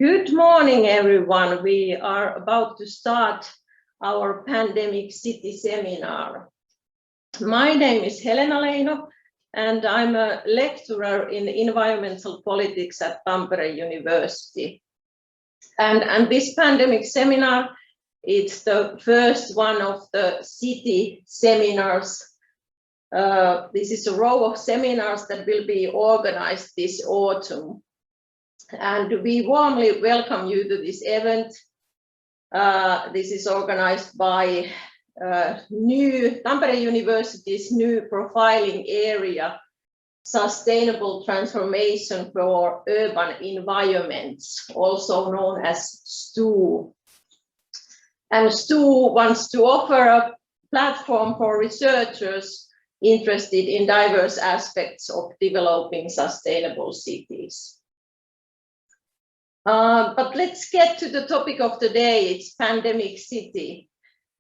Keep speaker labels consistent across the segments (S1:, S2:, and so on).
S1: Good morning, everyone. We are about to start our Pandemic City seminar. My name is Helena Leino, and I'm a lecturer in environmental politics at Tampere University. And this pandemic seminar, it's the first one of the city seminars. This is a row of seminars that will be organized this autumn. And we warmly welcome you to this event. This is organized by Tampere University's new profiling area, Sustainable Transformation for Urban Environments, also known as STUE. And STUE wants to offer a platform for researchers interested in diverse aspects of developing sustainable cities. But let's get to the topic of the day. It's Pandemic City.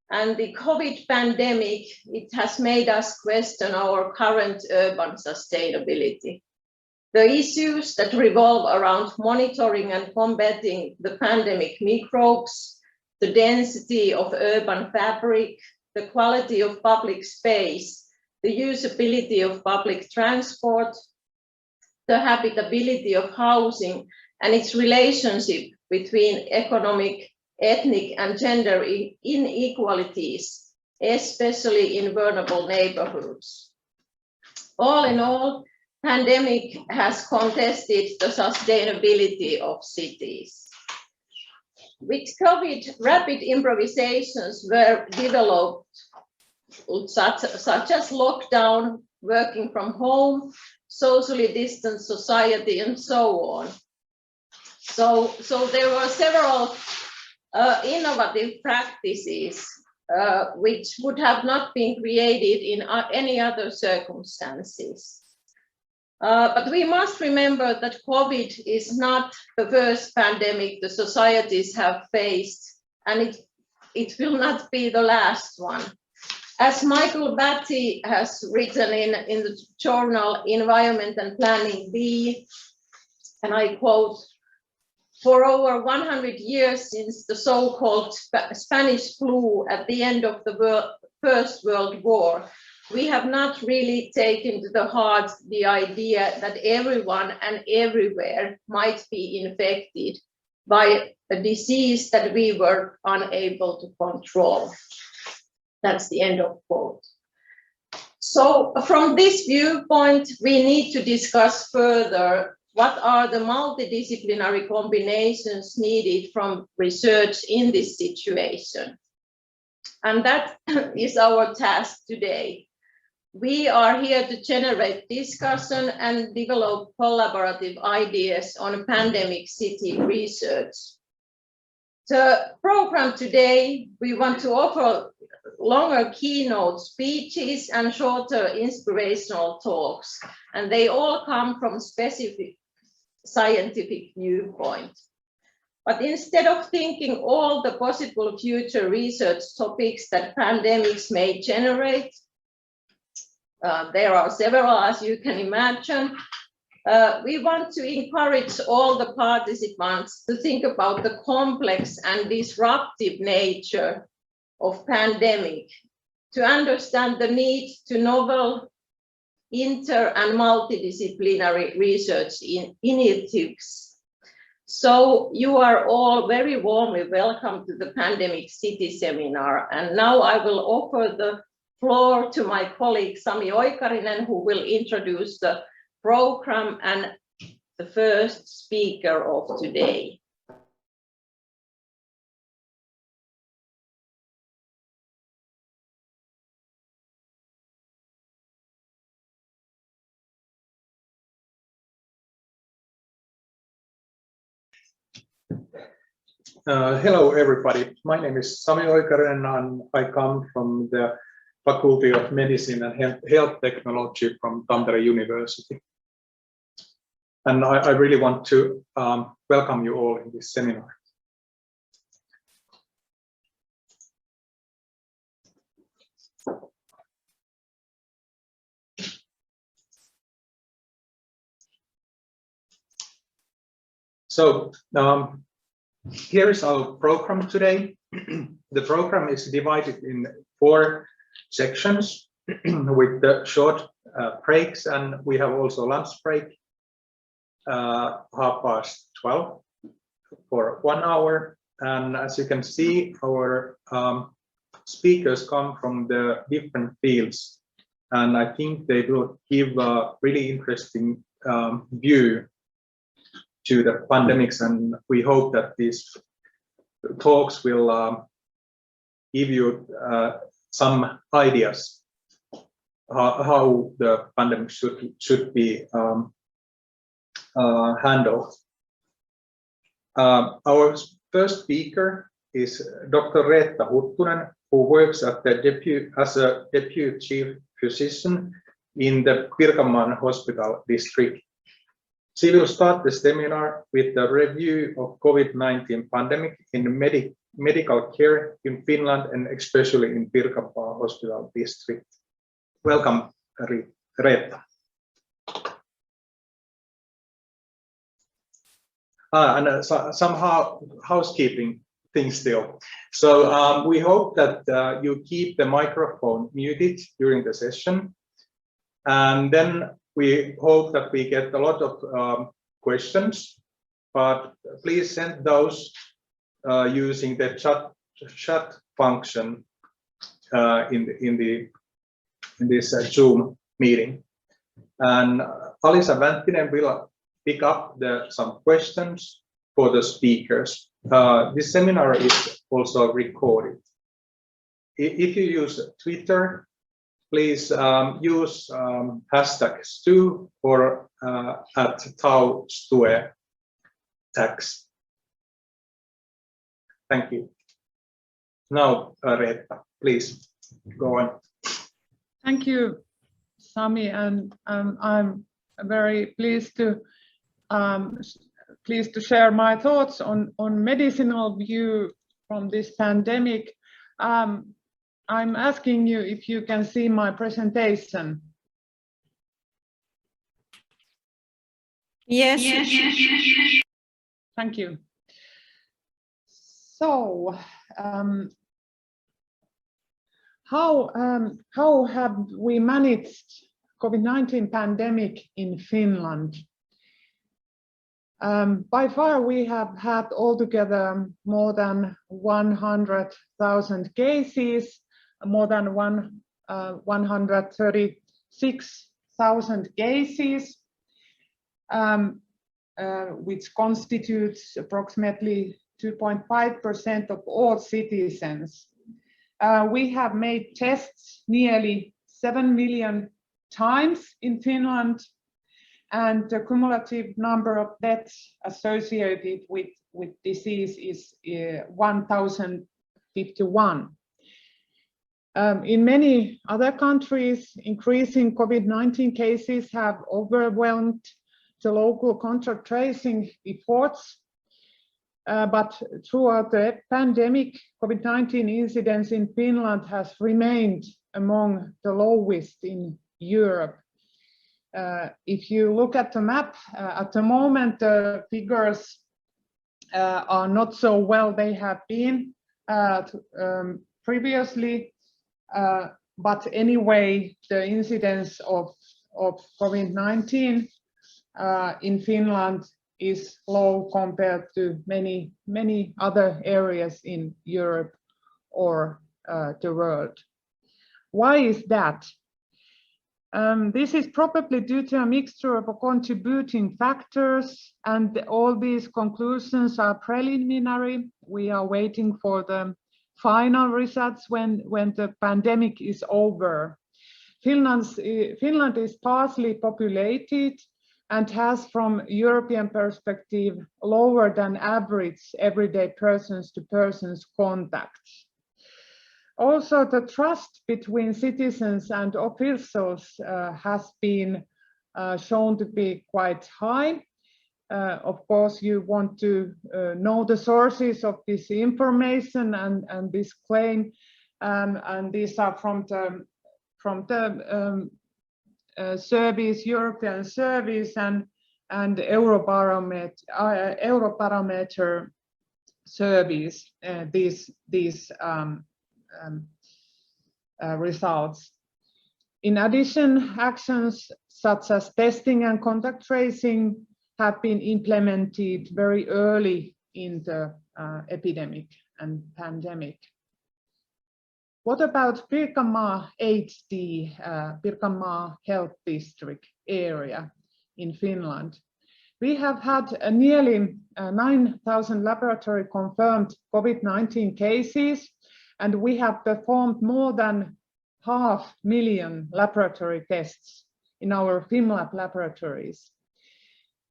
S1: And the COVID pandemic, it has made us question our current urban sustainability. The issues that revolve around monitoring and combating the pandemic microbes, the density of urban fabric, the quality of public space, the usability of public transport, the habitability of housing, and its relationship between economic, ethnic, and gender inequalities, especially in vulnerable neighborhoods. All in all, pandemic has contested the sustainability of cities. With COVID, rapid improvisations were developed, such as lockdown, working from home, socially distant society, and so on. So there were several innovative practices which would have not been created in any other circumstances. But we must remember that COVID is not the first pandemic the societies have faced, and it will not be the last one. As Michael Batty has written in the journal Environment and Planning B, and I quote, "For over 100 years since the so-called Spanish flu at the end of the First World War, we have not really taken to the heart the idea that everyone and everywhere might be infected by a disease that we were unable to control." That's the end of quote. So from this viewpoint, we need to discuss further what are the multidisciplinary combinations needed from research in this situation? And that is our task today. We are here to generate discussion and develop collaborative ideas on pandemic city research. The program today, we want to offer longer keynote speeches and shorter inspirational talks, and they all come from specific scientific viewpoint. But instead of thinking all the possible future research topics that pandemics may generate, there are several, as you can imagine, we want to encourage all the participants to think about the complex and disruptive nature of pandemic, to understand the need to novel inter and multidisciplinary research initiatives. So you are all very warmly welcome to the Pandemic City seminar. And now I will offer the floor to my colleague Sami Oikarinen, who will introduce the program and the first speaker of today.
S2: Hello, everybody. My name is Sami Oikarinen, and I come from the Faculty of Medicine and Health Technology from Tampere University. And I really want to welcome you all in this seminar. So Here is our program today. The program is divided in 4 sections with the short breaks, and we have also lunch break 12:30 for 1 hour. And as you can see, our speakers come from the different fields, and I think they will give a really interesting view to the pandemics, and we hope that these talks will give you some ideas how the pandemic should be handled. Our first speaker is Dr. Reetta Huttunen, who works at the as a deputy chief physician in the Pirkanmaan Hospital District. She will start the seminar with a review of COVID-19 pandemic in medical care in Finland and especially in Pirkanmaan Hospital District. Welcome, Reetta. And some housekeeping things still. So we hope that you keep the microphone muted during the session, and then we hope that we get a lot of questions, but please send those using the chat function in this Zoom meeting. And Alisa Vänttinen will pick up some questions for the speakers. This seminar is also recorded. If you use Twitter, please use hashtag STUE or at @STUE tags. Thank you. Now, Reetta, please go on.
S3: Thank you, Sami, and I'm very pleased to share my thoughts on medicinal view from this pandemic. I'm asking you if you can see my presentation.
S1: Yes.
S3: Thank you. So, how have we managed COVID-19 pandemic in Finland? By far, we have had altogether more than 100,000 cases, more than 136,000 cases, which constitutes approximately 2.5% of all citizens. We have made tests nearly 7 million times in Finland, and the cumulative number of deaths associated with disease is 1,051. In many other countries, increasing COVID-19 cases have overwhelmed the local contact tracing efforts. But throughout the pandemic, COVID-19 incidence in Finland has remained among the lowest in Europe. If you look at the map, at the moment the figures are not so well they have been previously, but anyway the incidence of COVID-19 in Finland is low compared to many other areas in Europe or the world. Why is that? This is probably due to a mixture of contributing factors, and all these conclusions are preliminary. We are waiting for the final results when the pandemic is over. Finland is sparsely populated and has, from European perspective, lower than average everyday persons-to-persons contacts. Also, the trust between citizens and officials has been shown to be quite high. Of course, you want to know the sources of this information and this claim, and these are from the European service and Eurobarometer surveys these results. In addition, actions such as testing and contact tracing have been implemented very early in the epidemic and pandemic. What about Pirkanmaa HD, Pirkanmaa Health District area in Finland? We have had nearly 9,000 laboratory confirmed COVID-19 cases, and we have performed more than 500,000 laboratory tests in our FimLab laboratories.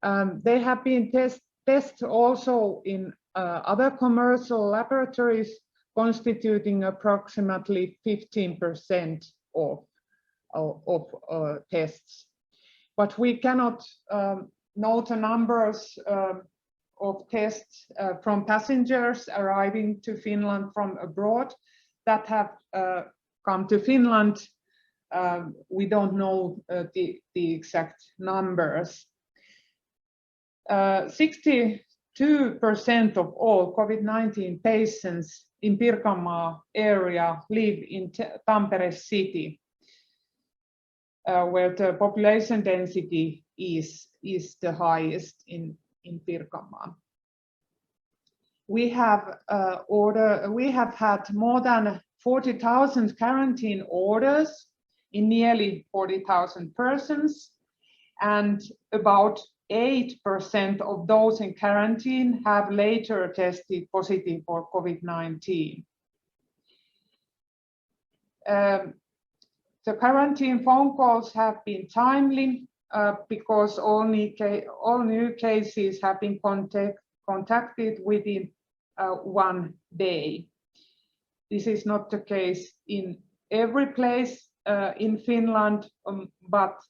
S3: They have been tested also in other commercial laboratories, constituting approximately 15% of tests. But we cannot note the numbers of tests from passengers arriving to Finland from abroad that have come to Finland. We don't know the exact numbers. 62% of all COVID-19 patients in Pirkanmaa area live in Tampere city, where the population density is the highest in Pirkanmaa. We have had more than 40,000 quarantine orders in nearly 40,000 persons, and about 8% of those in quarantine have later tested positive for COVID-19. The quarantine phone calls have been timely because all new cases have been contacted within 1 day. This is not the case in every place in Finland, but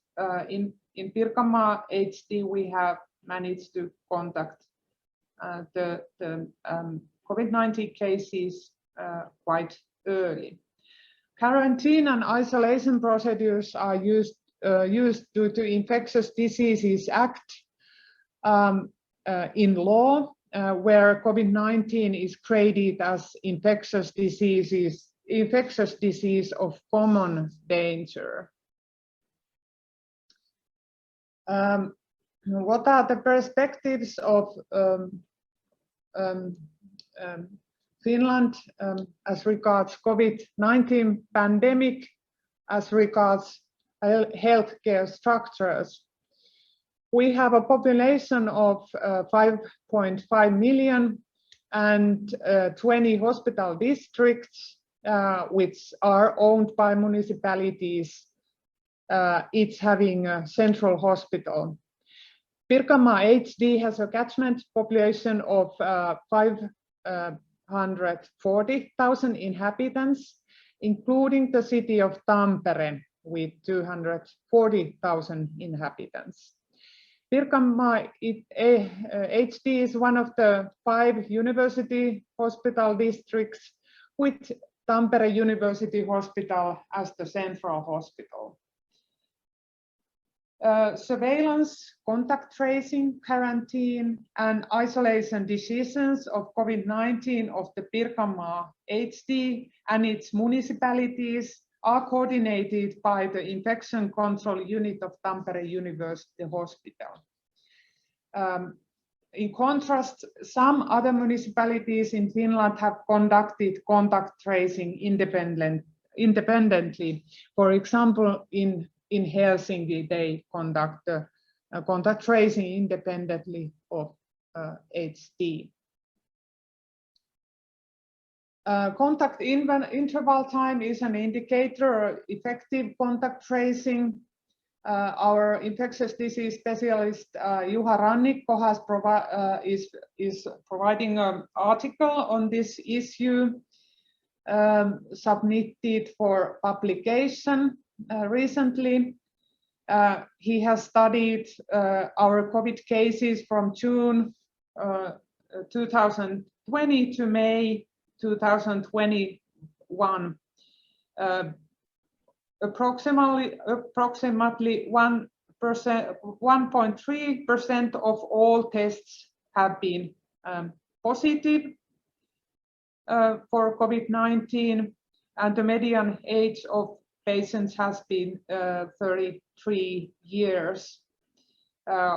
S3: in Pirkanmaa HD we have managed to contact the COVID-19 cases quite early. Quarantine and isolation procedures are used due to Infectious Diseases Act in law, where COVID-19 is graded as infectious disease of common danger. What are the perspectives of Finland as regards COVID-19 pandemic, as regards healthcare structures? We have a population of 5.5 million and 20 hospital districts, which are owned by municipalities, each having a central hospital. Pirkanmaa HD has a catchment population of 540,000 inhabitants, including the city of Tampere with 240,000 inhabitants. Pirkanmaa HD is one of the 5 university hospital districts, with Tampere University Hospital as the central hospital. Surveillance, contact tracing, quarantine, and isolation decisions of COVID-19 of the Pirkanmaa HD and its municipalities are coordinated by the Infection Control Unit of Tampere University Hospital. In contrast, some other municipalities in Finland have conducted contact tracing independently. For example, in Helsinki, they conduct contact tracing independently of HD. Contact interval time is an indicator of effective contact tracing. Our infectious disease specialist Juha Rannikko is providing an article on this issue, submitted for publication recently. He has studied our COVID cases from June 2020 to May 2021. Approximately 1.3% of all tests have been positive, for COVID-19, and the median age of patients has been 33 years,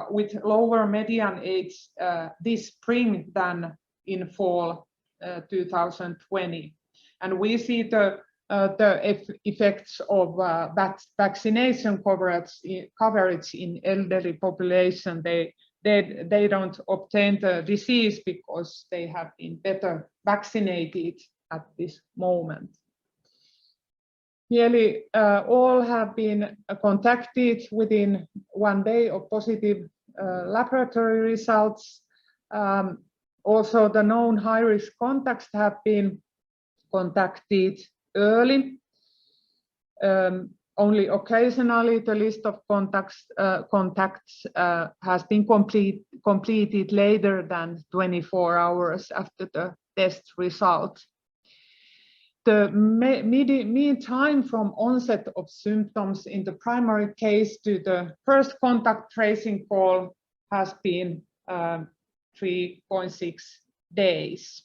S3: with lower median age this spring than in fall 2020. And we see the effects of vaccination coverage in elderly population. They don't obtain the disease because they have been better vaccinated at this moment. Nearly all have been contacted within 1 day of positive laboratory results. Also, the known high-risk contacts have been contacted early. Only occasionally the list of contacts has been completed later than 24 hours after the test result. The mean time from onset of symptoms in the primary case to the first contact tracing call has been 3.6 days.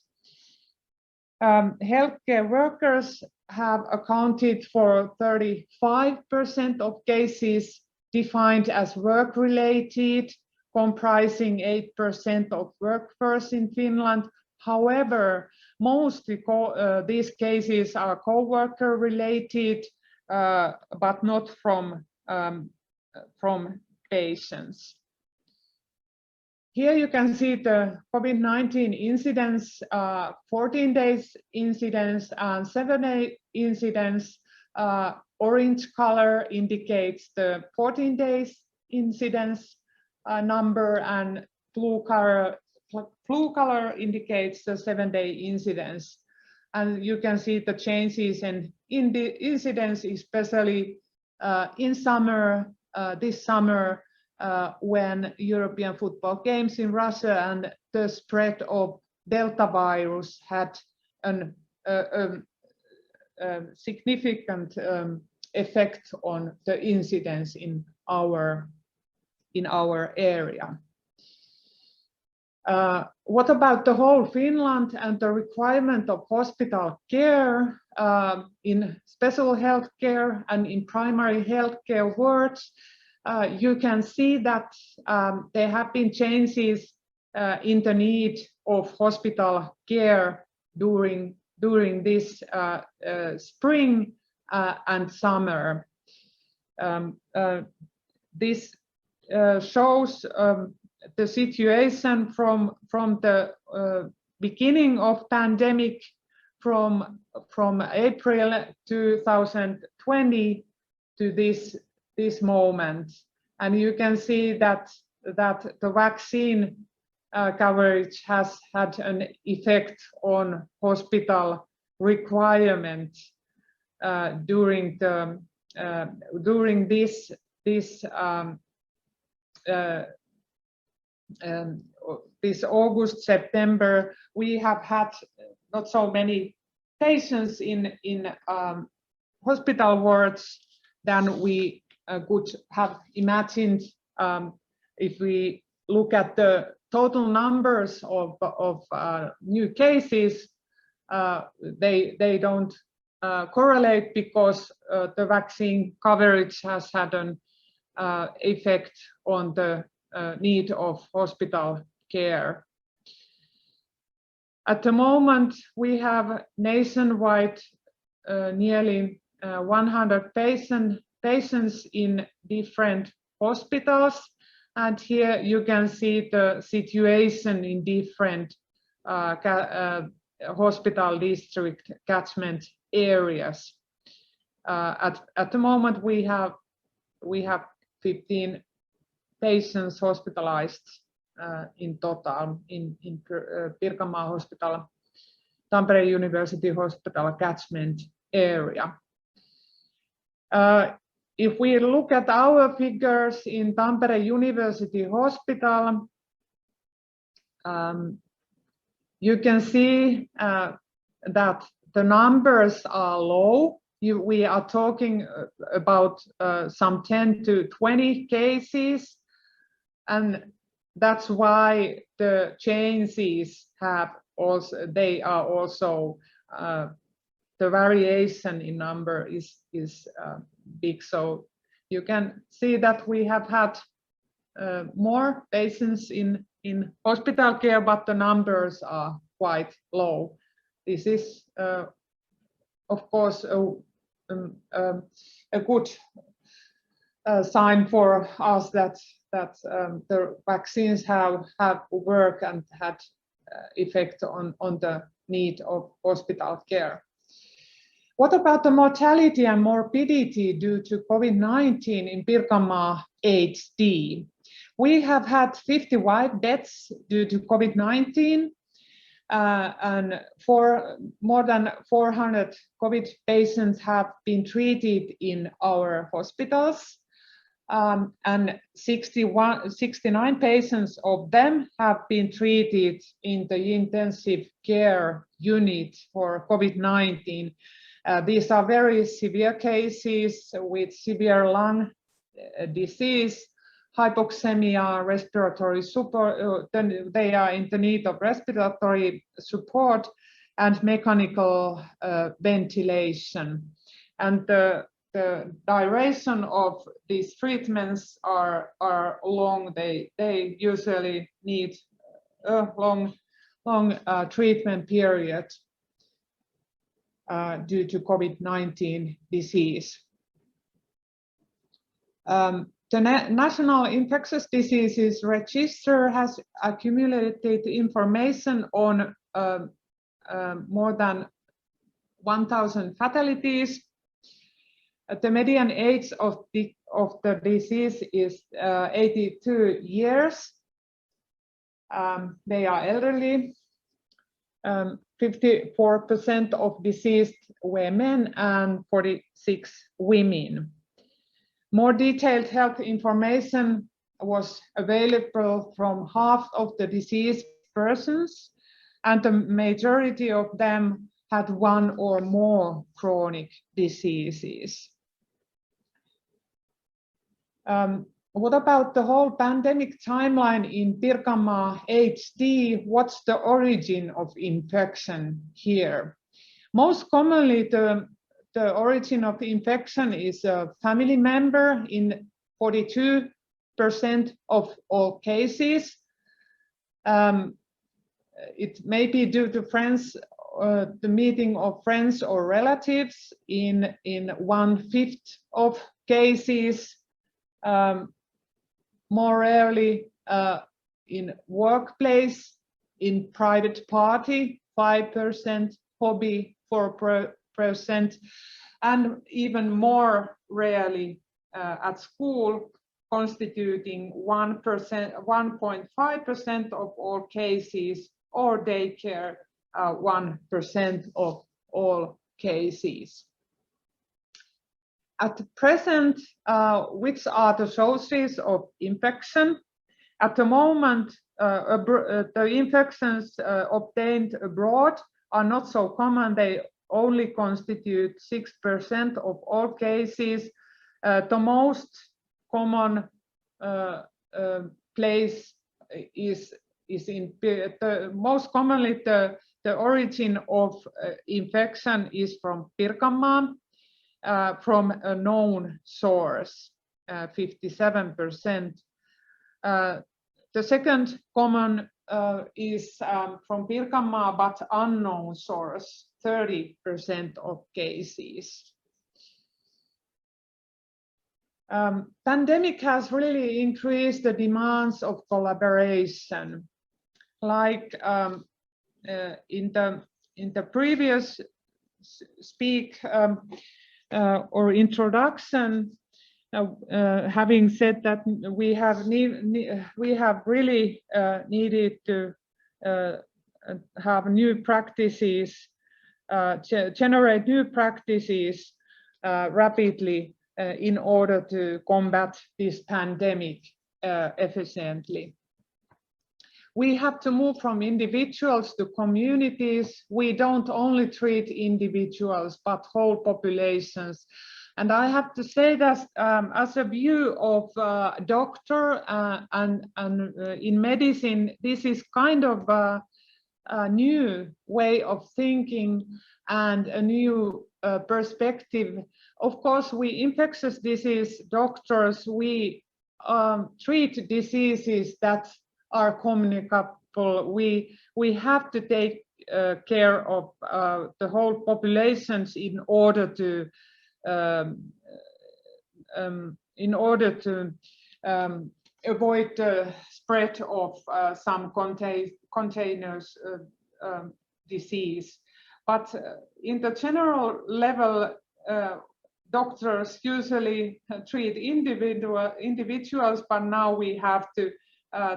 S3: Healthcare workers have accounted for 35% of cases defined as work-related, comprising 8% of workforce in Finland. However, mostly these cases are co-worker related, but not from patients. Here you can see the COVID-19 incidence, 14 days incidence and 7-day incidence. Orange color indicates the 14 days incidence number, and blue color indicates the 7-day incidence. And you can see the changes in the incidence, especially in summer, this summer, when European football games in Russia and the spread of Delta virus had a significant effect on the incidence in our area. What about the whole Finland and the requirement of hospital care in special health care and in primary health care wards? You can see that there have been changes in the need of hospital care during this spring and summer. This shows the situation from the beginning of pandemic, from April 2020 to this moment, and you can see that the vaccine coverage has had an effect on hospital requirements during this August, September. We have had not so many patients in hospital wards than we could have imagined. If we look at the total numbers of new cases, they don't correlate because the vaccine coverage has had an effect on the need of hospital care. At the moment, we have nationwide nearly 100 patients in different hospitals, and here you can see the situation in different hospital district catchment areas. At the moment, we have 15 patients hospitalized in total in Pirkanmaa Hospital, Tampere University Hospital catchment area. If we look at our figures in Tampere University Hospital, you can see that the numbers are low. We are talking about some 10 to 20 cases, and that's why the changes they are also the variation in number is big. So you can see that we have had more patients in hospital care, but the numbers are quite low. This is, of course, a good sign for us that the vaccines have worked and had effect on the need of hospital care. What about the mortality and morbidity due to COVID-19 in Pirkanmaa HD? We have had 51 deaths due to COVID-19, and more than 400 COVID patients have been treated in our hospitals, and 69 patients of them have been treated in the intensive care unit for COVID-19. These are very severe cases with severe lung disease, hypoxemia, respiratory support. They are in the need of respiratory support and mechanical ventilation. And the duration of these treatments are long. They usually need a long treatment period due to COVID-19 disease. The National Infectious Diseases Register has accumulated information on more than 1,000 fatalities. The median age of the disease is 82 years. They are elderly. 54% of deceased were men and 46 women. More detailed health information was available from half of the deceased persons, and the majority of them had one or more chronic diseases. What about the whole pandemic timeline in Pirkanmaa HD? What's the origin of infection here? Most commonly, the origin of infection is a family member in 42% of all cases. It may be due to friends, the meeting of friends or relatives in 1/5 of cases. More rarely in workplace, in private party, 5%, hobby, 4%, and even more rarely at school, constituting 1.5% of all cases, or daycare, 1% of all cases. At present, which are the sources of infection? At the moment, the infections obtained abroad are not so common. They only constitute 6% of all cases. The most common place is in most commonly the origin of infection is from Pirkanmaa. From a known source, 57%. The second common is from Pirkanmaa, but unknown source, 30% of cases. Pandemic has really increased the demands of collaboration. Like in the previous speak or introduction, having said that we have really needed to have new practices, generate new practices rapidly in order to combat this pandemic efficiently. We have to move from individuals to communities. We don't only treat individuals, but whole populations. And I have to say that as a view of doctor and in medicine, this is kind of a new way of thinking and a new perspective. Of course, we infectious disease doctors, we treat diseases that are communicable. We have to take care of the whole populations in order to avoid the spread of some contagious disease. But in the general level, doctors usually treat individuals, but now we have to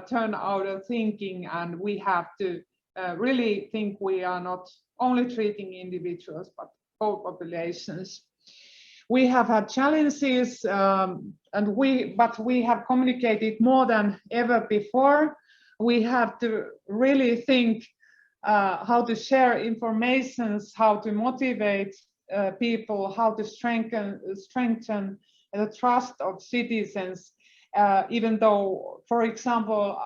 S3: turn our thinking, and we have to really think we are not only treating individuals, but whole populations. We have had challenges, but we have communicated more than ever before. We have to really think how to share information, how to motivate people, how to strengthen the trust of citizens. Even though, for example,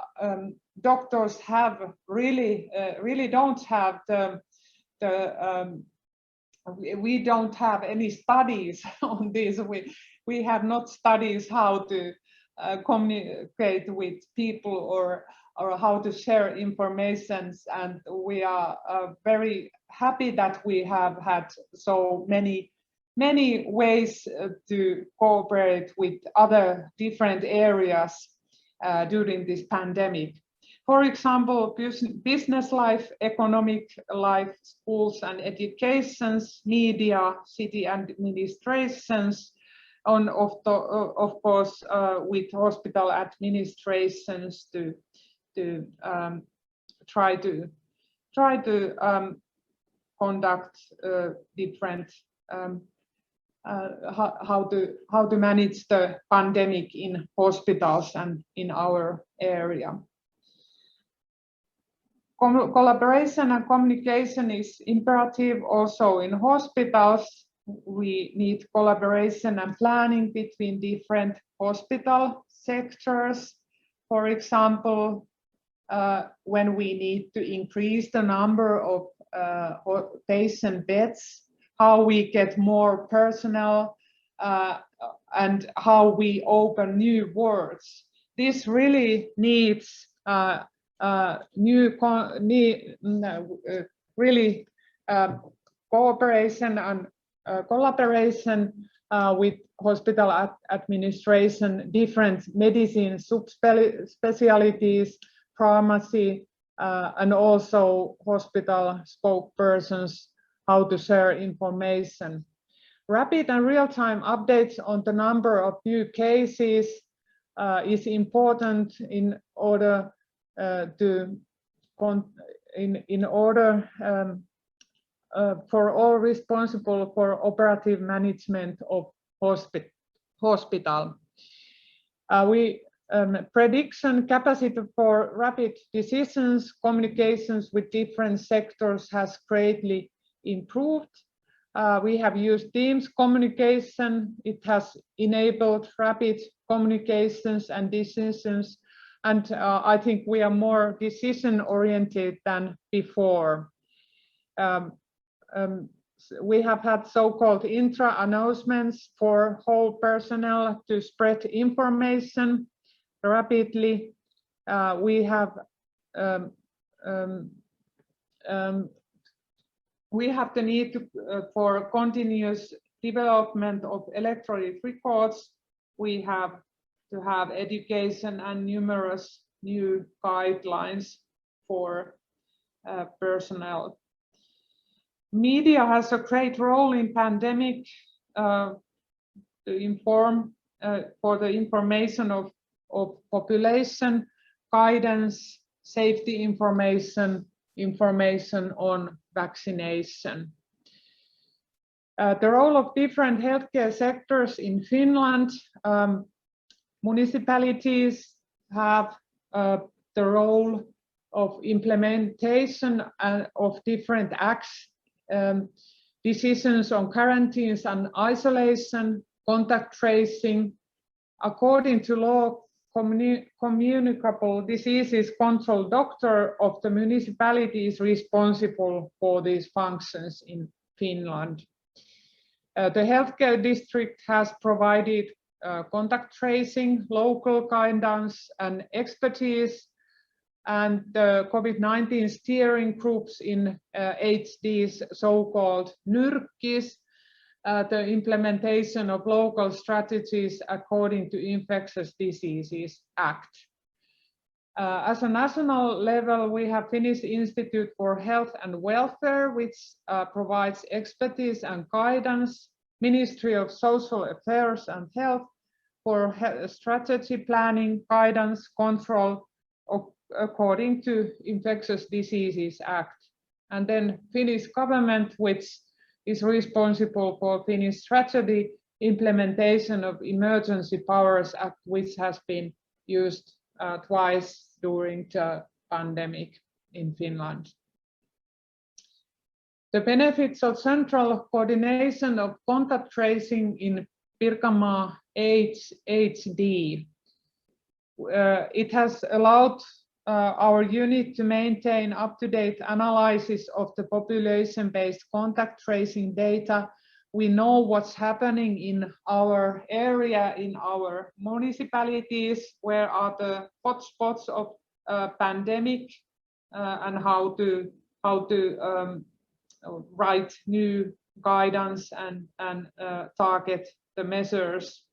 S3: doctors have really don't have we don't have any studies on this. We have not studies how to communicate with people or how to share information, and we are very happy that we have had so many ways to cooperate with other different areas during this pandemic. For example, business life, economic life, schools and educations, media, city administrations, and of course with hospital administrations to try to conduct different how to manage the pandemic in hospitals and in our area. Collaboration and communication is imperative also in hospitals. We need collaboration and planning between different hospital sectors. For example, when we need to increase the number of patient beds, how we get more personnel, and how we open new wards. This really needs really cooperation and collaboration with hospital administration, different medicine subspecialties, pharmacy, and also hospital spokespersons, how to share information. Rapid and real-time updates on the number of new cases is important in order for all responsible for operative management of hospital. Prediction capacity for rapid decisions, communications with different sectors has greatly improved. We have used Teams communication. It has enabled rapid communications and decisions. And I think we are more decision-oriented than before. We have had so-called intra-announcements for whole personnel to spread information rapidly. We have the need for continuous development of electronic records. We have to have education and numerous new guidelines for personnel. Media has a great role in pandemic to inform for the information of population, guidance, safety information on vaccination. The role of different healthcare sectors in Finland. Municipalities have the role of implementation of different acts. decisions on quarantines and isolation, contact tracing. According to law, communicable diseases control doctor of the municipality is responsible for these functions in Finland. The healthcare district has provided contact tracing, local guidance and expertise, and the COVID-19 steering groups in HDs, so-called nyrkkis, the implementation of local strategies according to Infectious Diseases Act. As a national level, we have Finnish Institute for Health and Welfare, which provides expertise and guidance, Ministry of Social Affairs and Health for strategy planning, guidance, control according to Infectious Diseases Act. And then Finnish government, which is responsible for Finnish strategy implementation of Emergency Powers Act, which has been used twice during the pandemic in Finland. The benefits of central coordination of contact tracing in Pirkanmaa HD. It has allowed our unit to maintain up-to-date analysis of the population-based contact tracing data. We know what's happening in our area, in our municipalities, where are the hotspots of pandemic, and how to write new guidance and target the measures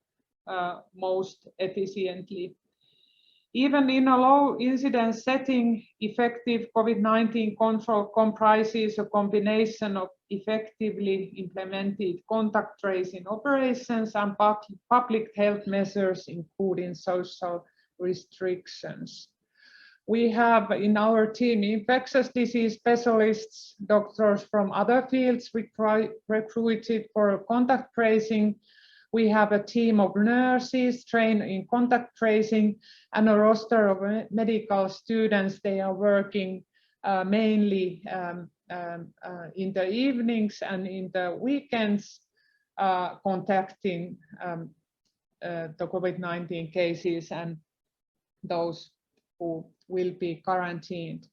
S3: most efficiently. Even in a low incidence setting, effective COVID-19 control comprises a combination of effectively implemented contact tracing operations and public health measures, including social restrictions. We have in our team infectious disease specialists, doctors from other fields recruited for contact tracing. We have a team of nurses trained in contact tracing and a roster of medical students. They are working mainly in the evenings and in the weekends, contacting the COVID-19 cases and those who will be quarantined.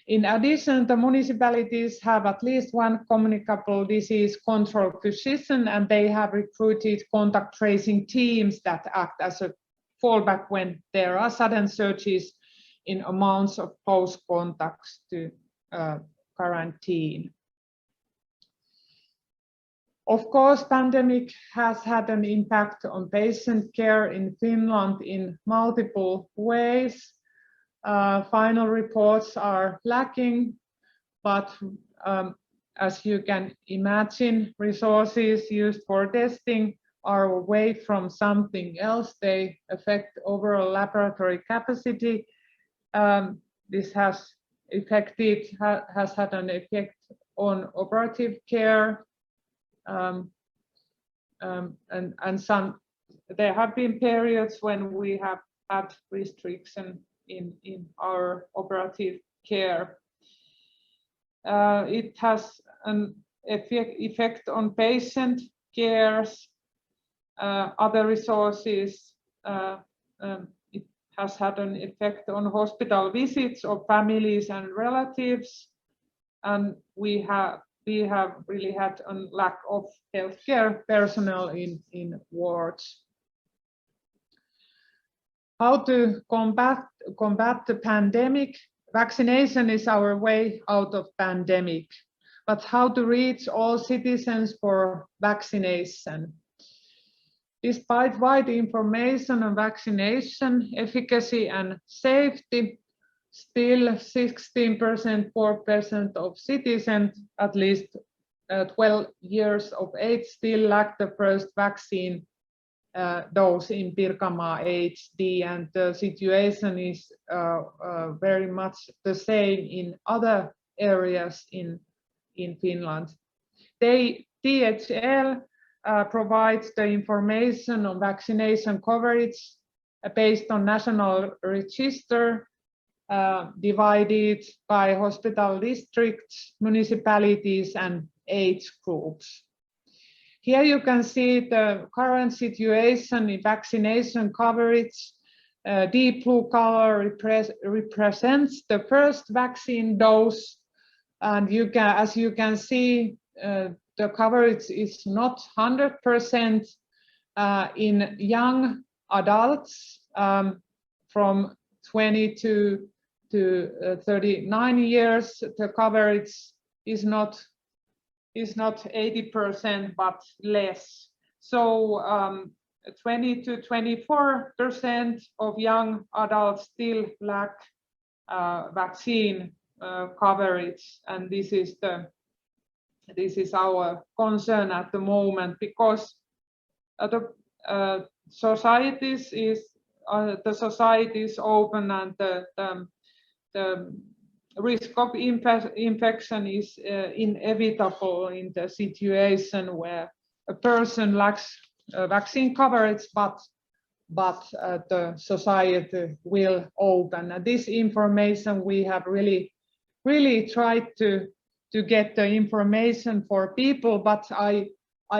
S3: In addition, the municipalities have at least one communicable disease control physician, and they have recruited contact tracing teams that act as a fallback when there are sudden surges in amounts of close contacts to quarantine. Of course, pandemic has had an impact on patient care in Finland in multiple ways. Final reports are lacking, but as you can imagine, resources used for testing are away from something else. They affect overall laboratory capacity. This has had an effect on operative care, and there have been periods when we have had restriction in our operative care. It has an effect on patient cares, other resources. It has had an effect on hospital visits of families and relatives, and we have really had a lack of healthcare personnel in wards. How to combat the pandemic? Vaccination is our way out of pandemic, but how to reach all citizens for vaccination? Despite wide information on vaccination efficacy and safety, still 16%, 4% of citizens at least 12 years of age still lack the first vaccine dose in Pirkanmaa HD, and the situation is very much the same in other areas in Finland. THL provides the information on vaccination coverage based on national register, divided by hospital districts, municipalities and age groups. Here you can see the current situation in vaccination coverage. Deep blue color represents the first vaccine dose, and as you can see, the coverage is not 100% in young adults from 20 to 39 years. The coverage is not 80%, but less. So 20 to 24% of young adults still lack vaccine coverage, and this is our concern at the moment, because the society is open, and the risk of infection is inevitable in the situation where a person lacks vaccine coverage, but the society will open. And this information, we have really tried to get the information for people, but I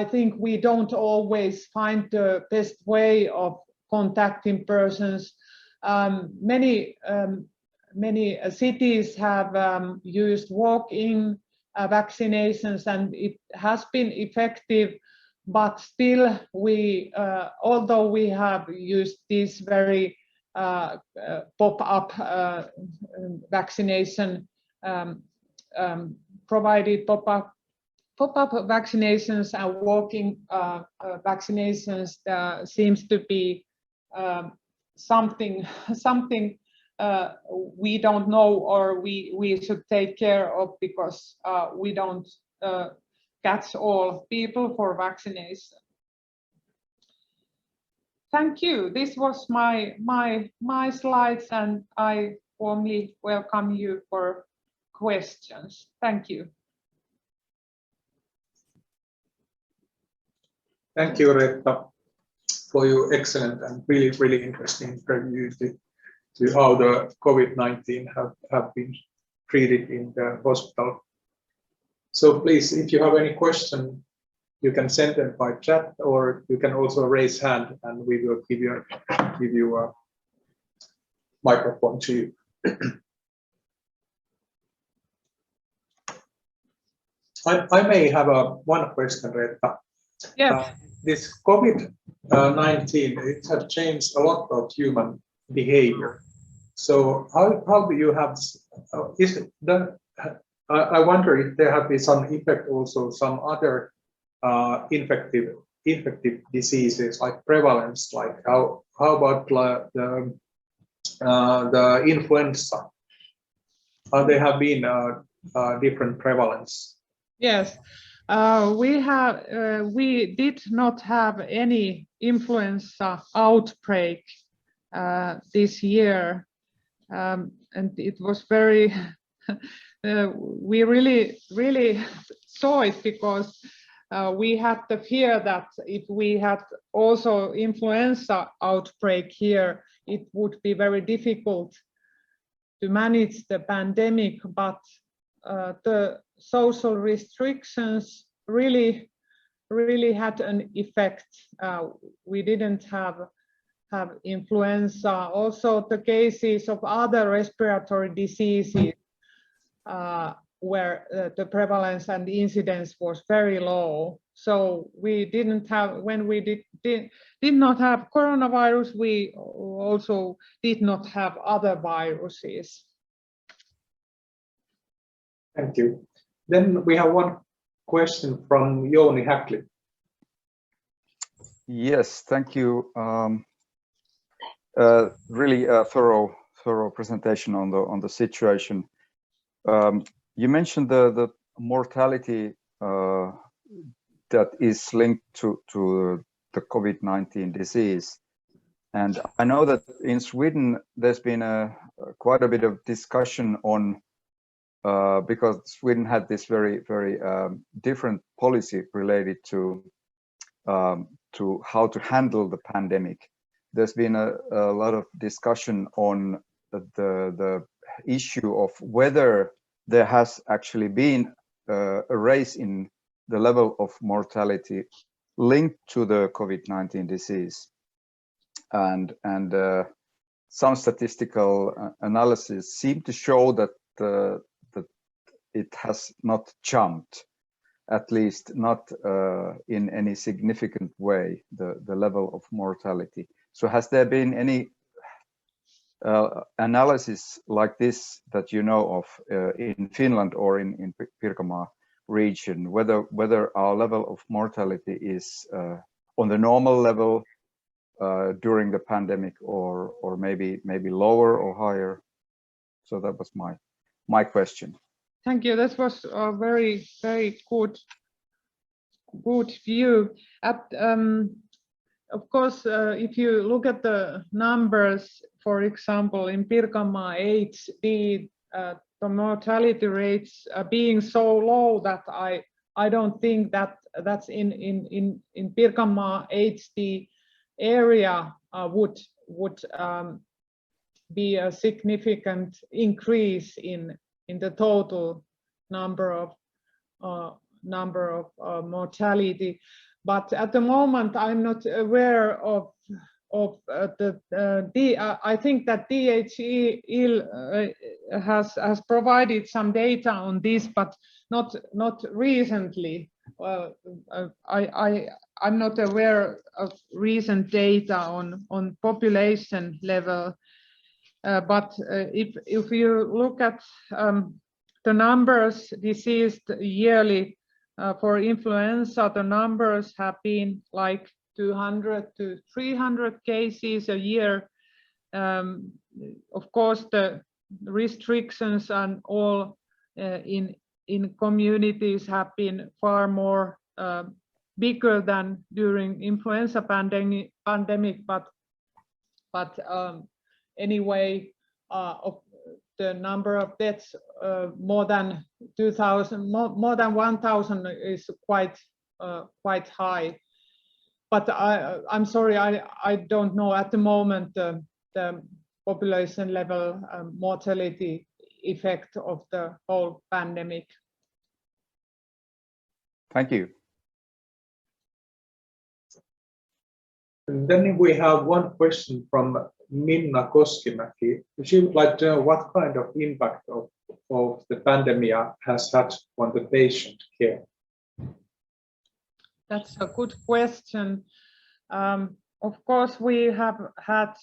S3: think we don't always find the best way of contacting persons. Many cities have used walk-in vaccinations, and it has been effective, but still although we have used this very pop-up vaccination, provided pop-up vaccinations and walking vaccinations, seems to be something we don't know, or we should take care of, because we don't catch all people for vaccination. Thank you. This was my slides, and I warmly welcome you for questions. Thank you.
S2: Thank you, Reetta, for your excellent and really interesting review to how the COVID-19 have been treated in the hospital. So please, if you have any question, you can send them by chat, or you can also raise hand, and we will give you a microphone to you. I may have one question, Reetta.
S3: Yes.
S2: This COVID-19, it has changed a lot of human behavior. So how do you have? I wonder if there have been some effect also, some other infective diseases like prevalence, like how about the influenza? How they have been different prevalence?
S3: Yes, we did not have any influenza outbreak this year, and it was very. We really saw it, because we had the fear that if we had also influenza outbreak here, it would be very difficult to manage the pandemic, but the social restrictions really had an effect. We didn't have influenza. Also, the cases of other respiratory diseases where the prevalence and the incidence was very low. So we didn't have, when we did not have coronavirus, we also did not have other viruses.
S2: Thank you. Then we have one question from Jouni Häkkilä.
S4: Yes, thank you. Really thorough presentation on the situation. You mentioned the mortality that is linked to the COVID-19 disease, and I know that in Sweden there's been quite a bit of discussion on because Sweden had this very different policy related to how to handle the pandemic. There's been a lot of discussion on the issue of whether there has actually been a raise in the level of mortality linked to the COVID-19 disease, and some statistical analysis seem to show that that it has not jumped, at least not in any significant way, the level of mortality. So has there been any analysis like this that you know of in Finland or in Pirkanmaa region, whether our level of mortality is on the normal level during the pandemic, or maybe lower or higher? So that was my question.
S3: Thank you. That was a very good view. Of course, if you look at the numbers, for example, in Pirkanmaa HD, the mortality rates being so low that I don't think that that's in Pirkanmaa HD area would be a significant increase in the total number of mortality. But at the moment, I'm not aware of I think that DHE has provided some data on this, but not recently. I'm not aware of recent data on population level. But if you look at the numbers deceased yearly for influenza, the numbers have been like 200 to 300 cases a year. Of course, the restrictions and all in communities have been far more bigger than during influenza pandemic, but anyway, the number of deaths more than 2,000, more than 1,000 is quite high. But I'm sorry, I don't know at the moment the population level mortality effect of the whole pandemic.
S4: Thank you.
S2: And then we have one question from Minna Koskimäki. She would like to know what kind of impact of the pandemic has had on the patient care.
S3: That's a good question. Of course, we have had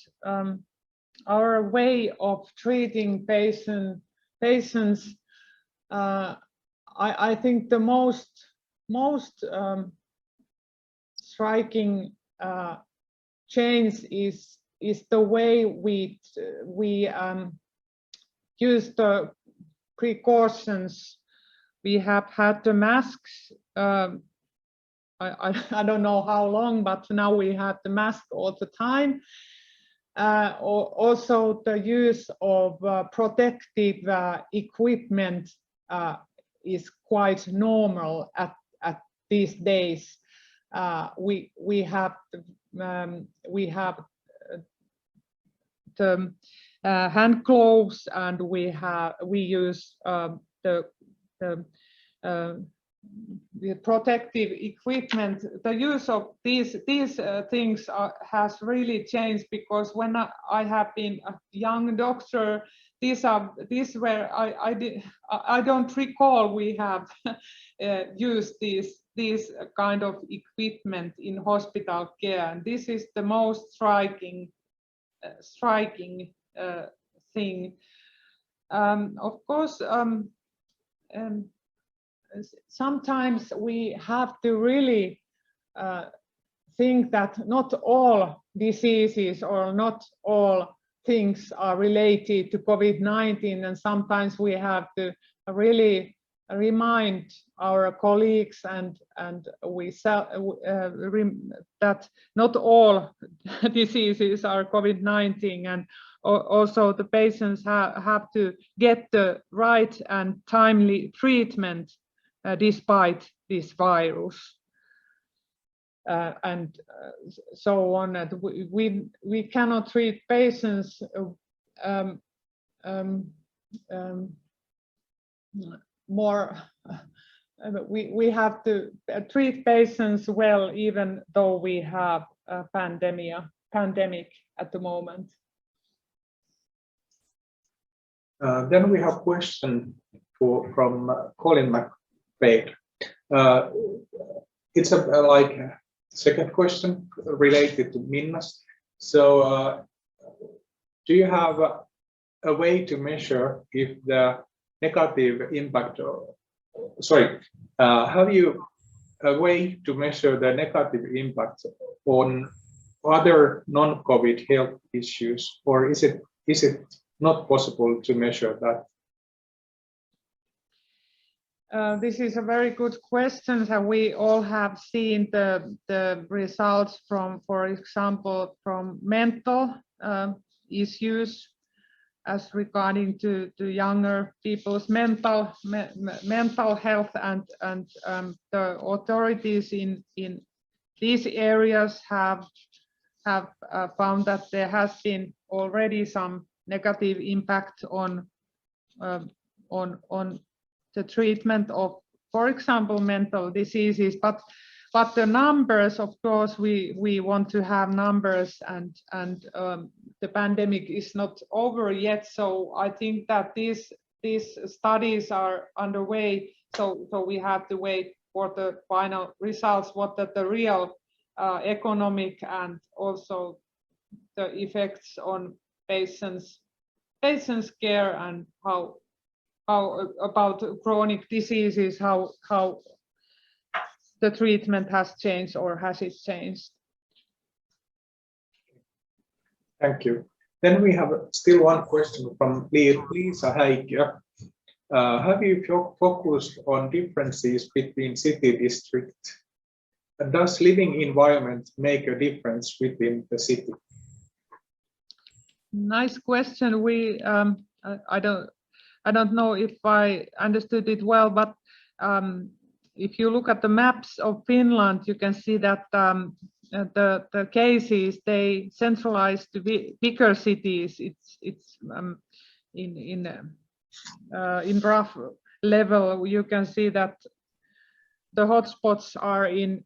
S3: our way of treating patients. I think the most striking change is the way we use the precautions. We have had the masks. I don't know how long, but now we have the mask all the time. Also, the use of protective equipment is quite normal at these days. We have the hand gloves, and we use the protective equipment. The use of these things has really changed, because when I have been a young doctor, these were I don't recall we have used these kind of equipment in hospital care, and this is the most striking thing. Of course, sometimes we have to really think that not all diseases or not all things are related to COVID-19, and sometimes we have to really remind our colleagues and that not all diseases are COVID-19, and also the patients have to get the right and timely treatment despite this virus, and so on. And we cannot treat patients more we have to treat patients well, even though we have a pandemic at the moment.
S2: Then we have a question from Colin Mcfurlane. It's like a second question related to Minna's. So do you have a way to measure if the negative impact, have you a way to measure the negative impact on other non-COVID health issues, or is it not possible to measure that?
S3: This is a very good question, and we all have seen the results from, for example, from mental issues as regarding to younger people's mental health, and the authorities in these areas have found that there has been already some negative impact on the treatment of, for example, mental diseases, but the numbers, of course, we want to have numbers, and the pandemic is not over yet. So I think that these studies are underway. So we have to wait for the final results, what the real economic and also the effects on patients' care, and how about chronic diseases, how the treatment has changed, or has it changed.
S2: Thank you. Then we have still one question from Lisa Häikkiö. Have you focused on differences between city districts? Does living environment make a difference within the city?
S3: Nice question. I don't know if I understood it well, but if you look at the maps of Finland, you can see that the cases, they centralize to bigger cities. It's in rough level. You can see that the hotspots are in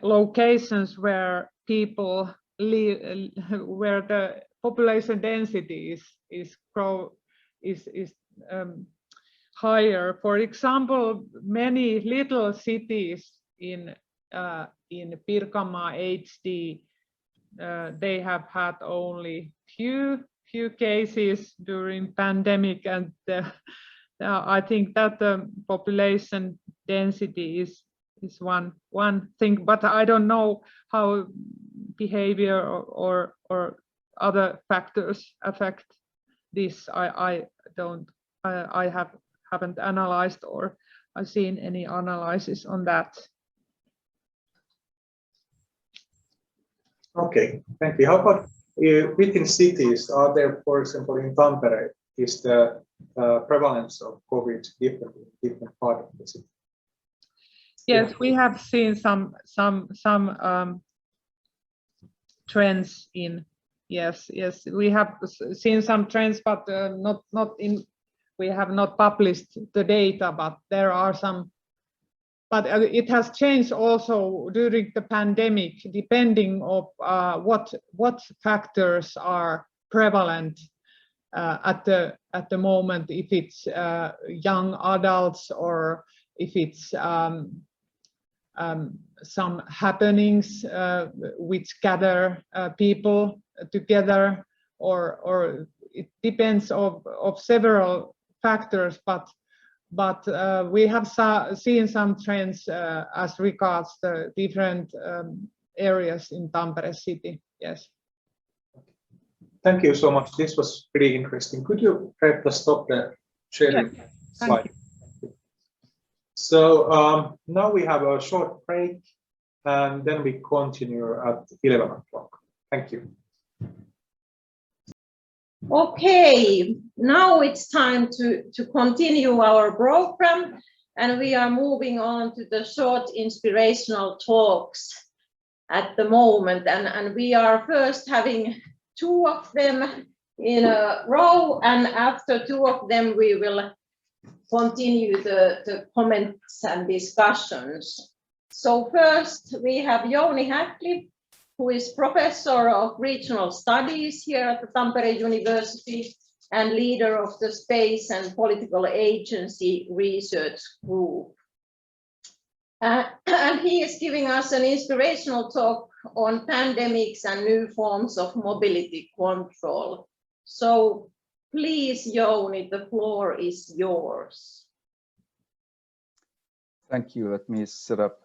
S3: locations where people live, where the population density is higher. For example, many little cities in Pirkanmaa HD, they have had only few cases during pandemic, and I think that the population density is one thing, but I don't know how behavior or other factors affect this. I haven't analyzed or I've seen any analysis on that.
S2: Okay, thank you. How about within cities? Are there, for example, in Tampere, is the prevalence of COVID different in different parts of the city?
S3: Yes, we have seen some trends in. Yes, we have seen some trends, but not in. We have not published the data, but there are some. But it has changed also during the pandemic, depending on what factors are prevalent at the moment. If it's young adults, or if it's some happenings which gather people together, or it depends of several factors, but we have seen some trends as regards the different areas in Tampere city. Yes.
S2: Thank you so much. This was pretty interesting. Could you perhaps stop the sharing slide? So now we have a short break, and then we continue at 11 o'clock. Thank you.
S1: Okay, now it's time to continue our program, and we are moving on to the short inspirational talks at the moment, and we are first having 2 of them in a row, and after 2 of them we will continue the comments and discussions. So first we have Jouni Häkkilä, who is Professor of Regional Studies here at the Tampere University and leader of the Space and Political Agency Research Group. And he is giving us an inspirational talk on pandemics and new forms of mobility control. So please, Jouni, the floor is yours.
S4: Thank you. Let me set up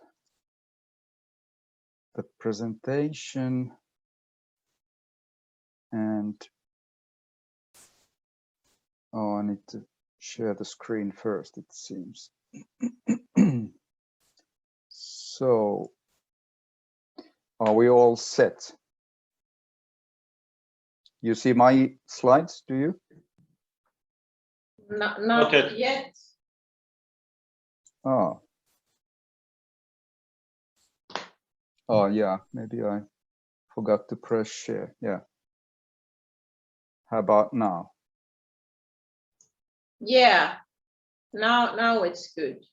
S4: the presentation. And I need to share the screen first, it seems. So, are we all set? You see my slides, do you?
S1: Not yet.
S4: Oh. Oh, yeah, maybe I forgot to press share. Yeah. How about now?
S1: Yeah, now it's good.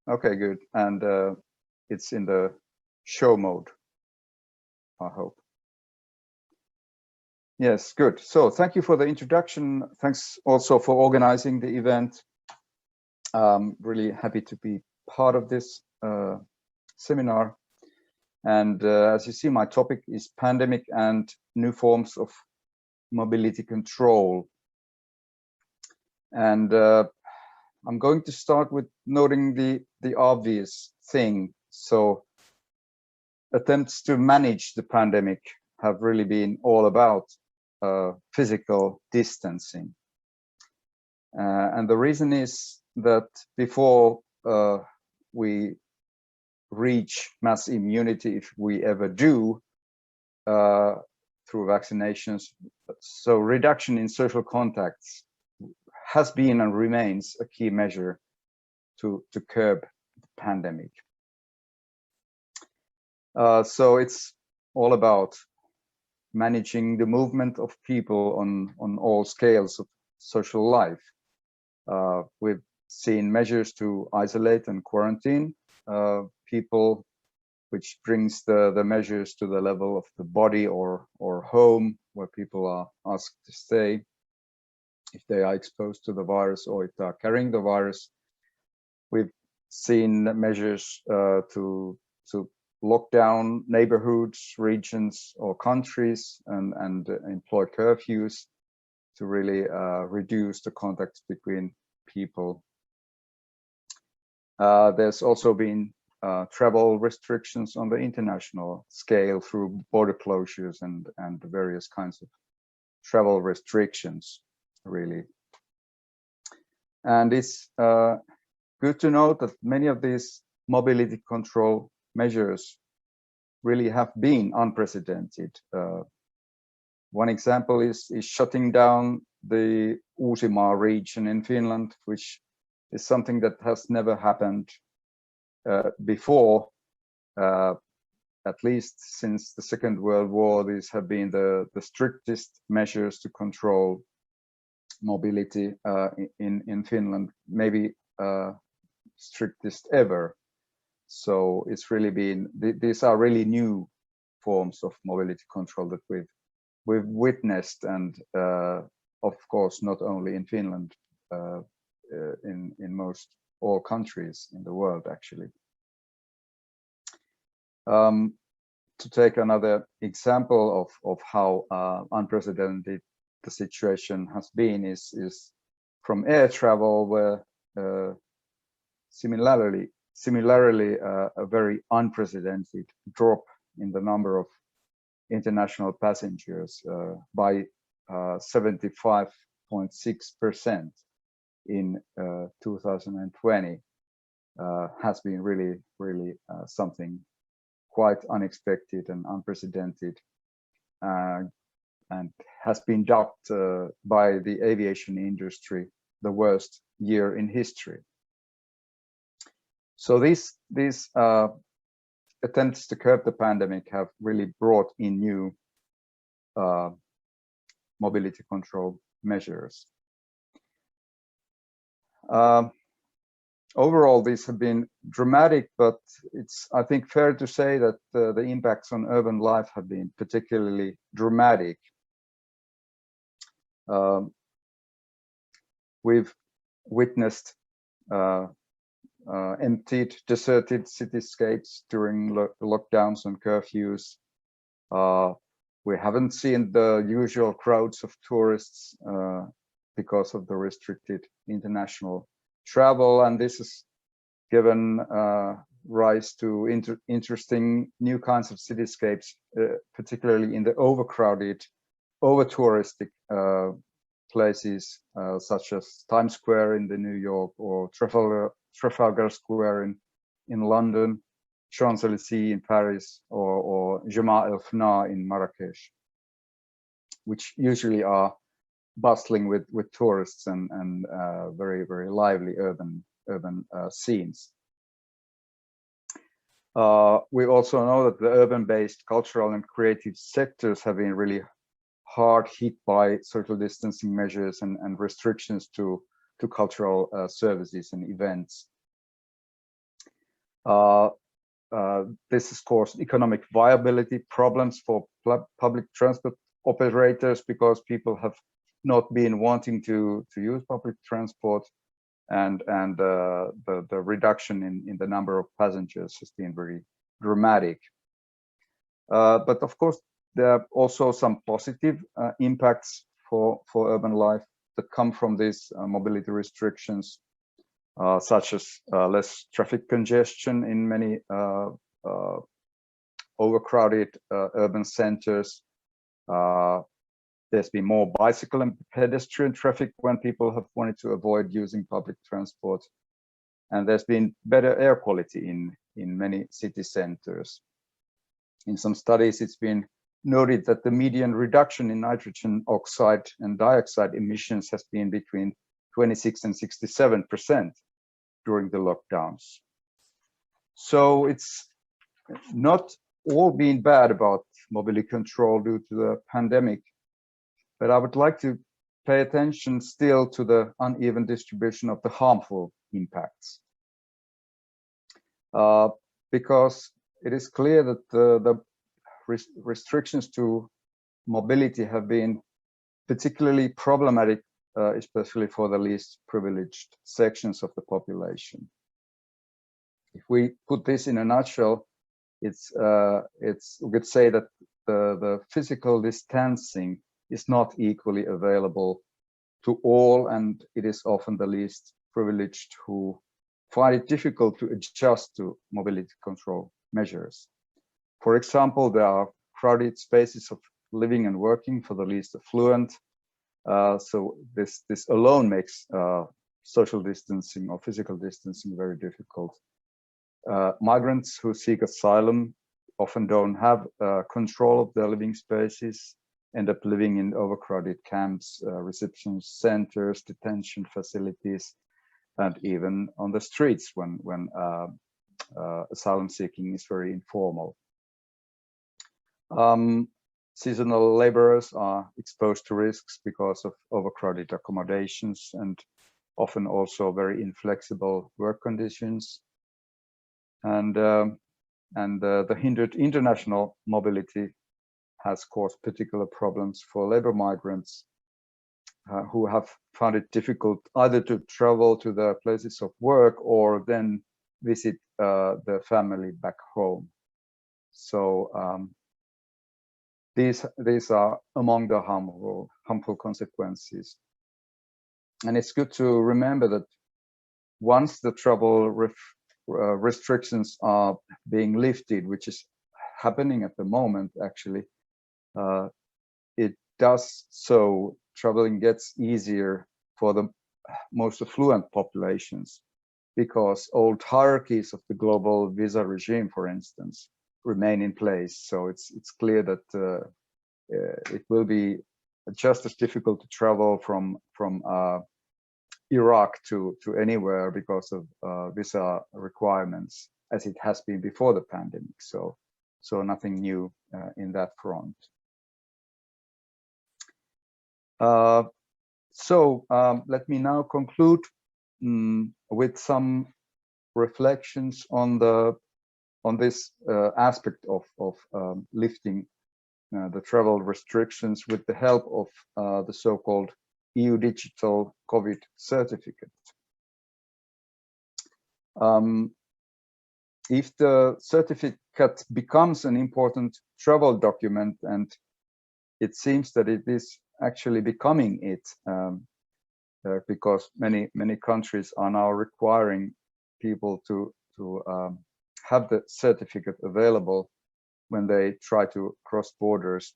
S4: Okay, good. And it's in the show mode, I hope. Yes, good. So thank you for the introduction. Thanks also for organizing the event. Really happy to be part of this seminar. And as you see, my topic is pandemic and new forms of mobility control. And I'm going to start with noting the obvious thing. So attempts to manage the pandemic have really been all about physical distancing. And the reason is that before we reach mass immunity, if we ever do, through vaccinations, so reduction in social contacts has been and remains a key measure to curb the pandemic. So it's all about managing the movement of people on all scales of social life. We've seen measures to isolate and quarantine people, which brings the measures to the level of the body or home, where people are asked to stay if they are exposed to the virus or if they are carrying the virus. We've seen measures to lock down neighborhoods, regions, or countries and employ curfews to really reduce the contacts between people. There's also been travel restrictions on the international scale through border closures and various kinds of travel restrictions, really. And it's good to note that many of these mobility control measures really have been unprecedented. One example is shutting down the Uusimaa region in Finland, which is something that has never happened before, at least since the Second World War. These have been the strictest measures to control mobility in Finland, maybe strictest ever. So it's really been, these are really new forms of mobility control that we've witnessed, and of course not only in Finland, in most all countries in the world, actually. To take another example of how unprecedented the situation has been is from air travel, where similarly a very unprecedented drop in the number of international passengers by 75.6% in 2020 has been really something quite unexpected and unprecedented, and has been dubbed by the aviation industry the worst year in history. So these attempts to curb the pandemic have really brought in new mobility control measures. Overall, these have been dramatic, but it's, I think, fair to say that the impacts on urban life have been particularly dramatic. We've witnessed emptied, deserted cityscapes during lockdowns and curfews. We haven't seen the usual crowds of tourists because of the restricted international travel, and this has given rise to interesting new kinds of cityscapes, particularly in the overcrowded, over-touristic places such as Times Square in the New York, or Trafalgar Square in London, Champs-Élysées in Paris, or Jemaa el Fna in Marrakesh, which usually are bustling with tourists and very, very lively urban scenes. We also know that the urban-based cultural and creative sectors have been really hard hit by social distancing measures and restrictions to cultural services and events. This has caused economic viability problems for public transport operators, because people have not been wanting to use public transport, and the reduction in the number of passengers has been very dramatic. But of course, there are also some positive impacts for urban life that come from these mobility restrictions, such as less traffic congestion in many overcrowded urban centers. There's been more bicycle and pedestrian traffic when people have wanted to avoid using public transport. And there's been better air quality in many city centers. In some studies, it's been noted that the median reduction in nitrogen oxide and dioxide emissions has been between 26 and 67% during the lockdowns. So it's not all been bad about mobility control due to the pandemic, but I would like to pay attention still to the uneven distribution of the harmful impacts. Because it is clear that the restrictions to mobility have been particularly problematic, especially for the least privileged sections of the population. If we put this in a nutshell, we could say that the physical distancing is not equally available to all, and it is often the least privileged who find it difficult to adjust to mobility control measures. For example, there are crowded spaces of living and working for the least affluent. So this alone makes social distancing or physical distancing very difficult. Migrants who seek asylum often don't have control of their living spaces, end up living in overcrowded camps, reception centers, detention facilities, and even on the streets when asylum seeking is very informal. Seasonal laborers are exposed to risks because of overcrowded accommodations and often also very inflexible work conditions. And the hindered international mobility has caused particular problems for labor migrants who have found it difficult either to travel to their places of work or then visit their family back home. So these are among the harmful consequences. And it's good to remember that once the travel restrictions are being lifted, which is happening at the moment, actually, it does so traveling gets easier for the most affluent populations, because old hierarchies of the global visa regime, for instance, remain in place. So it's clear that it will be just as difficult to travel from Iraq to anywhere because of visa requirements as it has been before the pandemic. So nothing new in that front. Let me now conclude with some reflections on this aspect of lifting the travel restrictions with the help of the so-called EU digital COVID certificate. If the certificate becomes an important travel document, and it seems that it is actually becoming it, because many countries are now requiring people to have the certificate available when they try to cross borders.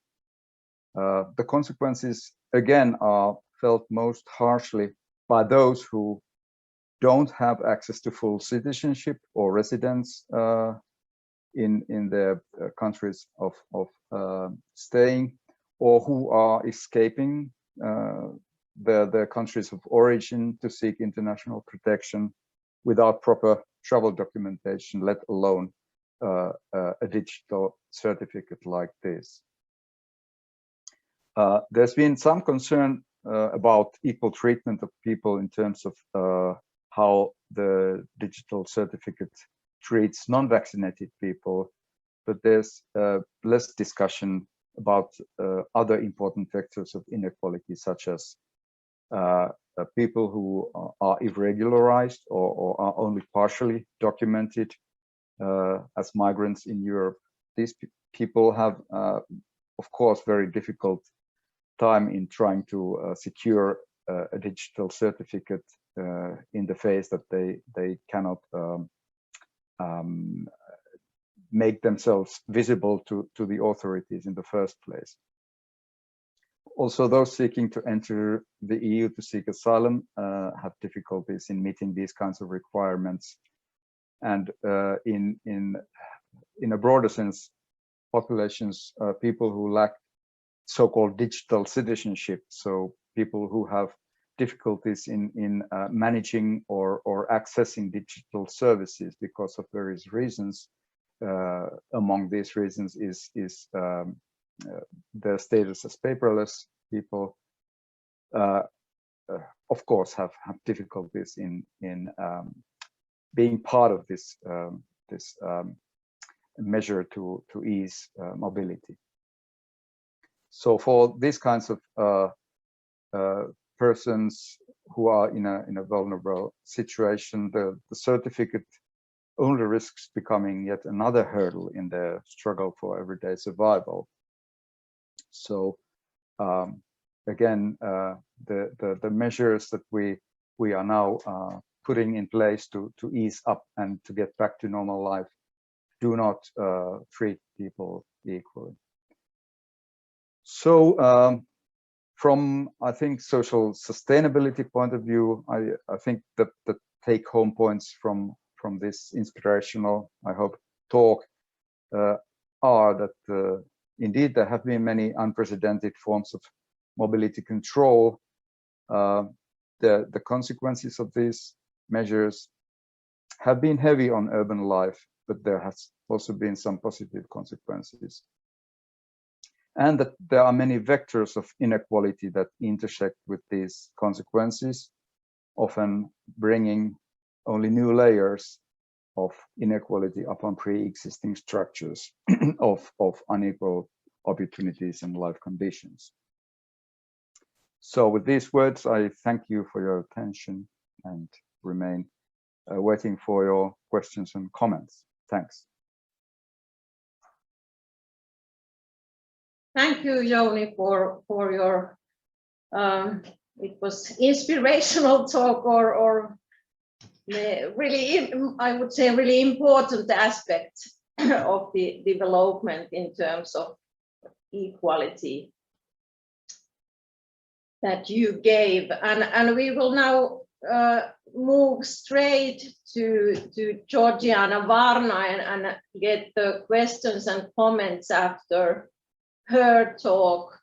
S4: The consequences again are felt most harshly by those who don't have access to full citizenship or residence in their countries of staying, or who are escaping their countries of origin to seek international protection without proper travel documentation, let alone a digital certificate like this. There's been some concern about equal treatment of people in terms of how the digital certificate treats non-vaccinated people, but there's less discussion about other important factors of inequality, such as people who are irregularized or are only partially documented as migrants in Europe. These people have, of course, very difficult time in trying to secure a digital certificate in the face that they cannot make themselves visible to the authorities in the first place. Also, those seeking to enter the EU to seek asylum have difficulties in meeting these kinds of requirements. And in a broader sense, populations, people who lack so-called digital citizenship, so people who have difficulties in managing or accessing digital services because of various reasons. Among these reasons is their status as paperless people, of course, have difficulties in being part of this measure to ease mobility. So for these kinds of persons who are in a vulnerable situation, the certificate only risks becoming yet another hurdle in their struggle for everyday survival. So again, the measures that we are now putting in place to ease up and to get back to normal life do not treat people equally. So from, I think, social sustainability point of view, I think that the take-home points from this inspirational, I hope, talk are that indeed there have been many unprecedented forms of mobility control. The consequences of these measures have been heavy on urban life, but there has also been some positive consequences. And that there are many vectors of inequality that intersect with these consequences, often bringing only new layers of inequality upon pre-existing structures of unequal opportunities and life conditions. So with these words, I thank you for your attention and remain waiting for your questions and comments. Thanks.
S1: Thank you, Jouni, for your it was inspirational talk, or really, I would say, really important aspect of the development in terms of equality that you gave, and we will now move straight to Georgiana Varna and get the questions and comments after her talk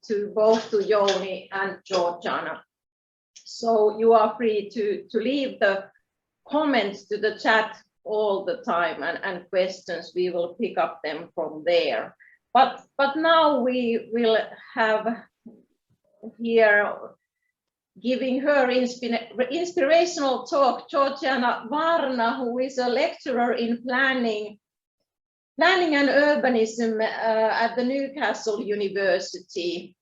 S1: to both to Jouni and Georgiana. So you are free to leave the comments to the chat all the time, and questions, we will pick up them from there. But now we will have here giving her inspirational talk, Georgiana Varna, who is a lecturer in planning and urbanism at the Newcastle University.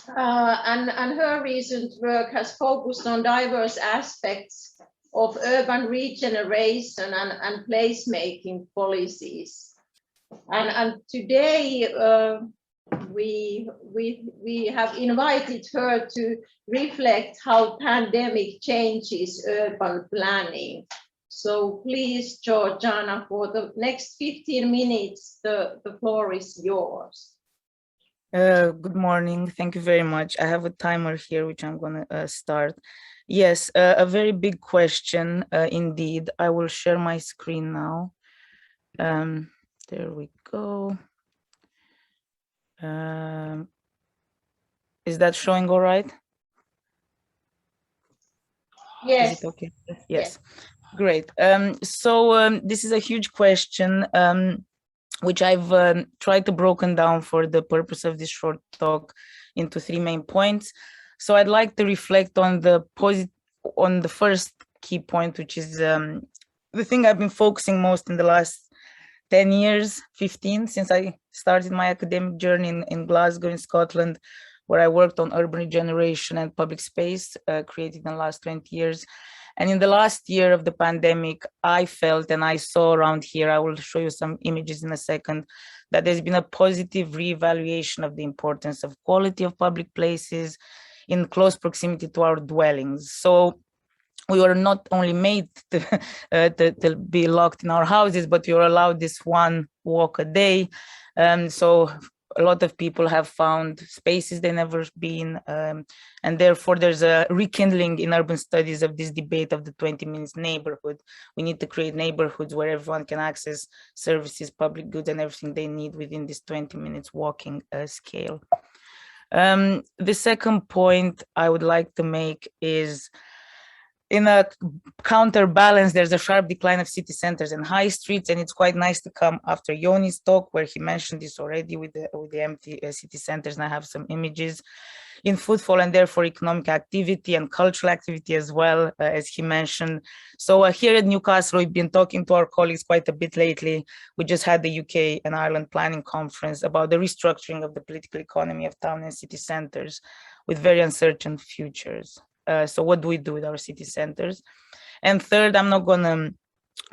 S1: And her recent work has focused on diverse aspects of urban regeneration and placemaking policies. And today we have invited her to reflect how pandemic changes urban planning. So please, Georgiana, for the next 15 minutes, the floor is yours.
S5: Good morning. Thank you very much. I have a timer here, which I'm going to start. Yes, a very big question indeed. I will share my screen now. There we go. Is that showing all right?
S1: Yes.
S5: Is it okay? Yes. Great. This is a huge question, which I've tried to broken down for the purpose of this short talk into 3 main points. So I'd like to reflect on the first key point, which is the thing I've been focusing most in the last 10 years, 15, since I started my academic journey in Glasgow in Scotland, where I worked on urban regeneration and public space created in the last 20 years. And in the last year of the pandemic, I felt, and I saw around here, I will show you some images in a second, that there's been a positive reevaluation of the importance of quality of public places in close proximity to our dwellings. So we were not only made to be locked in our houses, but we were allowed this 1 walk a day. So a lot of people have found spaces they've never been, and therefore there's a rekindling in urban studies of this debate of the 20 minutes neighborhood. We need to create neighborhoods where everyone can access services, public goods, and everything they need within this 20 minutes walking scale. The second point I would like to make is, in a counterbalance, there's a sharp decline of city centers and high streets, and it's quite nice to come after Yoni's talk, where he mentioned this already with the empty city centers, and I have some images in footfall and therefore economic activity and cultural activity as well, as he mentioned. So here at Newcastle, we've been talking to our colleagues quite a bit lately. We just had the UK and Ireland planning conference about the restructuring of the political economy of town and city centers with very uncertain futures. So what do we do with our city centers? And third, I'm not going to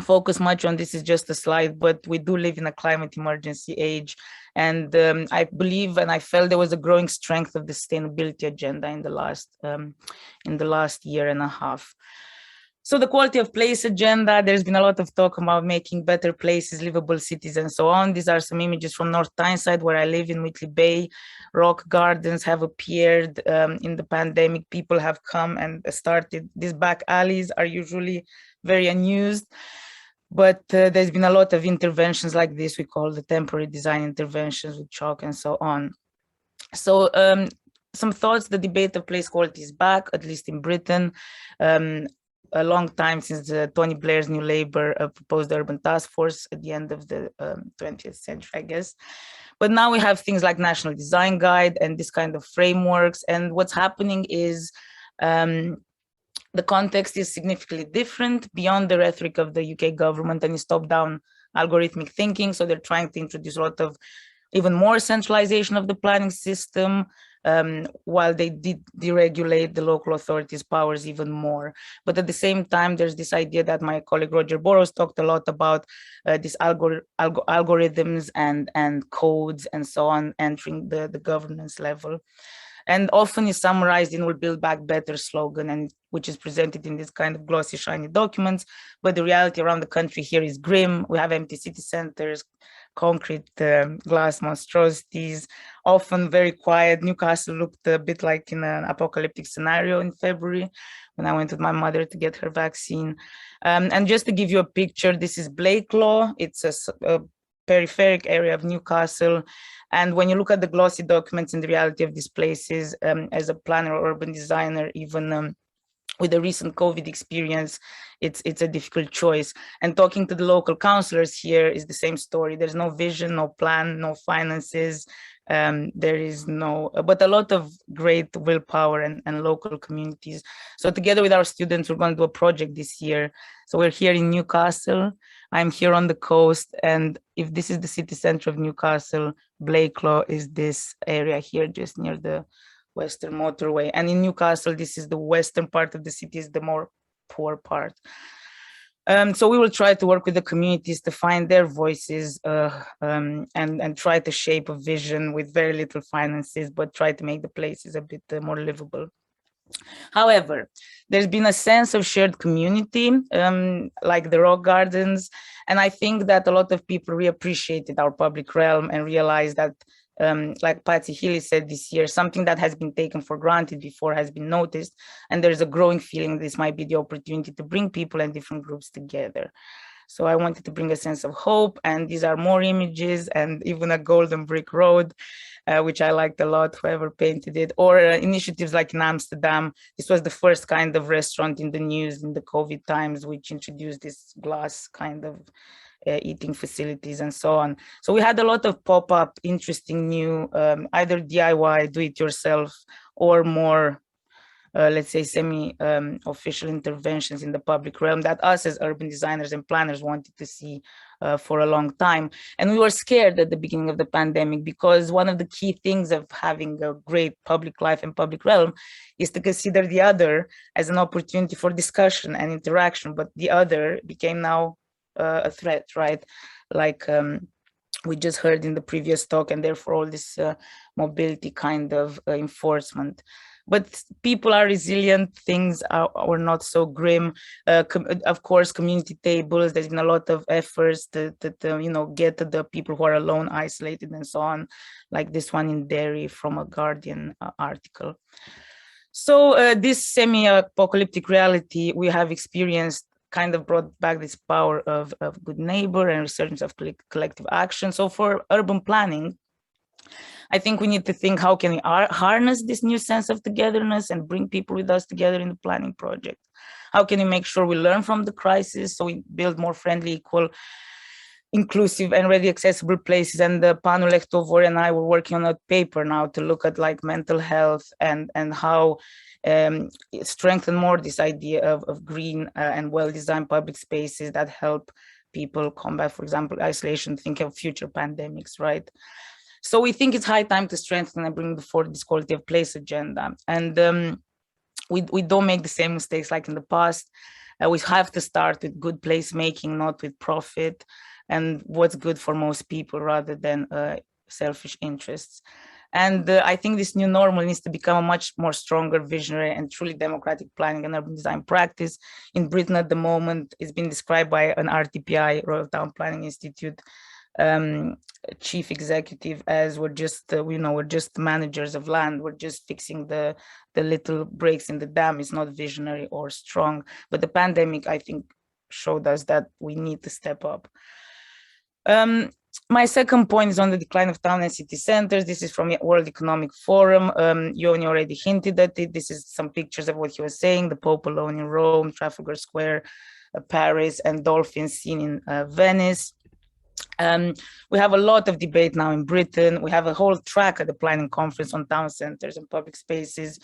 S5: focus much on this, is just a slide, but we do live in a climate emergency age. And I believe, and I felt there was a growing strength of the sustainability agenda in the last year and a half. So the quality of place agenda, there's been a lot of talk about making better places, livable cities, and so on. These are some images from North Tyneside, where I live in Whitley Bay. Rock gardens have appeared in the pandemic. People have come and started. These back alleys are usually very unused, but there's been a lot of interventions like this. We call the temporary design interventions with chalk and so on. So some thoughts: the debate of place quality is back, at least in Britain. A long time since Tony Blair's New Labour proposed the urban task force at the end of the 20th century, I guess. But now we have things like National Design Guide and this kind of frameworks. And what's happening is the context is significantly different beyond the rhetoric of the UK government and its top-down algorithmic thinking. So they're trying to introduce a lot of even more centralization of the planning system, while they did deregulate the local authorities' powers even more. But at the same time, there's this idea that my colleague Roger Burrows talked a lot about, these algorithms and codes and so on entering the governance level. And often is summarized in "We'll build back better" slogan, and which is presented in this kind of glossy, shiny documents. But the reality around the country here is grim. We have empty city centers, concrete glass monstrosities, often very quiet. Newcastle looked a bit like in an apocalyptic scenario in February when I went with my mother to get her vaccine. And just to give you a picture, this is Blakelaw. It's a peripheric area of Newcastle. And when you look at the glossy documents and the reality of these places, as a planner or urban designer, even with the recent COVID experience, it's a difficult choice. And talking to the local councillors here is the same story. There's no vision, no plan, no finances. There is no, but a lot of great willpower and local communities. So together with our students, we're going to do a project this year. So we're here in Newcastle. I'm here on the coast, and if this is the city center of Newcastle, Blakelaw is this area here, just near the Western Motorway. And in Newcastle, this is the western part of the city, is the more poor part. So we will try to work with the communities to find their voices and try to shape a vision with very little finances, but try to make the places a bit more livable. However, there's been a sense of shared community, like the rock gardens. And I think that a lot of people reappreciated our public realm and realized that, like Patsy Healy said this year, something that has been taken for granted before has been noticed. And there's a growing feeling this might be the opportunity to bring people and different groups together. So I wanted to bring a sense of hope, and these are more images and even a golden brick road, which I liked a lot, whoever painted it, or initiatives like in Amsterdam. This was the first kind of restaurant in the news in the COVID times, which introduced this glass kind of eating facilities and so on. So we had a lot of pop-up, interesting new, either DIY, do-it-yourself, or more, let's say, semi-official interventions in the public realm that us as urban designers and planners wanted to see for a long time. And we were scared at the beginning of the pandemic, because one of the key things of having a great public life and public realm is to consider the other as an opportunity for discussion and interaction. But the other became now a threat, right? Like we just heard in the previous talk, and therefore all this mobility kind of enforcement. But people are resilient, things are not so grim. Of course, community tables, there's been a lot of efforts to get to the people who are alone, isolated, and so on, like this one in Derry from a Guardian article. So this semi-apocalyptic reality we have experienced kind of brought back this power of good neighbor and resurgence of collective action. So for urban planning, I think we need to think, how can we harness this new sense of togetherness and bring people with us together in the planning project? How can we make sure we learn from the crisis so we build more friendly, equal, inclusive and ready accessible places? And Panu Lehtovori and I were working on a paper now to look at like mental health and how strengthen more this idea of green and well-designed public spaces that help people combat, for example, isolation, think of future pandemics, right? So we think it's high time to strengthen and bring forward this quality of place agenda. And we don't make the same mistakes like in the past. We have to start with good placemaking, not with profit, and what's good for most people rather than selfish interests. And I think this new normal needs to become a much more stronger, visionary and truly democratic planning and urban design practice. In Britain at the moment, it's been described by an RTPI, Royal Town Planning Institute, chief executive as we're just we're just managers of land, we're just fixing the little breaks in the dam. It's not visionary or strong, but the pandemic, I think, showed us that we need to step up. My second point is on the decline of town and city centers. This is from the World Economic Forum. Yoni already hinted at it. This is some pictures of what he was saying: the Pope alone in Rome, Trafalgar Square, Paris, and dolphins seen in Venice. We have a lot of debate now in Britain. We have a whole track at the planning conference on town centers and public spaces.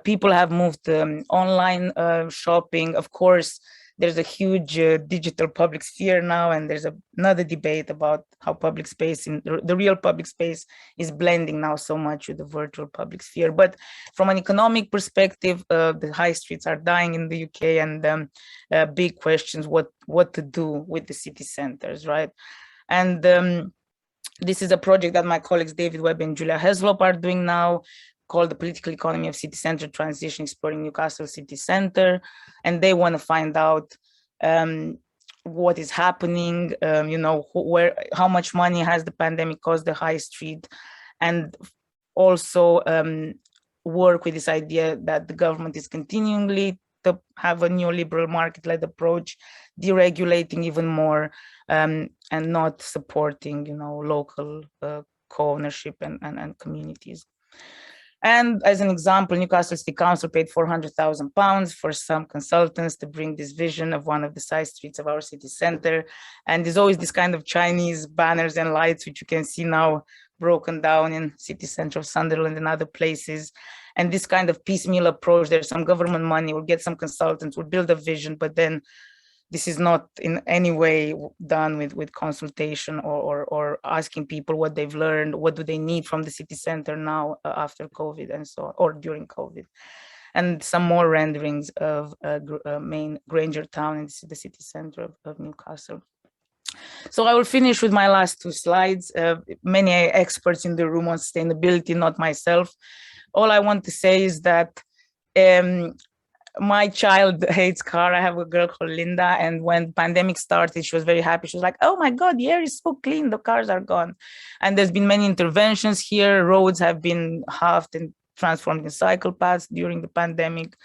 S5: People have moved online shopping. Of course, there's a huge digital public sphere now, and there's another debate about how public space, the real public space, is blending now so much with the virtual public sphere. But from an economic perspective, the high streets are dying in the UK, and big questions what to do with the city centers, right? And this is a project that my colleagues David Webb and Julia Heslop are doing now, called the Political Economy of City Center Transition, Exploring Newcastle City Center. And they want to find out what is happening, how much money has the pandemic cost the high street, and also work with this idea that the government is continually to have a neoliberal market-led approach, deregulating even more, and not supporting, local co-ownership and communities. And as an example, Newcastle City Council paid £400,000 for some consultants to bring this vision of one of the side streets of our city center. And there's always this kind of Chinese banners and lights, which you can see now broken down in city center of Sunderland and other places. And this kind of piecemeal approach, there's some government money, we'll get some consultants, we'll build a vision, but then this is not in any way done with consultation or asking people what they've learned, what do they need from the city center now after COVID and so on, or during COVID. And some more renderings of main Granger Town and the city center of Newcastle. So I will finish with my last two slides. Many experts in the room on sustainability, not myself. All I want to say is that my child hates car. I have a girl called Linda, and when the pandemic started, she was very happy. She was like, oh my God, the air is so clean, the cars are gone. And there's been many interventions here. Roads have been halved and transformed in cycle paths during the pandemic.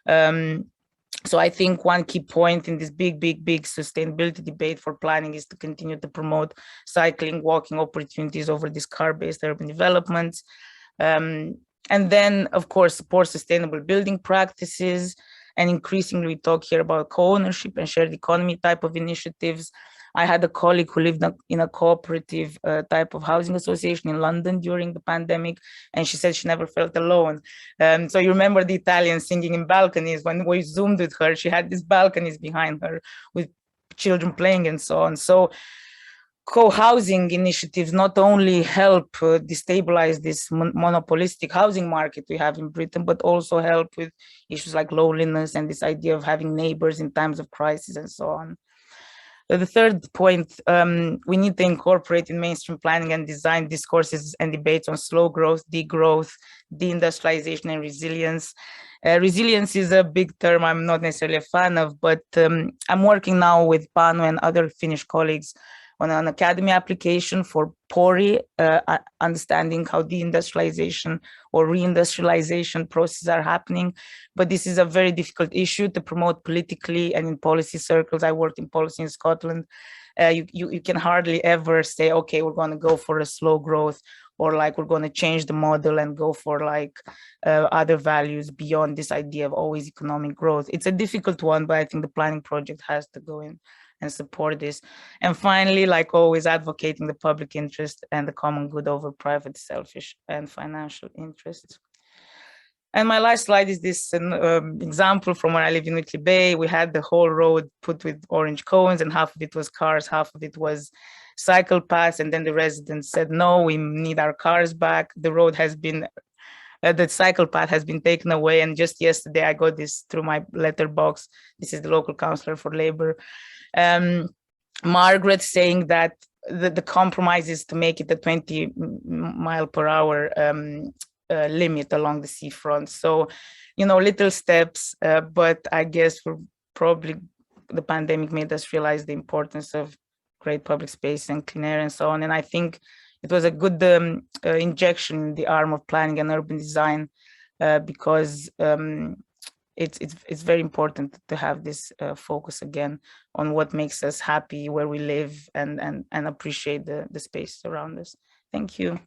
S5: So I think one key point in this big sustainability debate for planning is to continue to promote cycling, walking opportunities over these car-based urban developments. And then, of course, support sustainable building practices. And increasingly, we talk here about co-ownership and shared economy type of initiatives. I had a colleague who lived in a cooperative type of housing association in London during the pandemic, and she said she never felt alone. So you remember the Italians singing in balconies. When we Zoomed with her, she had these balconies behind her with children playing and so on. So co-housing initiatives not only help destabilize this monopolistic housing market we have in Britain, but also help with issues like loneliness and this idea of having neighbors in times of crisis and so on. The third point, we need to incorporate in mainstream planning and design discourses and debates on slow growth, degrowth, deindustrialization, and resilience. Resilience is a big term I'm not necessarily a fan of, but I'm working now with Panu and other Finnish colleagues on an academy application for PORI, understanding how deindustrialization or reindustrialization processes are happening. But this is a very difficult issue to promote politically and in policy circles. I worked in policy in Scotland. You can hardly ever say, okay, we're going to go for a slow growth, or like we're going to change the model and go for like other values beyond this idea of always economic growth. It's a difficult one, but I think the planning project has to go in and support this. And finally, like always, advocating the public interest and the common good over private, selfish, and financial interests. And my last slide is this example from where I live in Whitley Bay. We had the whole road put with orange cones, and half of it was cars, half of it was cycle paths. And then the residents said, no, we need our cars back. The road has been, the cycle path has been taken away. And just yesterday, I got this through my letterbox. This is the local councillor for Labour, Margaret, saying that the compromise is to make it a 20 mile per hour limit along the seafront. So, you know, little steps, but I guess we're probably, the pandemic made us realize the importance of great public space and clean air and so on. And I think it was a good injection in the arm of planning and urban design, because it's very important to have this focus again on what makes us happy where we live, and appreciate the space around us. Thank you.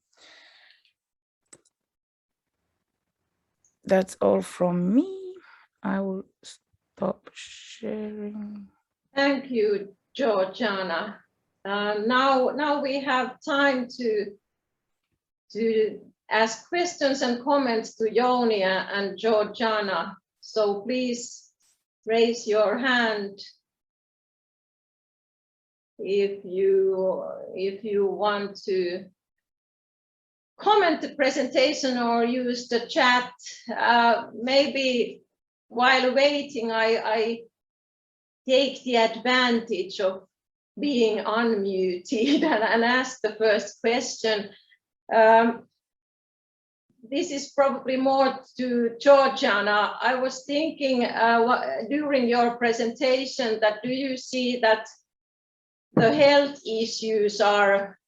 S5: That's all from me. I will stop sharing.
S1: Thank you, Georgiana. Now we have time to ask questions and comments to Joni and Georgiana. So please raise your hand if you want to comment the presentation or use the chat. Maybe while waiting, I take the advantage of being unmuted and ask the first question. This is probably more to Georgiana. I was thinking during your presentation that do you see that the health issues are,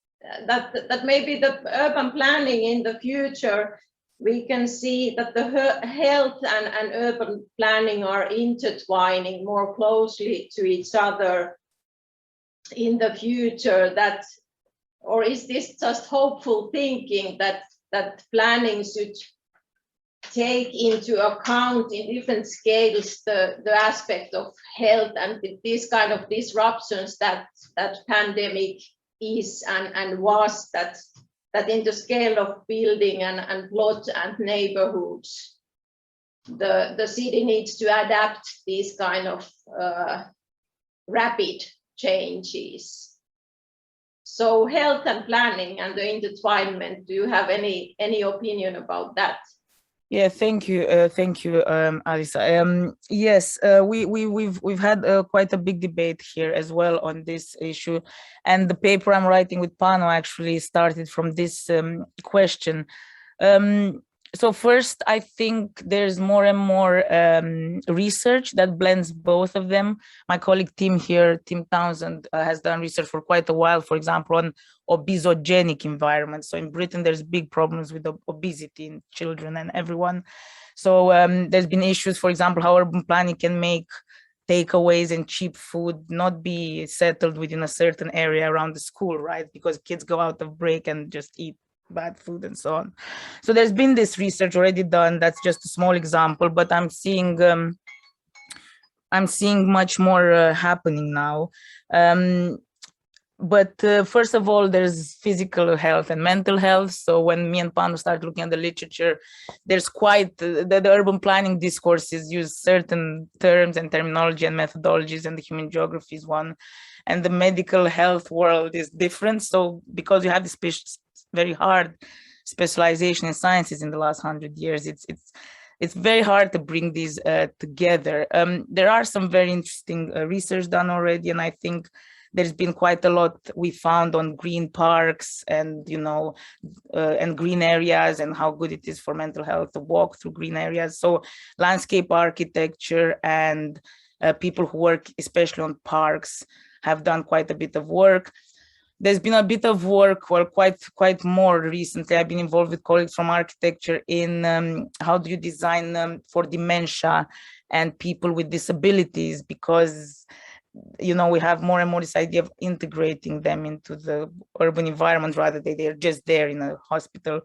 S1: that maybe the urban planning in the future, we can see that the health and urban planning are intertwining more closely to each other in the future, that, or is this just hopeful thinking that planning should take into account in different scales the aspect of health and these kind of disruptions that pandemic is and was, that that in the scale of building and plot and neighborhoods, the city needs to adapt these kind of rapid changes. So health and planning and the intertwinement, do you have any opinion about that?
S5: Yeah, thank you, Alisa. Yes, we've had quite a big debate here as well on this issue, and the paper I'm writing with Pano actually started from this question. So first, I think there's more and more research that blends both of them. My colleague Tim here, Tim Townsend, has done research for quite a while, for example, on obesogenic environments. So in Britain, there's big problems with obesity in children and everyone. So there's been issues, for example, how urban planning can make takeaways and cheap food not be settled within a certain area around the school, right? Because kids go out of break and just eat bad food and so on. So there's been this research already done. That's just a small example, but I'm seeing much more happening now. But first of all, there's physical health and mental health. So when me and Pano start looking at the literature, there's quite the urban planning discourses use certain terms and terminology and methodologies, and the human geography is one, and the medical health world is different. So because you have this very hard specialization in sciences in the last 100 years, it's very hard to bring these together. There are some very interesting research done already, and I think there's been quite a lot we found on green parks and, and green areas, and how good it is for mental health to walk through green areas. So landscape architecture and people who work especially on parks have done quite a bit of work. There's been a bit of work, well, quite more recently. I've been involved with colleagues from architecture in how do you design for dementia and people with disabilities, because we have more and more this idea of integrating them into the urban environment rather than they're just there in a hospital.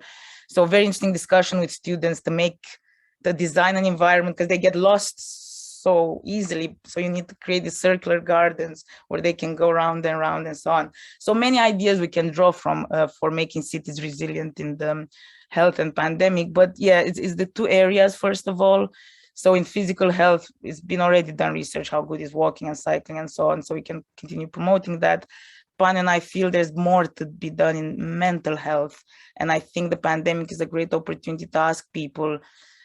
S5: So very interesting discussion with students to make the design an environment, because they get lost so easily. So you need to create these circular gardens where they can go round and round and so on. So many ideas we can draw from for making cities resilient in the health and pandemic. But yeah, it's the two areas, first of all. So in physical health, it's been already done research, how good is walking and cycling and so on. So we can continue promoting that. Pan and I feel there's more to be done in mental health. And I think the pandemic is a great opportunity to ask people,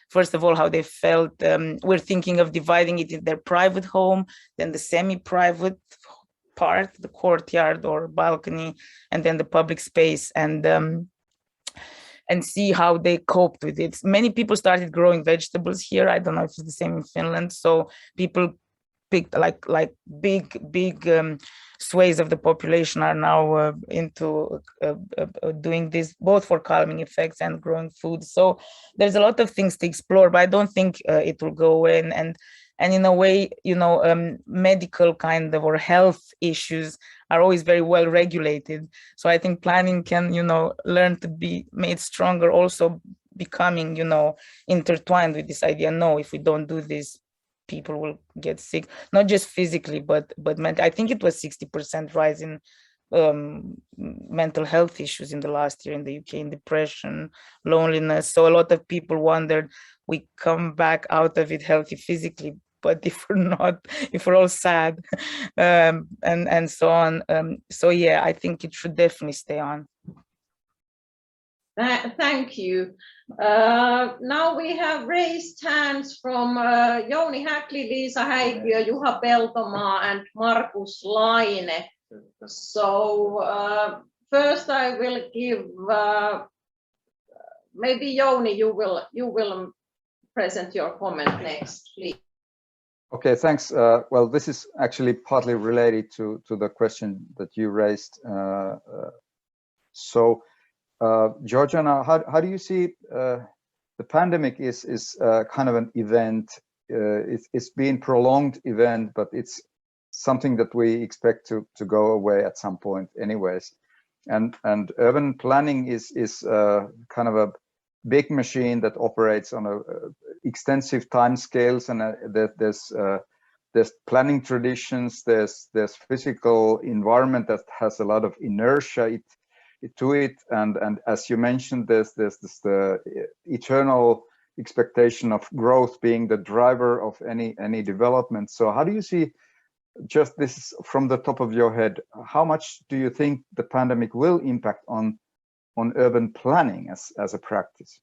S5: first of all, how they felt. We're thinking of dividing it in their private home, then the semi-private part, the courtyard or balcony, and then the public space, and see how they coped with it. Many people started growing vegetables here. I don't know if it's the same in Finland. So people picked like big sways of the population are now into doing this, both for calming effects and growing food. So there's a lot of things to explore, but I don't think it will go away. And in a way, medical kind of or health issues are always very well regulated. So I think planning can, learn to be made stronger, also becoming, intertwined with this idea. No, if we don't do this, people will get sick, not just physically, but mentally. I think it was 60% rise in mental health issues in the last year in the UK, in depression, loneliness. So a lot of people wondered, we come back out of it healthy physically, but if we're not, if we're all sad, and so on. So yeah, I think it should definitely stay on.
S1: Thank you. Now we have raised hands from Jouni Häkli, Liisa Häikiö, Juha Peltomaa, and Markus Laine. So first I will give, maybe Jouni, you will present your comment next, please.
S4: Okay, thanks. Well, this is actually partly related to the question that you raised. Georgiana, how do you see the pandemic is kind of an event? It's been prolonged event, but it's something that we expect to go away at some point, anyways. And urban planning is kind of a big machine that operates on a extensive time scales, and there's planning traditions, there's physical environment that has a lot of inertia. to it, and as you mentioned, there's this eternal expectation of growth being the driver of any development. So how do you see, just this from the top of your head, how much do you think the pandemic will impact on urban planning as a practice?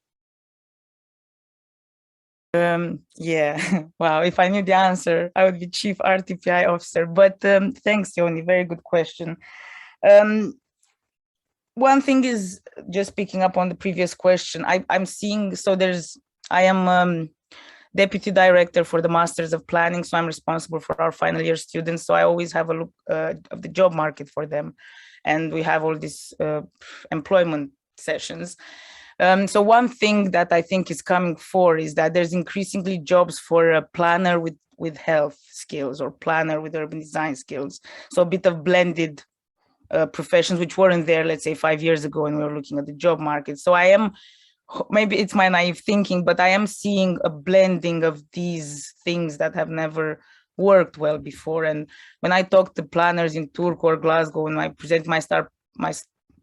S5: Yeah, wow, if I knew the answer, I would be Chief RTPI Officer, but thanks, Joni, very good question. One thing is, just picking up on the previous question, I'm seeing, so I am Deputy Director for the Masters of Planning, so I'm responsible for our final year students, so I always have a look of the job market for them, and we have all these employment sessions. So one thing that I think is coming for is that there's increasingly jobs for a planner with health skills or planner with urban design skills. So a bit of blended professions which weren't there, let's say 5 years ago when we were looking at the job market. So I am, maybe it's my naive thinking, but I am seeing a blending of these things that have never worked well before. And when I talk to planners in Turku or Glasgow, when I present my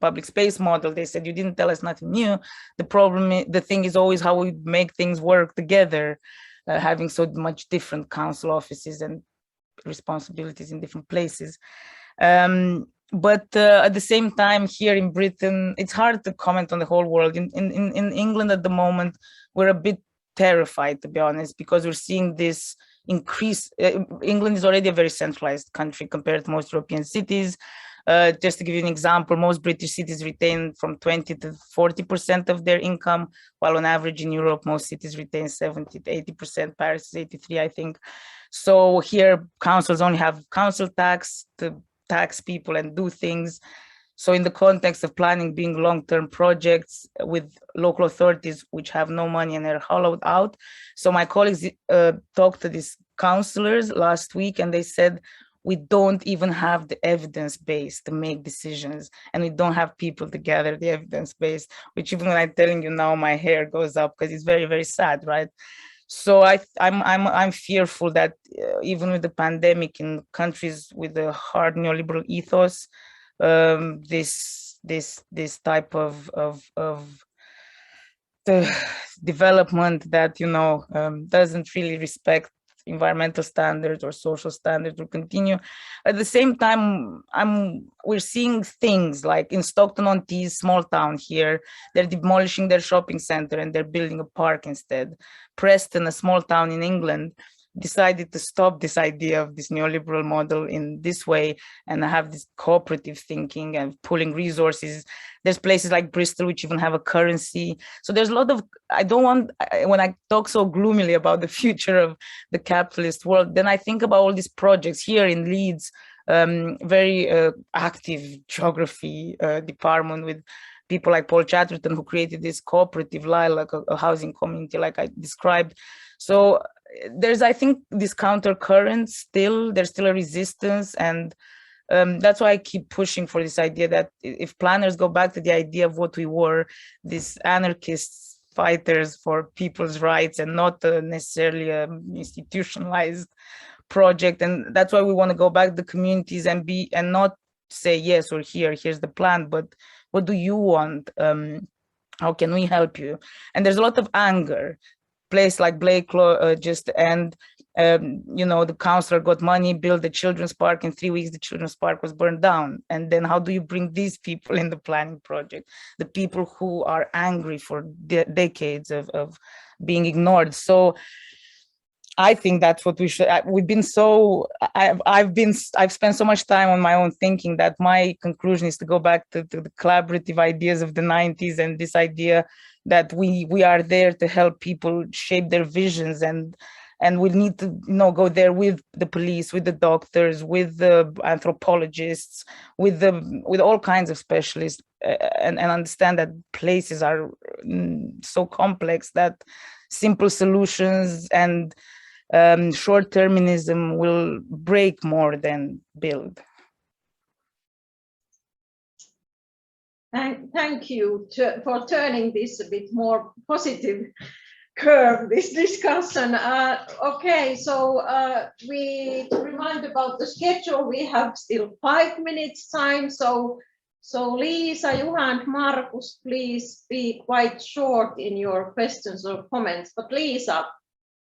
S5: public space model, they said, you didn't tell us nothing new. The thing is always how we make things work together, having so much different council offices and responsibilities in different places. But at the same time, here in Britain, it's hard to comment on the whole world. In England at the moment, we're a bit terrified, to be honest, because we're seeing this increase. England is already a very centralized country compared to most European cities. Just to give you an example, most British cities retain from 20 to 40% of their income, while on average in Europe, most cities retain 70 to 80%, Paris is 83, I think. So here, councils only have council tax to tax people and do things. So in the context of planning being long-term projects with local authorities which have no money and are hollowed out. So my colleagues talked to these councillors last week, and they said, we don't even have the evidence base to make decisions, and we don't have people to gather the evidence base, which even when I'm telling you now, my hair goes up because it's very, very sad, right? So I'm fearful that even with the pandemic in countries with a hard neoliberal ethos, this type of the development that doesn't really respect environmental standards or social standards will continue. At the same time, we're seeing things like in Stockton-on-Tees, small town here, they're demolishing their shopping center and they're building a park instead. Preston, a small town in England, decided to stop this idea of this neoliberal model in this way and have this cooperative thinking and pooling resources. There's places like Bristol which even have a currency. So there's a lot of, when I talk so gloomily about the future of the capitalist world, then I think about all these projects here in Leeds, very active geography department with people like Paul Chatterton, who created this cooperative lilac, a housing community like I described. So there's, I think, this countercurrent still, there's still a resistance. And that's why I keep pushing for this idea that if planners go back to the idea of what we were, these anarchists, fighters for people's rights and not necessarily an institutionalized project. And that's why we want to go back to the communities and not say yes or here's the plan, but what do you want? How can we help you? And there's a lot of anger. Place like Blakelaw just end, the councillor got money, built the children's park. In 3 weeks, the children's park was burned down. And then how do you bring these people in the planning project? The people who are angry for decades of being ignored. So I think that's what we should. I've spent so much time on my own thinking that my conclusion is to go back to the collaborative ideas of the 90s and this idea that we are there to help people shape their visions, and we need to go there with the police, with the doctors, with the anthropologists, with all kinds of specialists, and understand that places are so complex that simple solutions and short-termism will break more than build.
S1: Thank you for turning this a bit more positive curve, this discussion. Okay, so to remind about the schedule, we have still 5 minutes time. So So Lisa, Juha and Markus, please be quite short in your questions or comments, but Lisa,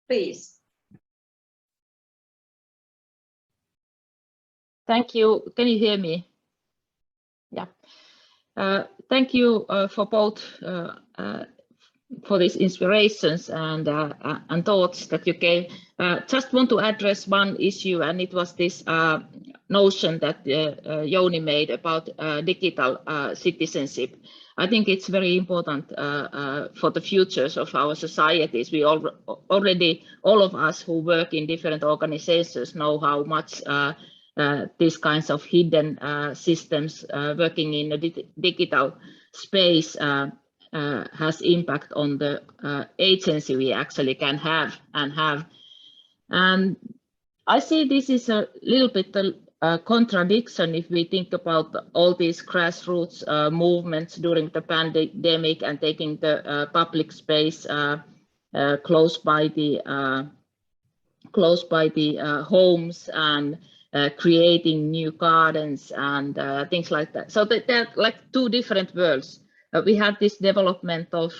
S1: please.
S6: Thank you. Can you hear me? Yeah. Thank you for both for these inspirations and thoughts that you gave. Just want to address one issue, and it was this notion that Jouni made about digital citizenship. I think it's very important for the futures of our societies. We already, all of us who work in different organizations know how much these kinds of hidden systems working in a digital space has impact on the agency we actually can have. And I see this is a little bit a contradiction if we think about all these grassroots movements during the pandemic and taking the public space close by the homes and creating new gardens and things like that. So they're like two different worlds. We have this development of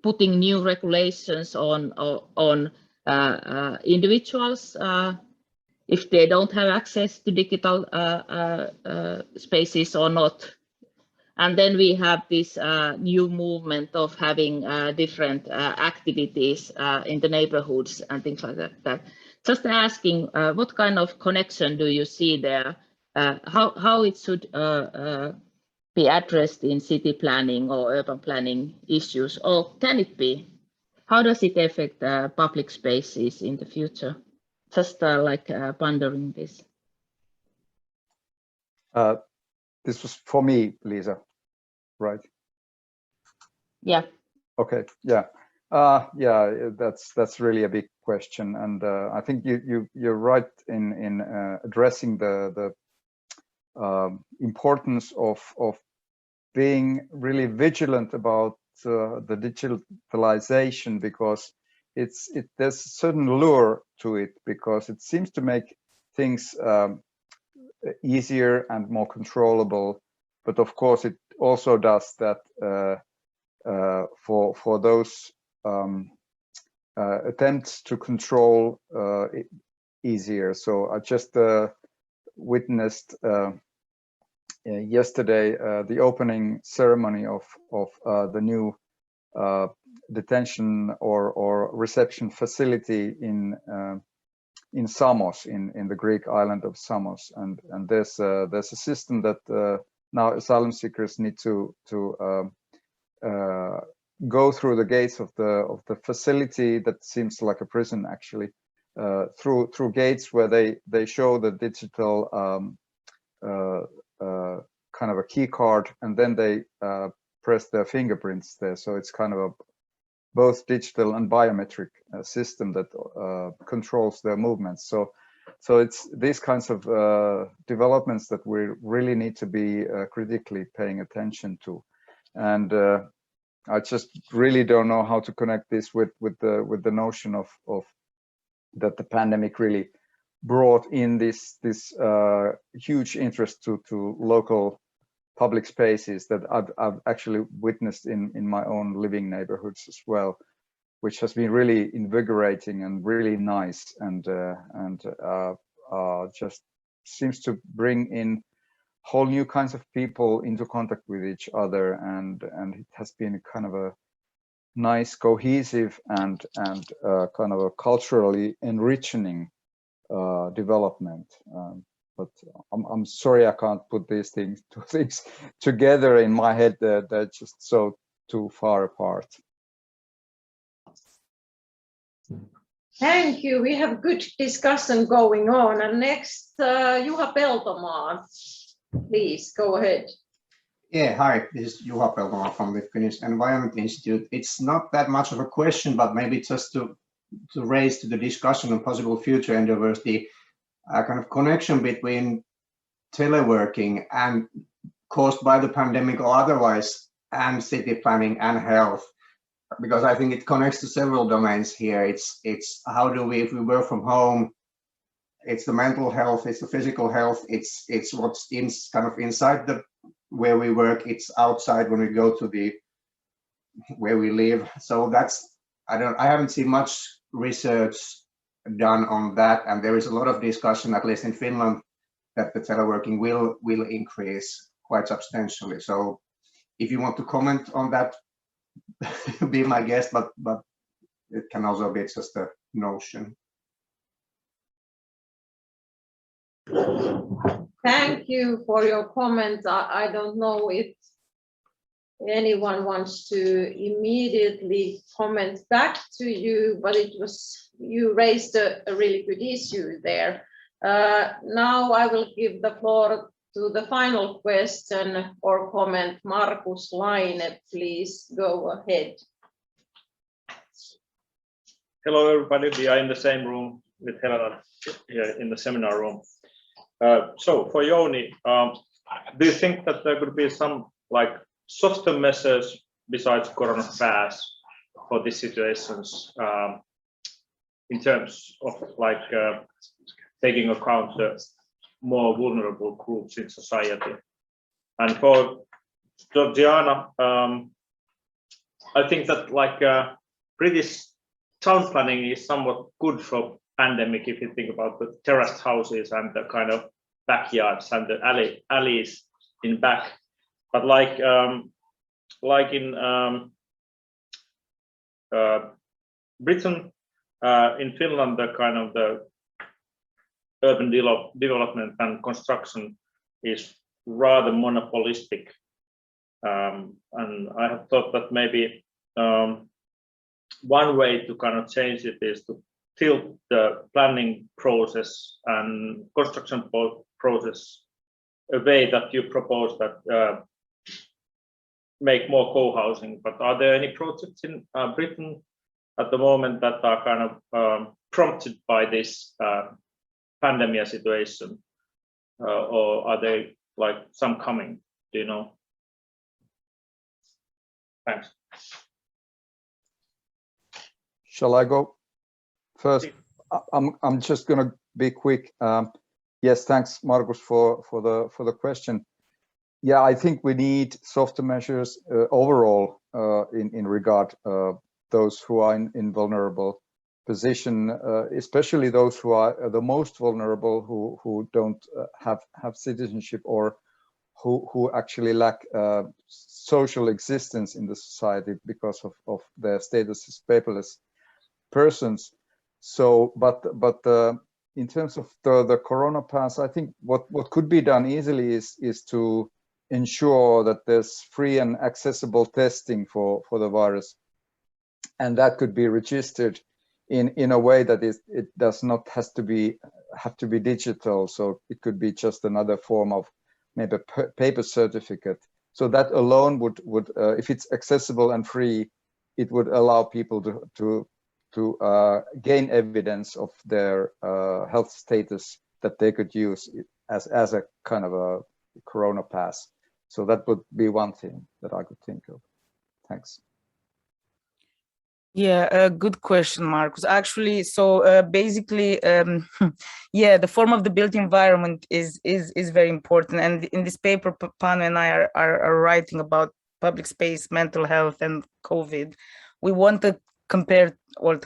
S6: putting new regulations on individuals if they don't have access to digital spaces or not. And then we have this new movement of having different activities in the neighborhoods and things like that. Just asking, what kind of connection do you see there? How it should be addressed in city planning or urban planning issues, or can it be? How does it affect public spaces in the future? Just like pondering this.
S4: This was for me, Lisa, right?
S6: Yeah.
S4: Okay. Yeah. Yeah. That's really a big question, and I think you're right in addressing the importance of being really vigilant about the digitalization, because there's a certain lure to it, because it seems to make things easier and more controllable, but of course it also does that for those attempts to control it easier. So I just witnessed yesterday the opening ceremony of the new detention or reception facility in Samos, in the Greek island of Samos, and there's a system that now asylum seekers need to go through the gates of the facility that seems like a prison, actually, through gates where they show the digital kind of a key card, and then they press their fingerprints there. So it's kind of a both digital and biometric system that controls their movements. So it's these kinds of developments that we really need to be critically paying attention to. And I just really don't know how to connect this with the notion of that the pandemic really brought in this huge interest to local public spaces that I've actually witnessed in my own living neighborhoods as well, which has been really invigorating and really nice, and just seems to bring in whole new kinds of people into contact with each other, and it has been kind of a nice, cohesive and kind of a culturally enriching development. But I'm sorry I can't put these two things together in my head. They're just so too far apart.
S1: Thank you. We have good discussion going on. And next, Juha Peltomaa, please go ahead.
S7: Yeah, hi, this is Juha Peltomaa from the Finnish Environment Institute. It's not that much of a question, but maybe just to raise to the discussion on possible future endeavors, the kind of connection between teleworking and caused by the pandemic or otherwise, and city planning and health, because I think it connects to several domains here. It's how do we, if we work from home, it's the mental health, it's the physical health, it's what's kind of inside the where we work, it's outside when we go to the where we live. So that's I haven't seen much research done on that, and there is a lot of discussion, at least in Finland, that the teleworking will increase quite substantially. So if you want to comment on that, be my guest, but it can also be just a notion.
S1: Thank you for your comment. I don't know if anyone wants to immediately comment back to you, but you raised a really good issue there. Now I will give the floor to the final question or comment. Markus Laine, please go ahead.
S8: Hello, everybody. We are in the same room with Helena here in the seminar room. So for Jouni, do you think that there could be some like softer measures besides Corona Pass for these situations in terms of like taking account the more vulnerable groups in society? And for Georgiana, I think that like British town planning is somewhat good for pandemic if you think about the terraced houses and the kind of backyards and the alleys in back. But like in Britain, in Finland, the kind of the urban development and construction is rather monopolistic, and I have thought that maybe one way to kind of change it is to tilt the planning process and construction process a way that you propose that make more co-housing. But are there any projects in Britain at the moment that are kind of prompted by this pandemic situation, or are they like some coming? Do you know? Thanks.
S4: Shall I go first? I'm just going to be quick. Yes, thanks, Markus, for the question. Yeah, I think we need softer measures overall in regard those who are in vulnerable position, especially those who are the most vulnerable, who don't have citizenship or who actually lack social existence in the society because of their status as paperless persons. So, but in terms of the Corona Pass, I think what could be done easily is to ensure that there's free and accessible testing for the virus, and that could be registered in a way that it does not have to be digital. So it could be just another form of maybe a paper certificate. So that alone would if it's accessible and free, it would allow people to gain evidence of their health status that they could use as a kind of a Corona Pass. So that would be one thing that I could think of. Thanks.
S5: Yeah, good question, Markus. Actually, so basically, yeah, the form of the built environment is very important. And in this paper, Panu and I are writing about public space, mental health, and COVID. We want to compare. We'll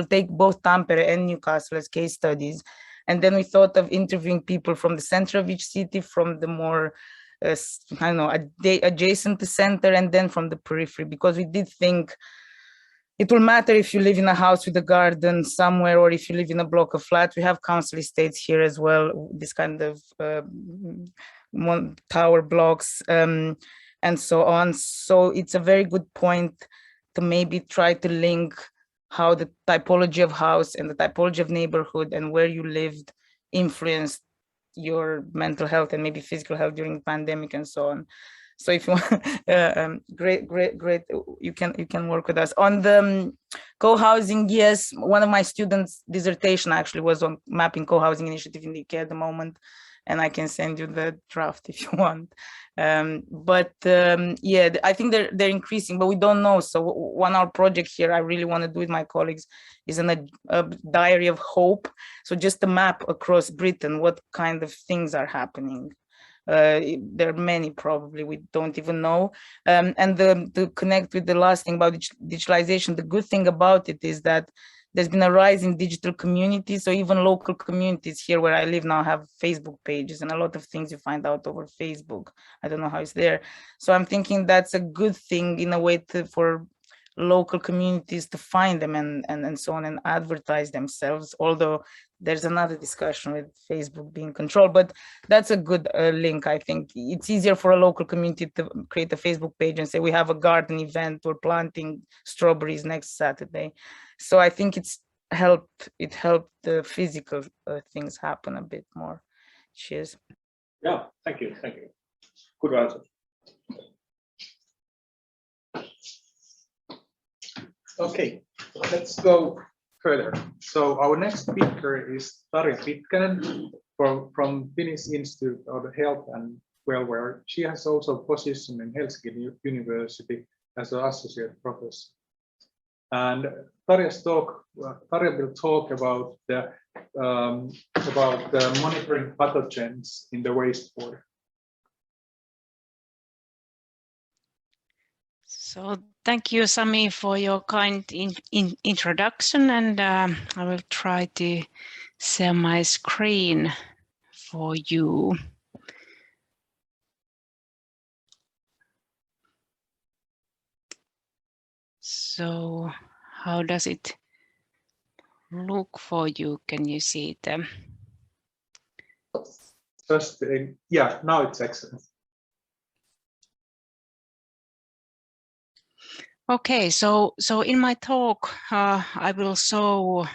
S5: take both Tampere and Newcastle as case studies, and then we thought of interviewing people from the center of each city, from the more I don't know, adjacent to center, and then from the periphery, because we did think it will matter if you live in a house with a garden somewhere, or if you live in a block of flats. We have council estates here as well, this kind of tower blocks and so on. So it's a very good point to maybe try to link how the typology of house and the typology of neighborhood and where you lived influenced your mental health and maybe physical health during the pandemic and so on. So if you want, great, you can work with us on the co-housing. Yes, one of my students' dissertation actually was on mapping co-housing initiative in the UK at the moment, and I can send you the draft if you want. Yeah, I think they're increasing, but we don't know. So one our project here I really want to do with my colleagues is a diary of hope. So just a map across Britain, what kind of things are happening. There are many probably we don't even know. And to connect with the last thing about digitalization, the good thing about it is that there's been a rise in digital communities. So even local communities here where I live now have Facebook pages, and a lot of things you find out over Facebook. I don't know how it's there. So I'm thinking that's a good thing in a way for local communities to find them and so on, and advertise themselves, although there's another discussion with Facebook being controlled, but that's a good link. I think it's easier for a local community to create a Facebook page and say, we have a garden event, we're planting strawberries next Saturday. So I think it helped the physical things happen a bit more. Cheers.
S8: Yeah, thank you. Good answer.
S2: Okay, let's go further. So our next speaker is Tarja Pitkänen from Finnish Institute of Health and Welfare. She has also a position in Helsinki University as an associate professor. And Tarja will talk about the monitoring pathogens in the wastewater.
S9: So thank you, Sami, for your kind introduction, and I will try to share my screen for you. So how does it look for you? Can you see them?
S2: Just, yeah, now it's excellent.
S9: Okay, so in my talk, I will show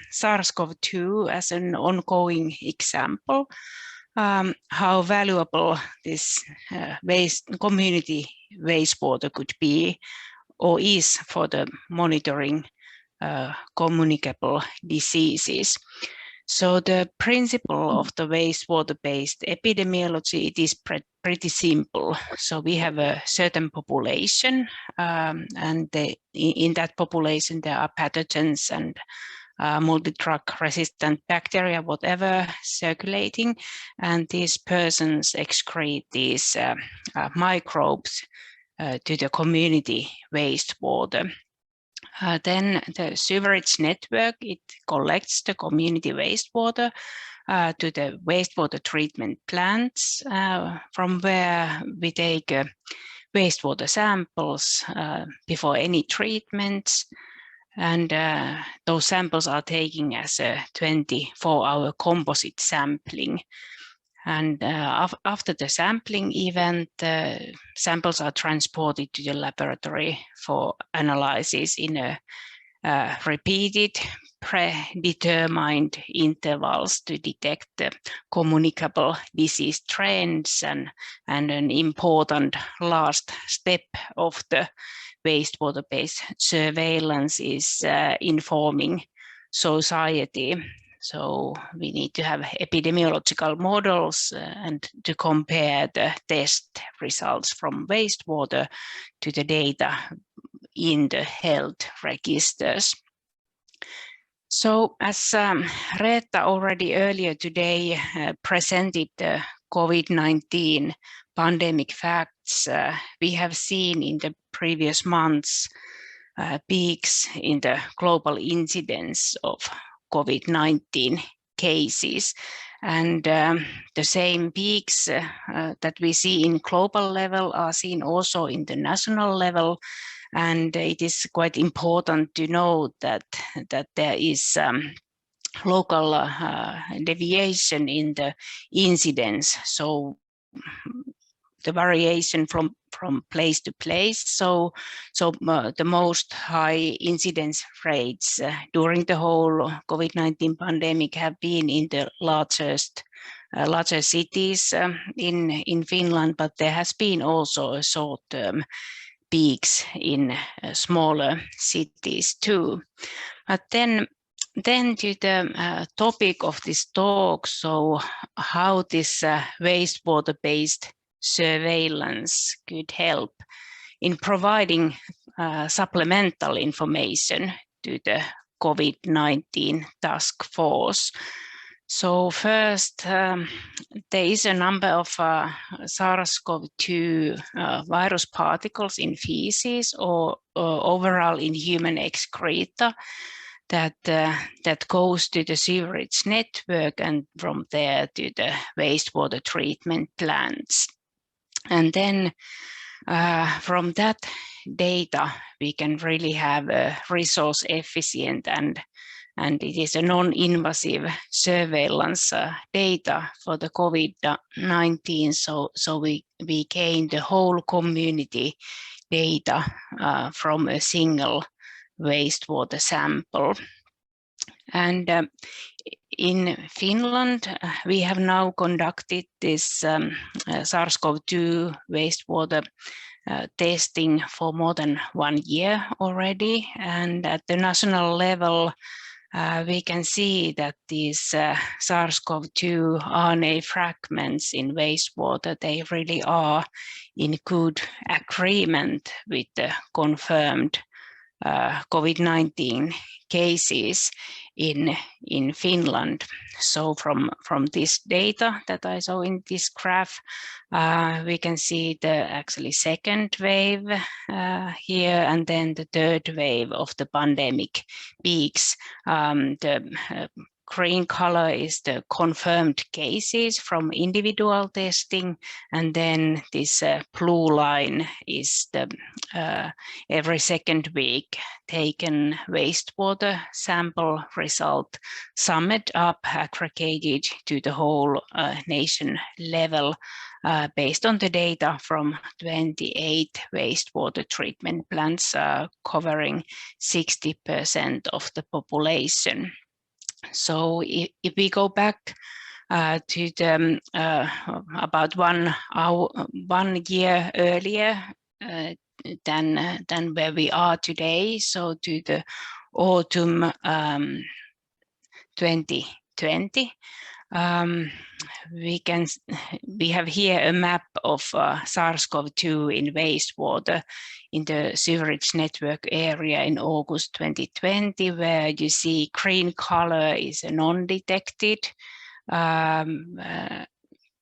S9: SARS-CoV-2 as an ongoing example, how valuable this community wastewater could be or is for the monitoring communicable diseases. So the principle of the wastewater-based epidemiology, it is pretty simple. So we have a certain population, and in that population there are pathogens and multi-drug resistant bacteria, whatever, circulating, and these persons excrete these microbes to the community wastewater. Then the sewerage network, it collects the community wastewater to the wastewater treatment plants, from where we take wastewater samples before any treatments. And those samples are taken as a 24-hour composite sampling. And after the sampling event, samples are transported to the laboratory for analysis in a repeated, predetermined intervals to detect the communicable disease trends. And an important last step of the wastewater-based surveillance is informing society. So we need to have epidemiological models and to compare the test results from wastewater to the data in the health registers. So as Reetta already earlier today presented the COVID-19 pandemic facts, we have seen in the previous months peaks in the global incidence of COVID-19 cases, and the same peaks that we see in global level are seen also in the national level. And it is quite important to know that there is local deviation in the incidence. So the variation from place to place. So the most high incidence rates during the whole COVID-19 pandemic have been in the largest larger cities in Finland, but there has been also a short-term peaks in smaller cities too. But then to the topic of this talk, so how this wastewater-based surveillance could help in providing supplemental information to the COVID-19 task force. So first, there is a number of SARS-CoV-2 virus particles in feces or overall in human excreta that goes to the sewerage network and from there to the wastewater treatment plants. And then from that data, we can really have a resource efficient and it is a non-invasive surveillance data for the COVID-19. So we gain the whole community data from a single wastewater sample. And in Finland, we have now conducted this SARS-CoV-2 wastewater testing for more than 1 year already. And at the national level, we can see that these SARS-CoV-2 RNA fragments in wastewater, they really are in good agreement with the confirmed COVID-19 cases in Finland. So from this data that I saw in this graph, we can see the actually second wave here, and then the third wave of the pandemic peaks. The green color is the confirmed cases from individual testing, and then this blue line is the every second week taken wastewater sample result, summed up, aggregated to the whole nation level based on the data from 28 wastewater treatment plants covering 60% of the population. So if we go back to the about 1 year earlier than where we are today, so to the autumn 2020, we have here a map of SARS-CoV-2 in wastewater in the sewerage network area in August 2020, where you see green color is a non-detected,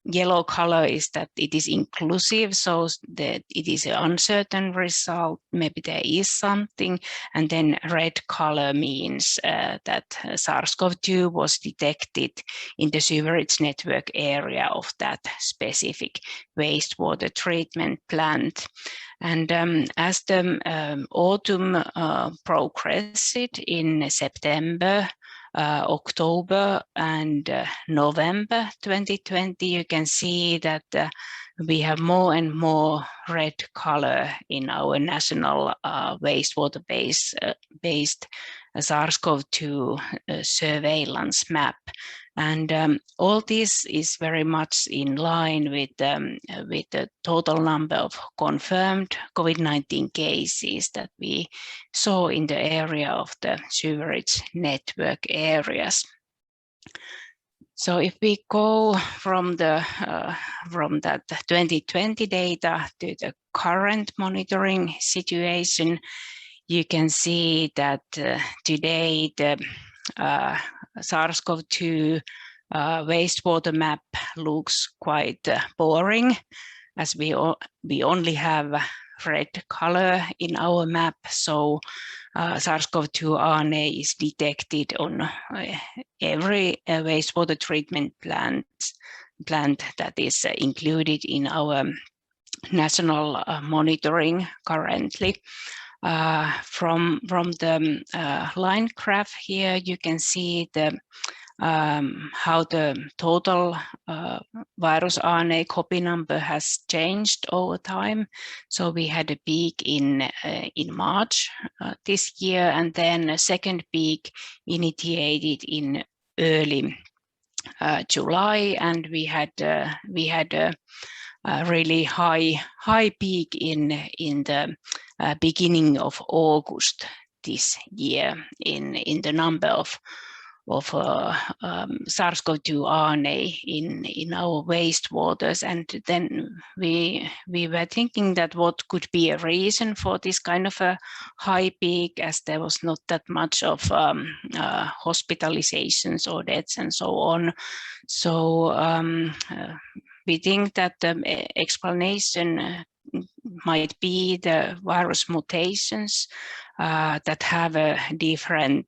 S9: yellow color is that it is inclusive, so that it is an uncertain result, maybe there is something, and then red color means that SARS-CoV-2 was detected in the sewerage network area of that specific wastewater treatment plant. And as the autumn progressed in September, October and November 2020, you can see that we have more and more red color in our national wastewater-based SARS-CoV-2 surveillance map. And all this is very much in line with the total number of confirmed COVID-19 cases that we saw in the area of the sewerage network areas. So if we go from that 2020 data to the current monitoring situation, you can see that today the SARS-CoV-2 wastewater map looks quite boring, as we only have red color in our map. So SARS-CoV-2 RNA is detected on every wastewater treatment plant that is included in our national monitoring currently. From the line graph here, you can see the how the total virus RNA copy number has changed over time. So we had a peak in March this year, and then a second peak initiated in early July, and we had a really high peak in the beginning of August this year in the number of SARS-CoV-2 RNA in our wastewaters, and then we were thinking that what could be a reason for this kind of a high peak, as there was not that much of hospitalizations or deaths and so on. So we think that the explanation might be the virus mutations that have a different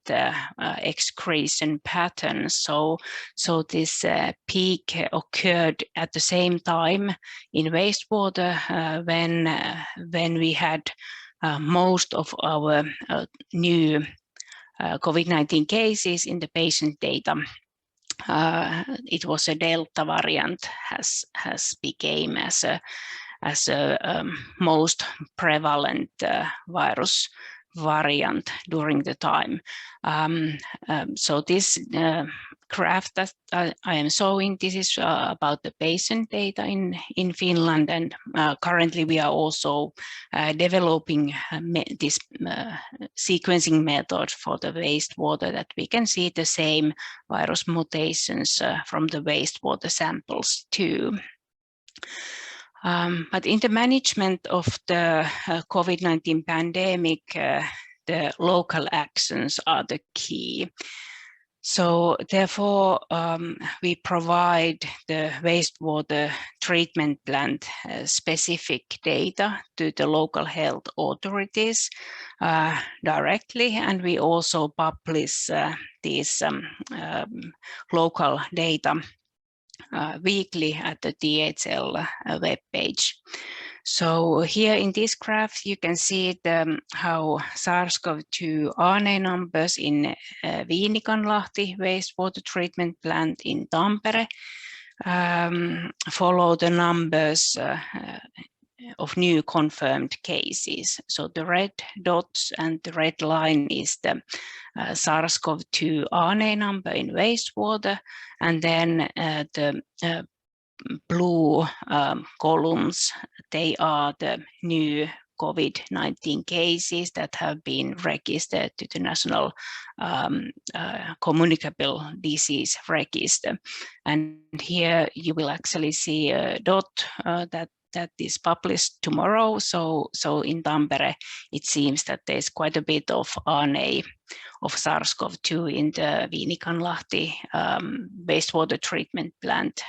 S9: excretion pattern. So this peak occurred at the same time in wastewater when we had most of our new COVID-19 cases in the patient data. It was a Delta variant has became as a most prevalent virus variant during the time. So this graph that I am showing, this is about the patient data in Finland, and currently we are also developing this sequencing method for the wastewater, that we can see the same virus mutations from the wastewater samples too. But in the management of the COVID-19 pandemic, the local actions are the key. So therefore, we provide the wastewater treatment plant specific data to the local health authorities directly, and we also publish these local data weekly at the THL webpage. So here in this graph, you can see how SARS-CoV-2 RNA numbers in Viinikanlahti wastewater treatment plant in Tampere follow the numbers of new confirmed cases. So the red dots and the red line is the SARS-CoV-2 RNA number in wastewater, and then the blue columns, they are the new COVID-19 cases that have been registered to the National Communicable Disease Register. And here you will actually see a dot that is published tomorrow. So in Tampere, it seems that there's quite a bit of RNA of SARS-CoV-2 in the Viinikanlahti wastewater treatment plant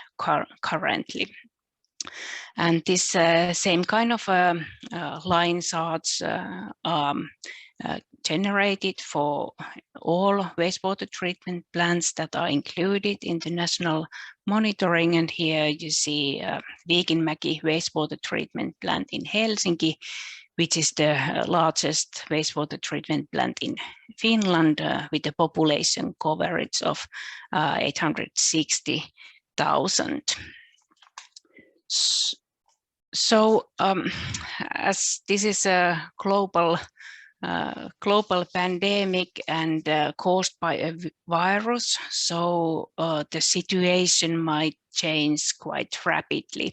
S9: currently. And this same kind of line charts are generated for all wastewater treatment plants that are included in the national monitoring. And here you see Viikinmäki wastewater treatment plant in Helsinki, which is the largest wastewater treatment plant in Finland with a population coverage of 860,000. So as this is a global pandemic and caused by a virus, so the situation might change quite rapidly.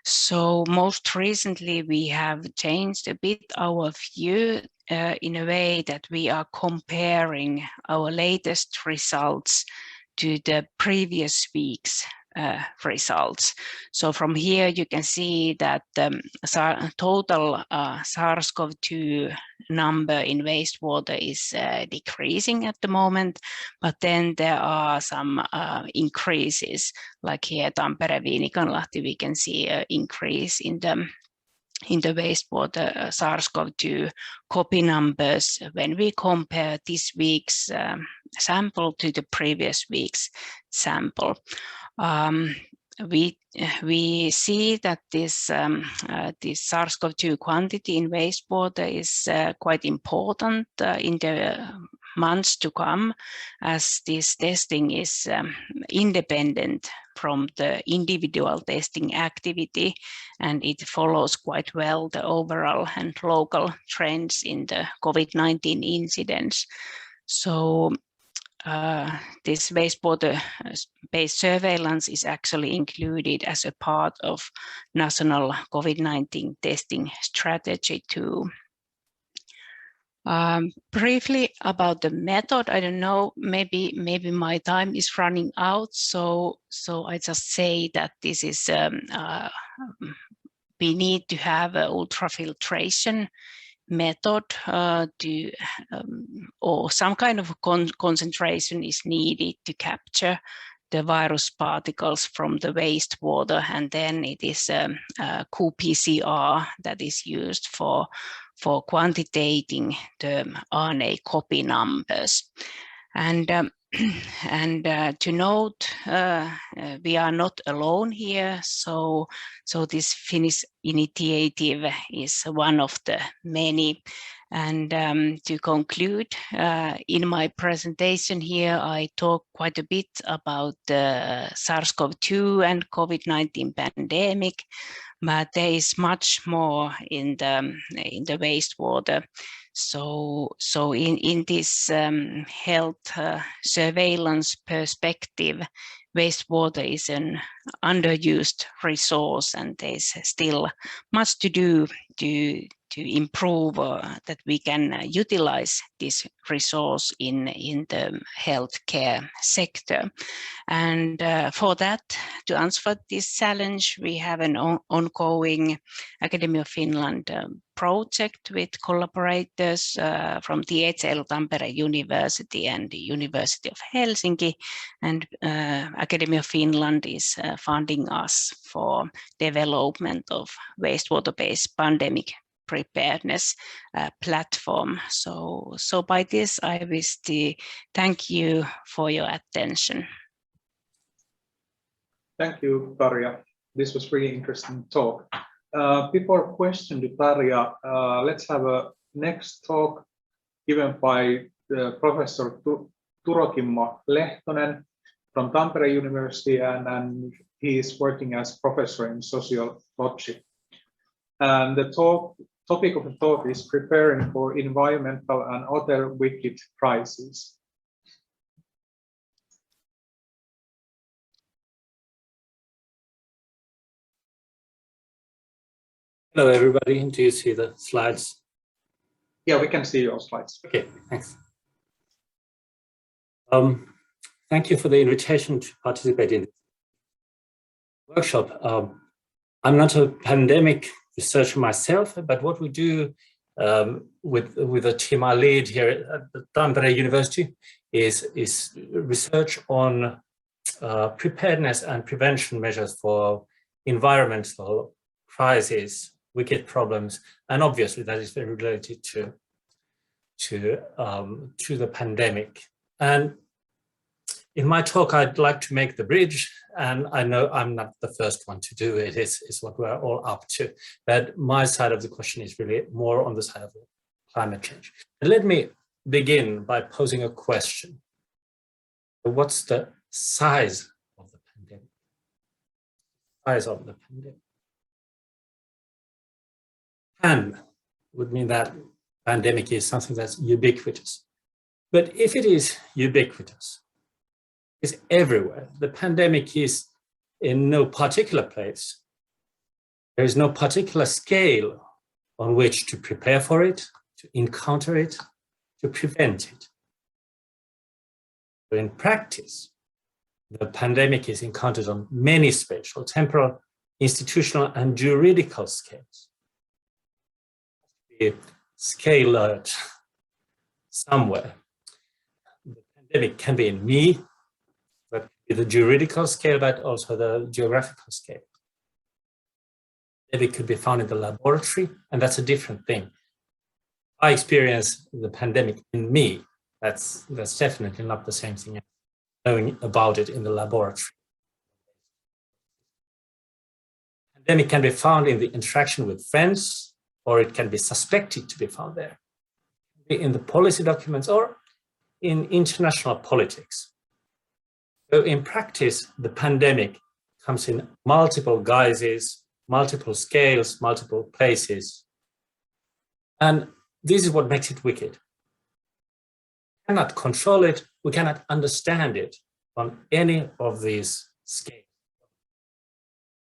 S9: So most recently we have changed a bit our view in a way that we are comparing our latest results to the previous week's results. So from here you can see that the total SARS-CoV-2 number in wastewater is decreasing at the moment, but then there are some increases, like here Tampere Viinikanlahti, we can see an increase in the wastewater SARS-CoV-2 copy numbers when we compare this week's sample to the previous week's sample. We see that this SARS-CoV-2 quantity in wastewater is quite important in the months to come, as this testing is independent from the individual testing activity, and it follows quite well the overall and local trends in the COVID-19 incidence. So this wastewater-based surveillance is actually included as a part of national COVID-19 testing strategy too. Briefly about the method, I don't know, maybe my time is running out, so I just say that this is we need to have an ultrafiltration method or some kind of concentration is needed to capture the virus particles from the wastewater, and then it is qPCR that is used for quantitating the RNA copy numbers. And to note, we are not alone here. So this Finnish initiative is one of the many. And to conclude, in my presentation here, I talk quite a bit about the SARS-CoV-2 and COVID-19 pandemic, but there is much more in the wastewater. So in this health surveillance perspective, wastewater is an underused resource, and there's still much to do to improve that we can utilize this resource in the healthcare sector. And for that, to answer this challenge, we have an ongoing Academy of Finland project with collaborators from THL Tampere University and the University of Helsinki, and Academy of Finland is funding us for development of wastewater-based pandemic preparedness platform. So by this, I wish to thank you for your attention.
S2: Thank you, Tarja. This was really interesting talk. Before question to Tarja, let's have a next talk given by Professor Turokimmo Lehtonen from Tampere University, and he is working as professor in sociology. And the topic of the talk is preparing for environmental and other wicked crises.
S10: Hello, everybody. Do you see the slides?
S2: Yeah, we can see your slides.
S10: Okay, thanks. Thank you for the invitation to participate in this workshop. I'm not a pandemic researcher myself, but what we do with the team I lead here at the Tampere University is research on preparedness and prevention measures for environmental crises, wicked problems, and obviously that is very related to the pandemic. And in my talk, I'd like to make the bridge, and I know I'm not the first one to do it. It's what we're all up to. But my side of the question is really more on the side of climate change. And let me begin by posing a question. What's the size of the pandemic? Size of the pandemic. Pan would mean that pandemic is something that's ubiquitous. But if it is ubiquitous, it's everywhere. The pandemic is in no particular place. There is no particular scale on which to prepare for it, to encounter it, to prevent it. But in practice, the pandemic is encountered on many spatial, temporal, institutional, and juridical scales. Be scaled somewhere. The pandemic can be in me, but the juridical scale, but also the geographical scale. It could be found in the laboratory, and that's a different thing. I experience the pandemic in me. That's definitely not the same thing as knowing about it in the laboratory. Pandemic can be found in the interaction with friends, or it can be suspected to be found there, in the policy documents or in international politics. So in practice, the pandemic comes in multiple guises, multiple scales, multiple places. And this is what makes it wicked. cannot control it, we cannot understand it on any of these scales.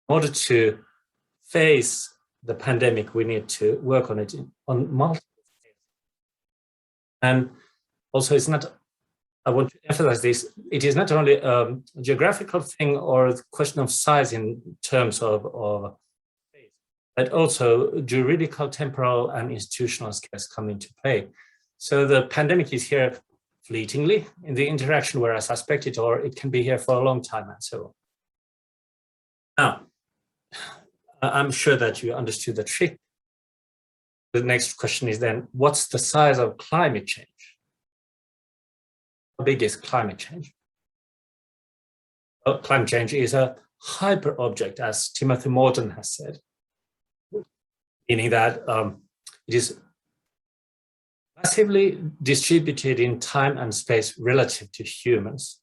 S10: In order to face the pandemic, we need to work on it on multiple scales. And also, it's not, I want to emphasize this, it is not only a geographical thing or a question of size in terms of space, but also juridical, temporal, and institutional scales come into play. So the pandemic is here fleetingly in the interaction where I suspect it, or it can be here for a long time and so on. Now, I'm sure that you understood the trick. The next question is then, what's the size of climate change? How big is climate change? Well, climate change is a hyper object, as Timothy Morton has said, meaning that it is massively distributed in time and space relative to humans.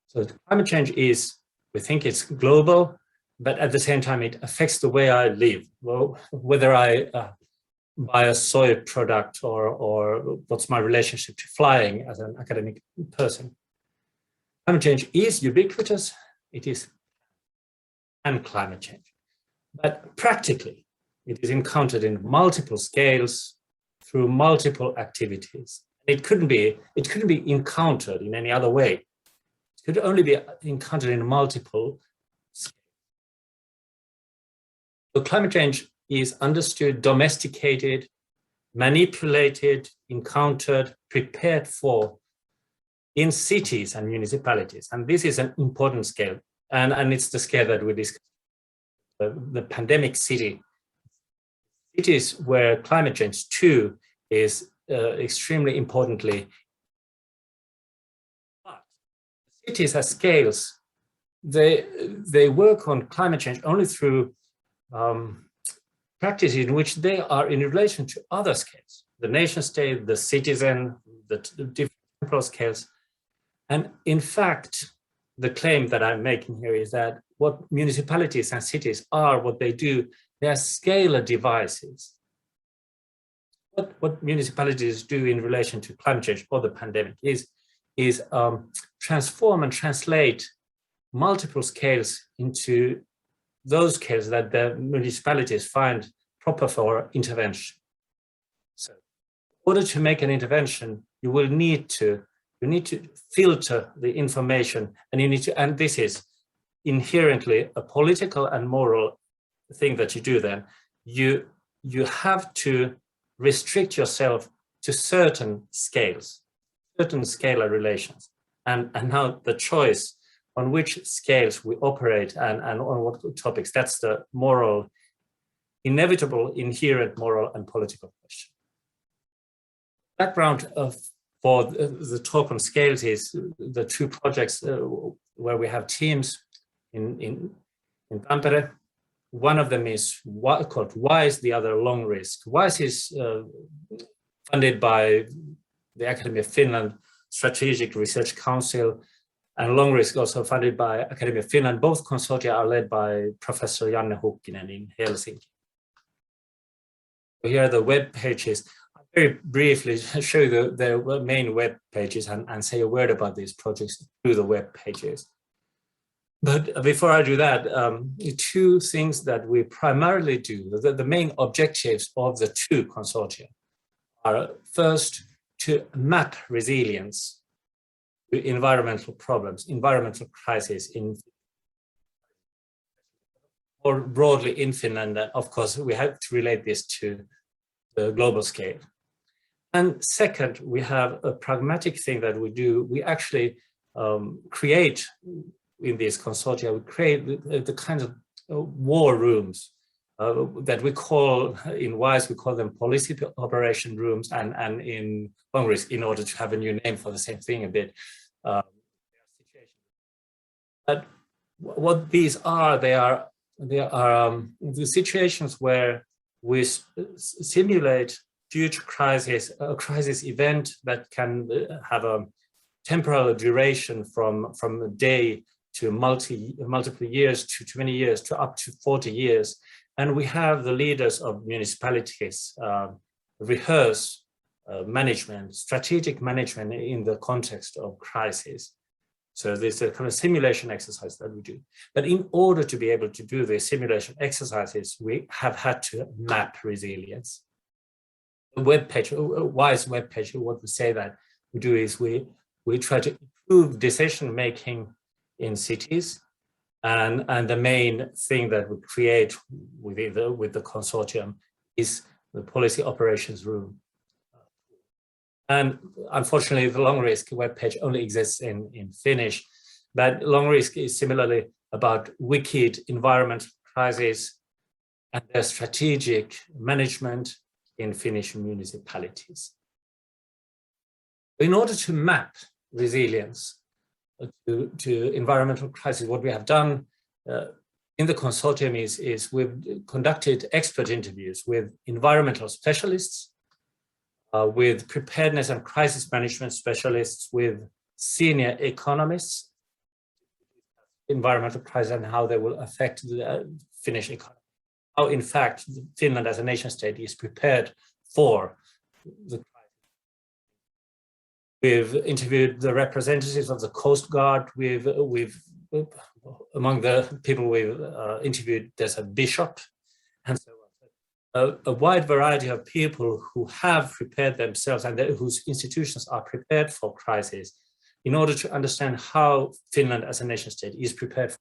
S10: So climate change is, we think it's global, but at the same time, it affects the way I live. Well, whether I buy a soy product or what's my relationship to flying as an academic person. Climate change is ubiquitous. It is and climate change. But practically, it is encountered in multiple scales through multiple activities. It couldn't be encountered in any other way. It could only be encountered in multiple scales. So climate change is understood, domesticated, manipulated, encountered, prepared for in cities and municipalities. And this is an important scale. And it's the scale that we discussed. The pandemic cities where climate change too is extremely importantly. But cities as scales, they work on climate change only through practice in which they are in relation to other scales, the nation state, the citizen, the different temporal scales. And in fact, the claim that I'm making here is that what municipalities and cities are, what they do, they are scalar devices. What municipalities do in relation to climate change or the pandemic is transform and translate multiple scales into those scales that the municipalities find proper for intervention. So in order to make an intervention, you need to filter the information, and this is inherently a political and moral thing that you do then. You have to restrict yourself to certain scales, certain scalar relations. And now the choice on which scales we operate and on what topics, that's the moral, inevitable, inherent moral and political question. Background for the talk on scales is the two projects where we have teams in Tampere. One of them is called WISE, the other Long Risk. WISE is funded by the Academy of Finland Strategic Research Council, and Long Risk also funded by Academy of Finland. Both consortia are led by Professor Janne Hukkinen in Helsinki. Here are the web pages. I'll very briefly show you the main web pages and say a word about these projects through the web pages. But before I do that, two things that we primarily do, the main objectives of the two consortia are first to map resilience to environmental problems, environmental crises more broadly in Finland. And of course, we have to relate this to the global scale. And second, we have a pragmatic thing that we do. We actually create in these consortia, we create the kinds of war rooms that we call, in WISE, we call them policy operation rooms, and in Long Risk, in order to have a new name for the same thing a bit. But what these are, they are the situations where we simulate future crisis, a crisis event that can have a temporal duration from a day to multiple years, to 20 years, to up to 40 years. And we have the leaders of municipalities rehearse management, strategic management in the context of crisis. So there's a kind of simulation exercise that we do. But in order to be able to do the simulation exercises, we have had to map resilience. The web page, why is web page? What we say that we do is we try to improve decision making in cities, and the main thing that we create with the consortium is the policy operations room. And unfortunately, the long risk webpage only exists in Finnish, but long risk is similarly about wicked environmental crises and their strategic management in Finnish municipalities. In order to map resilience to environmental crisis, what we have done in the consortium is we've conducted expert interviews with environmental specialists, with preparedness and crisis management specialists, with senior economists, environmental crisis and how they will affect the Finnish economy. How, in fact, Finland as a nation state is prepared for the crisis. We've interviewed the representatives of the Coast Guard. Among the people we've interviewed, there's a bishop, and so on. A wide variety of people who have prepared themselves and whose institutions are prepared for crisis in order to understand how Finland as a nation state is prepared for.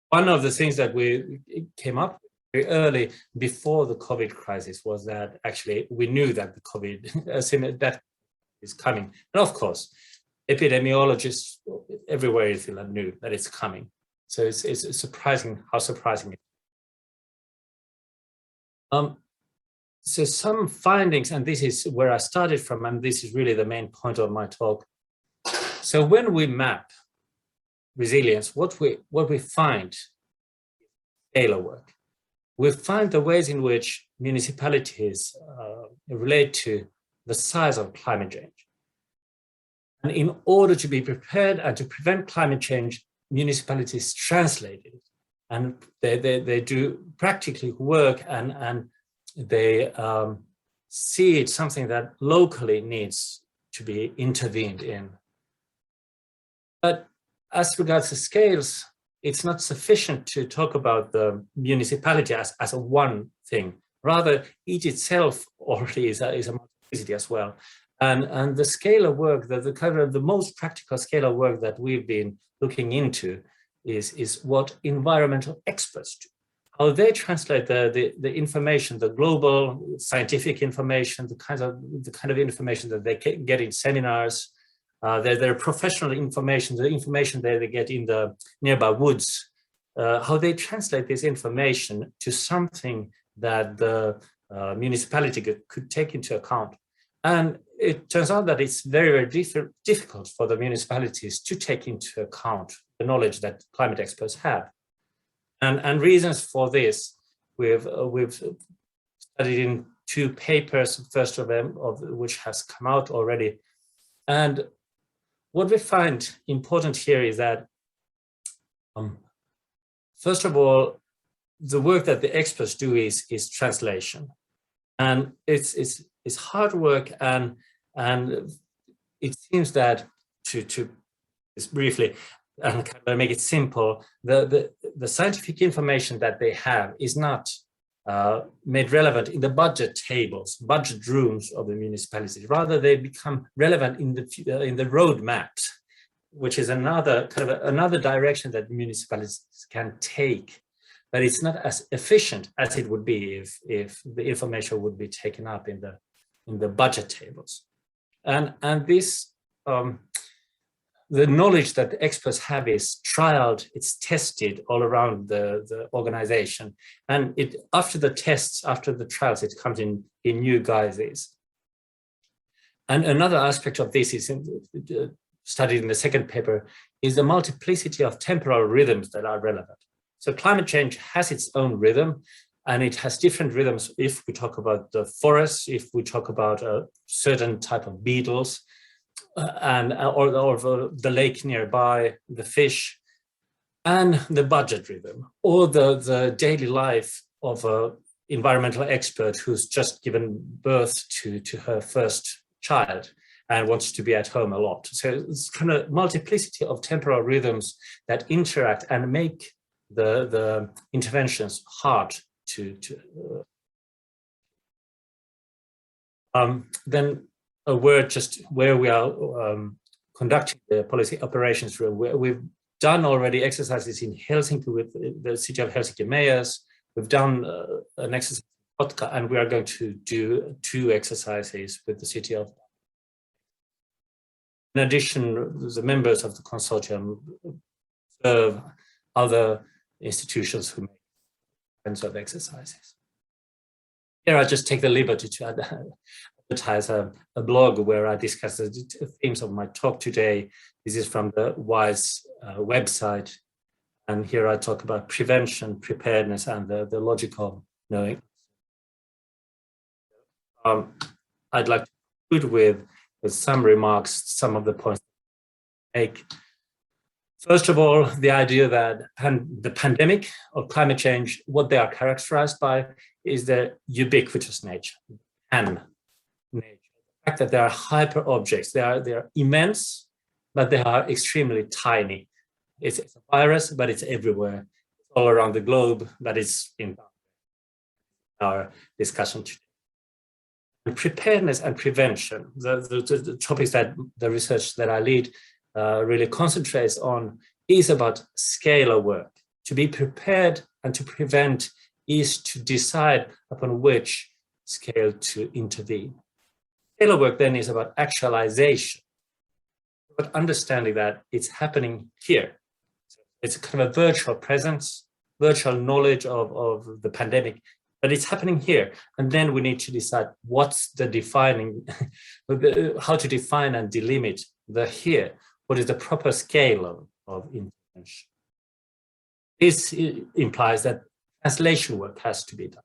S10: One of the things that we came up with very early before the COVID crisis was that actually we knew that the COVID that is coming. And of course, epidemiologists everywhere in Finland knew that it's coming. So it's surprising how surprising it is. So some findings, and this is where I started from, and this is really the main point of my talk. So when we map resilience, what we find is scalar work. We find the ways in which municipalities relate to the size of climate change. And in order to be prepared and to prevent climate change, municipalities translate it. And they do practically work and they see it something that locally needs to be intervened in. But as regards to scales, it's not sufficient to talk about the municipality as a one thing. Rather, each itself already is a multiplicity as well. And the scalar work, the kind of the most practical scalar work that we've been looking into is what environmental experts do. How they translate the information, the global scientific information, the kind of information that they get in seminars, their professional information, the information that they get in the nearby woods, how they translate this information to something that the municipality could take into account. And it turns out that it's very, very difficult for the municipalities to take into account the knowledge that climate experts have. And reasons for this, we've studied in 2 papers, first of them of which has come out already. And what we find important here is that, first of all, the work that the experts do is translation. And it's hard work, and it seems that to just briefly and kind of make it simple, the scientific information that they have is not made relevant in the budget tables, budget rooms of the municipalities. Rather, they become relevant in the roadmaps, which is another direction that municipalities can take. But it's not as efficient as it would be if the information would be taken up in the budget tables. And this the knowledge that the experts have is trialed, it's tested all around the organization. And after the tests, after the trials, it comes in new guises. And another aspect of this is studied in the second paper is the multiplicity of temporal rhythms that are relevant. So climate change has its own rhythm, and it has different rhythms if we talk about the forests, if we talk about a certain type of beetles, or the lake nearby, the fish, and the budget rhythm, or the daily life of a environmental expert who's just given birth to her first child and wants to be at home a lot. So it's kind of multiplicity of temporal rhythms that interact and make the interventions hard to then a word just where we are conducting the policy operations room. We've done already exercises in Helsinki with the City of Helsinki mayors. We've done an exercise in Kotka, and we are going to do 2 exercises with the City of. In addition, the members of the consortium serve other institutions who make kinds of exercises. Here I just take the liberty to advertise a blog where I discuss the themes of my talk today. This is from the WISE website. And here I talk about prevention, preparedness, and the logical knowing. I'd like to conclude with some remarks, some of the points I make. First of all, the idea that the pandemic or climate change, what they are characterized by is the ubiquitous nature, and nature. The fact that they are hyper objects, they are immense, but they are extremely tiny. It's a virus, but it's everywhere. It's all around the globe, but it's in our discussion today. And preparedness and prevention, the topics that the research that I lead really concentrates on, is about scalar work. To be prepared and to prevent is to decide upon which scale to intervene. Scalar work then is about actualization, but understanding that it's happening here. It's kind of a virtual presence, virtual knowledge of the pandemic, but it's happening here. And then we need to decide what's the defining, how to define and delimit the here. What is the proper scale of intervention? This implies that translation work has to be done.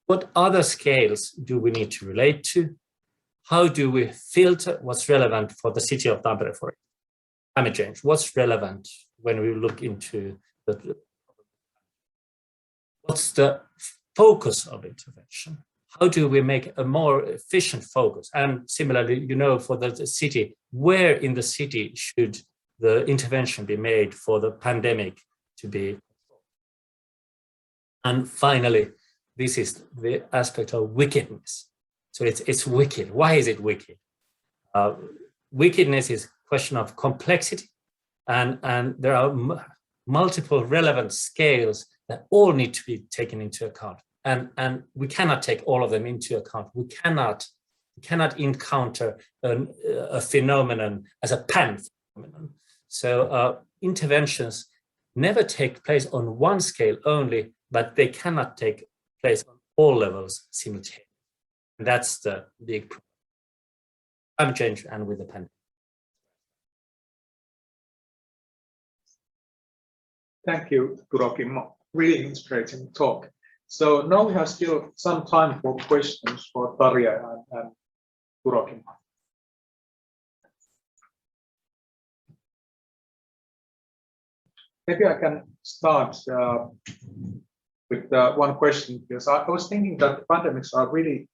S10: What other scales do we need to relate to? How do we filter what's relevant for the city of Tampere, for climate change? What's relevant when we look into what's the focus of intervention? How do we make a more efficient focus? And similarly, for the city, where in the city should the intervention be made for the pandemic to be? And finally, this is the aspect of wickedness. So it's wicked. Why is it wicked? Wickedness is a question of complexity, and there are multiple relevant scales that all need to be taken into account. And we cannot take all of them into account. We cannot encounter a phenomenon as a pan-phenomenon. So interventions never take place on one scale only, but they cannot take place on all levels simultaneously. And that's the big problem. Climate change and with the pandemic.
S2: Thank you, Kuroki. Really inspiring talk. So now we have still some time for questions for Tarja and Kuroki. Maybe I can start with one question, because I was thinking that pandemics are really,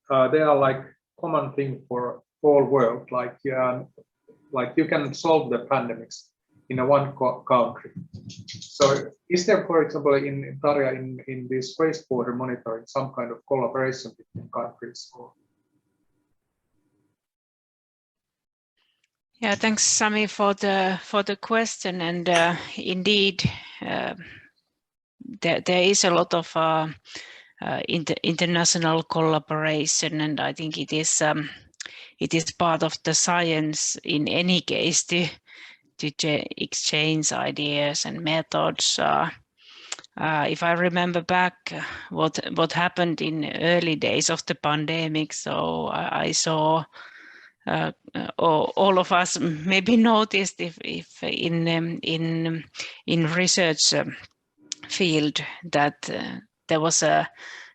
S2: they are like common thing for all world. Like you can solve the pandemics in a one country. So is there, for example, in Tarja, in this wastewater monitoring, some kind of collaboration between countries? Or?
S9: Yeah, thanks, Sami, for the question. And indeed, there is a lot of international collaboration, and I think it is part of the science in any case to exchange ideas and methods. If I remember back what happened in early days of the pandemic, so I saw all of us maybe noticed if in research field that there was a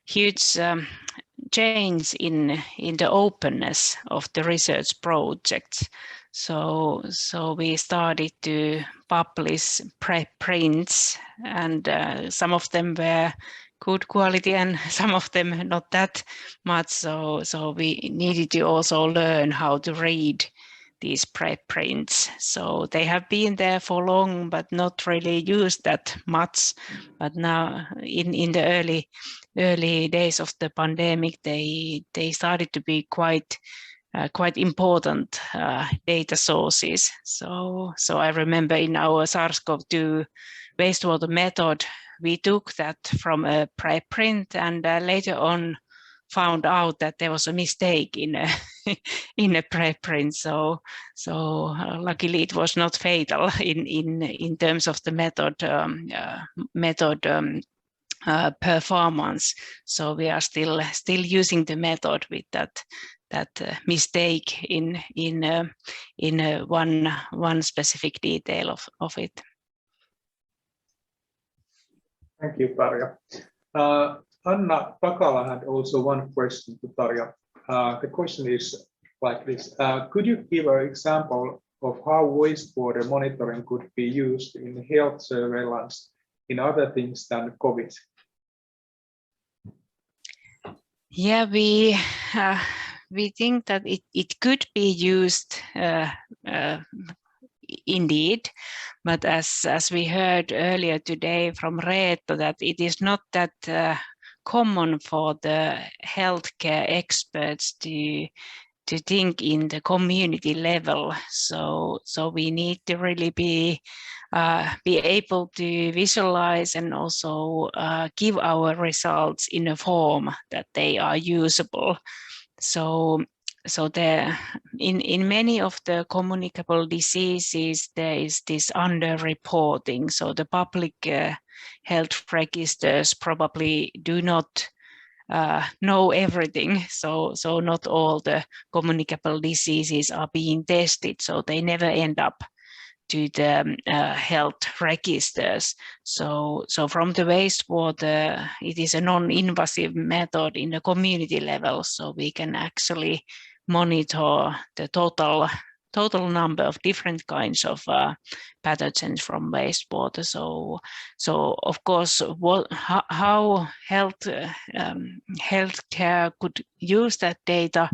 S9: huge change in the openness of the research projects. So we started to publish preprints, and some of them were good quality and some of them not that much. So we needed to also learn how to read these preprints. So they have been there for long, but not really used that much. But now in the early days of the pandemic, they started to be quite important data sources. So I remember in our SARS-CoV-2 wastewater method, we took that from a preprint and later on found out that there was a mistake in a in a preprint. So luckily it was not fatal in terms of the method performance. So we are still using the method with that mistake in one specific detail of it.
S2: Thank you, Tarja. Anna Takala had also one question to Tarja. The question is like this. Could you give an example of how wastewater monitoring could be used in health surveillance in other things than COVID?
S9: Yeah, we think that it could be used indeed, but as we heard earlier today from Reetta, that it is not that common for the healthcare experts to think in the community level. So we need to really be able to visualize and also give our results in a form that they are usable. So there, in many of the communicable diseases, there is this underreporting. So the public health registers probably do not know everything. So not all the communicable diseases are being tested. So they never end up to the health registers. So from the wastewater, it is a non-invasive method in the community level. So we can actually monitor the total number of different kinds of pathogens from wastewater. So of course, how healthcare could use that data.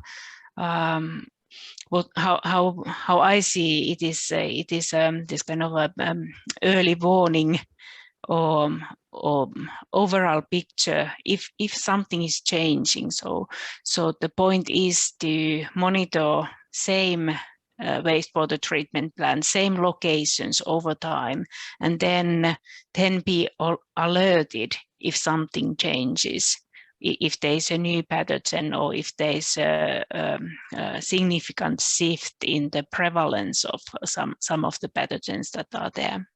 S9: How I see it is this kind of a early warning or overall picture if something is changing. So the point is to monitor same wastewater treatment plant, same locations over time, and then be alerted if something changes, if there's a new pathogen or if there's a significant shift in the prevalence of some of the pathogens that are there.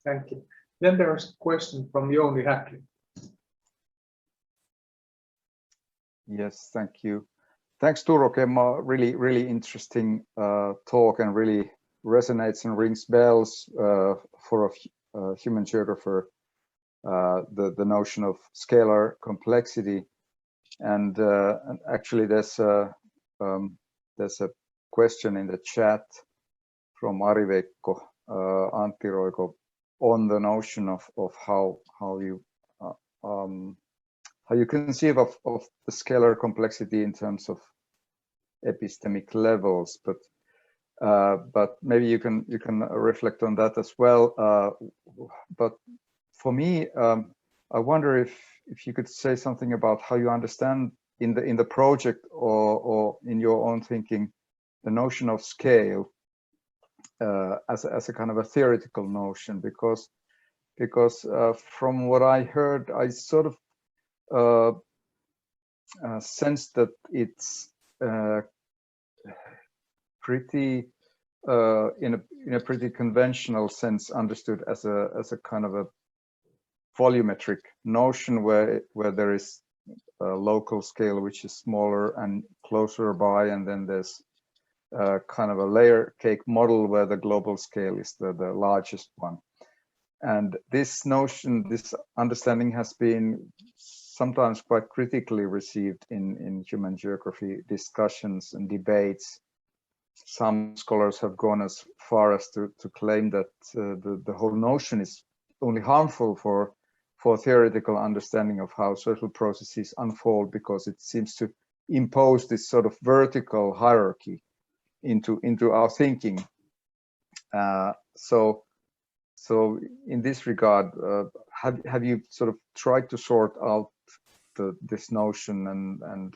S2: Thank you. Then there's a question from Jouni Häkkilä.
S4: Yes, thank you. Thanks, Turo Kemma. Really interesting talk, and really resonates and rings bells for a human geographer. The notion of scalar complexity, and actually there's a question in the chat from Ari-Veikko Antti-Roiko on the notion of how you conceive of the scalar complexity in terms of epistemic levels, but maybe you can reflect on that as well. But for me, I wonder if you could say something about how you understand in the project or in your own thinking the notion of scale as a kind of a theoretical notion, because from what I heard, I sort of sense that it's pretty in a pretty conventional sense understood as a kind of a volumetric notion where there is a local scale which is smaller and closer by, and then there's kind of a layer cake model where the global scale is the largest one. And this notion, this understanding has been sometimes quite critically received in human geography discussions and debates. Some scholars have gone as far as to claim that the whole notion is only harmful for theoretical understanding of how social processes unfold, because it seems to impose this sort of vertical hierarchy into our thinking. So in this regard, have you sort of tried to sort out this notion, and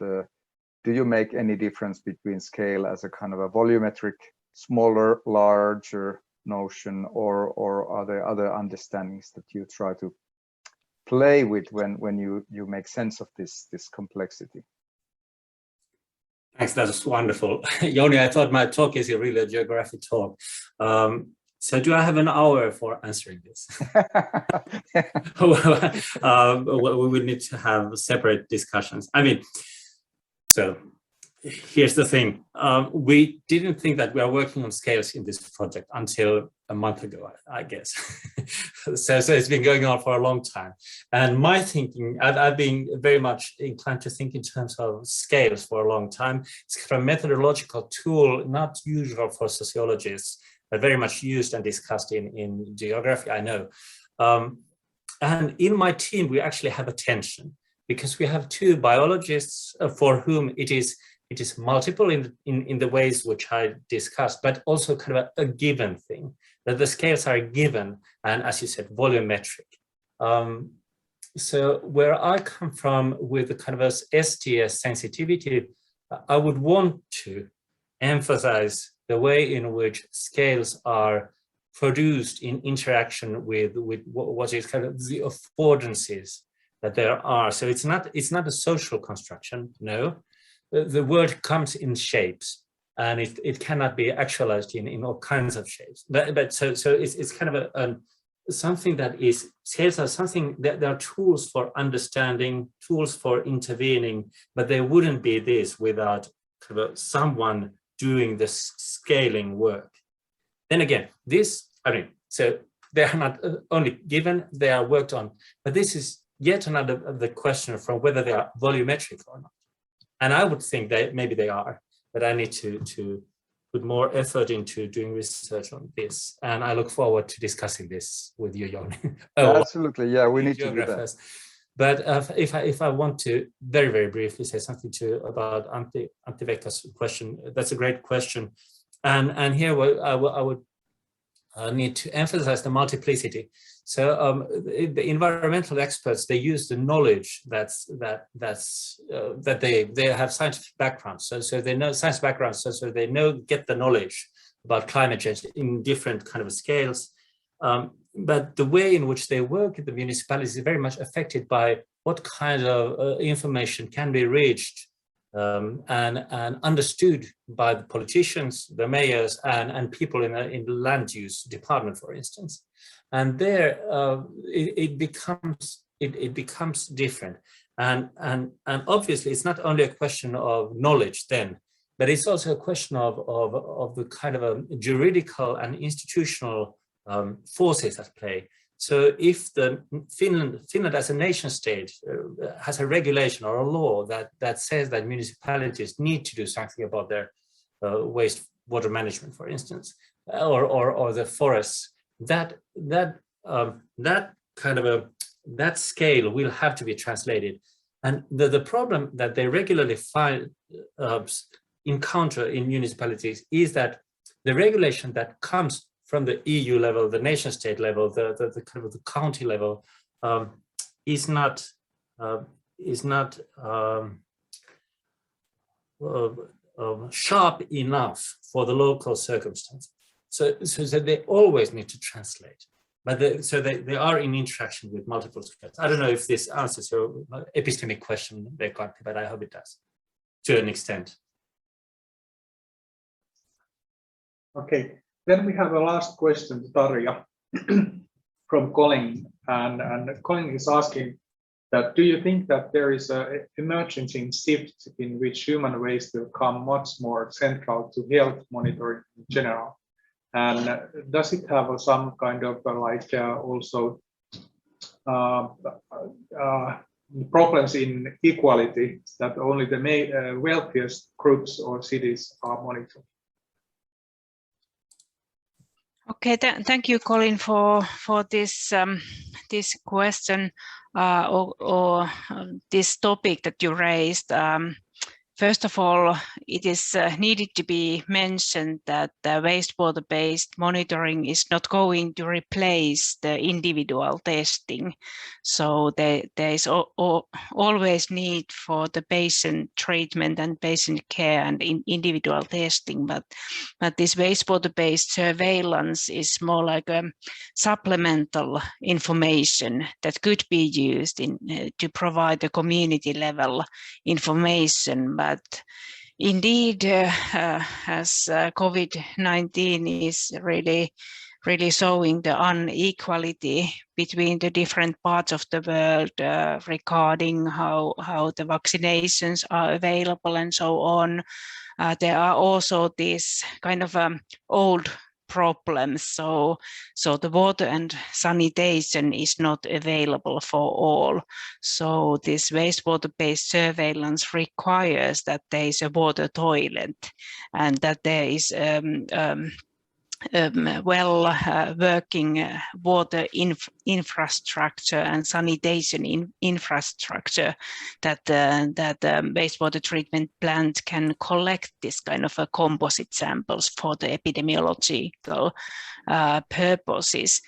S4: do you make any difference between scale as a kind of a volumetric, smaller, larger notion, or are there other understandings that you try to play with when you make sense of this complexity?
S10: Thanks, that was wonderful. Joni, I thought my talk is really a geographic talk. So do I have an hour for answering this? We will need to have separate discussions. I mean, so here's the thing. We didn't think that we are working on scales in this project until a month ago, I guess. So it's been going on for a long time. And my thinking, I've been very much inclined to think in terms of scales for a long time. It's kind of a methodological tool, not usual for sociologists, but very much used and discussed in geography, I know. And in my team, we actually have a tension, because we have two biologists for whom it is multiple in the ways which I discussed, but also kind of a given thing, that the scales are given, and as you said, volumetric. So where I come from with the kind of a STS sensitivity, I would want to emphasize the way in which scales are produced in interaction with what is kind of the affordances that there are. So it's not a social construction, no. The word comes in shapes, and it cannot be actualized in all kinds of shapes. But so it's kind of something that is, scales are something that there are tools for understanding, tools for intervening, but they wouldn't be this without kind of someone doing the scaling work. Then again, so they are not only given, they are worked on, but this is yet another of the question from whether they are volumetric or not. And I would think that maybe they are, but I need to put more effort into doing research on this. And I look forward to discussing this with you, Joni.
S4: Absolutely, yeah, we need to do that.
S10: But if I want to very, very briefly say something about Antti-Veikka's question, that's a great question. And here I would need to emphasize the multiplicity. So the environmental experts, they use the knowledge that they have scientific backgrounds. So they know science backgrounds, so they get the knowledge about climate change in different kind of scales. But the way in which they work at the municipalities is very much affected by what kind of information can be reached and understood by the politicians, the mayors, and people in the land use department, for instance. And there it becomes different. And obviously, it's not only a question of knowledge then, but it's also a question of the kind of a juridical and institutional forces at play. So if Finland as a nation state has a regulation or a law that says that municipalities need to do something about their wastewater management, for instance, or the forests, that scale will have to be translated. And the problem that they regularly encounter in municipalities is that the regulation that comes from the EU level, the nation state level, the kind of the county level, is not sharp enough for the local circumstance. So they always need to translate. But they are in interaction with multiple scales. I don't know if this answers your epistemic question, but I hope it does, to an extent.
S2: Okay. Then we have a last question to Tarja from Colin, and Colin is asking that, do you think that there is an emerging shift in which human waste will come much more central to health monitoring in general? And does it have some kind of also problems in equality, that only the wealthiest groups or cities are monitored?
S9: Okay, thank you, Colin, for this this question or this topic that you raised. First of all, it is needed to be mentioned that wastewater-based monitoring is not going to replace the individual testing. So there is always need for the patient treatment and patient care and individual testing, but this wastewater-based surveillance is more like a supplemental information that could be used to provide a community level information. But indeed, as COVID-19 is really showing the inequality between the different parts of the world regarding how the vaccinations are available and so on, there are also these kind of old problems. So the water and sanitation is not available for all. So this wastewater-based surveillance requires that there is a water toilet and that there is working water infrastructure and sanitation infrastructure that wastewater treatment plant can collect this kind of composite samples for the epidemiological purposes.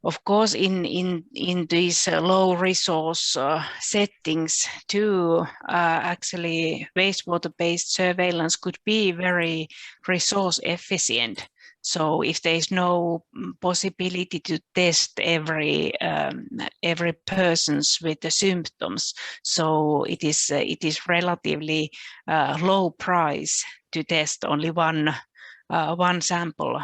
S9: Of course, in these low resource settings too, actually wastewater-based surveillance could be very resource efficient. So if there is no possibility to test every persons with the symptoms, so it is relatively low price to test only one sample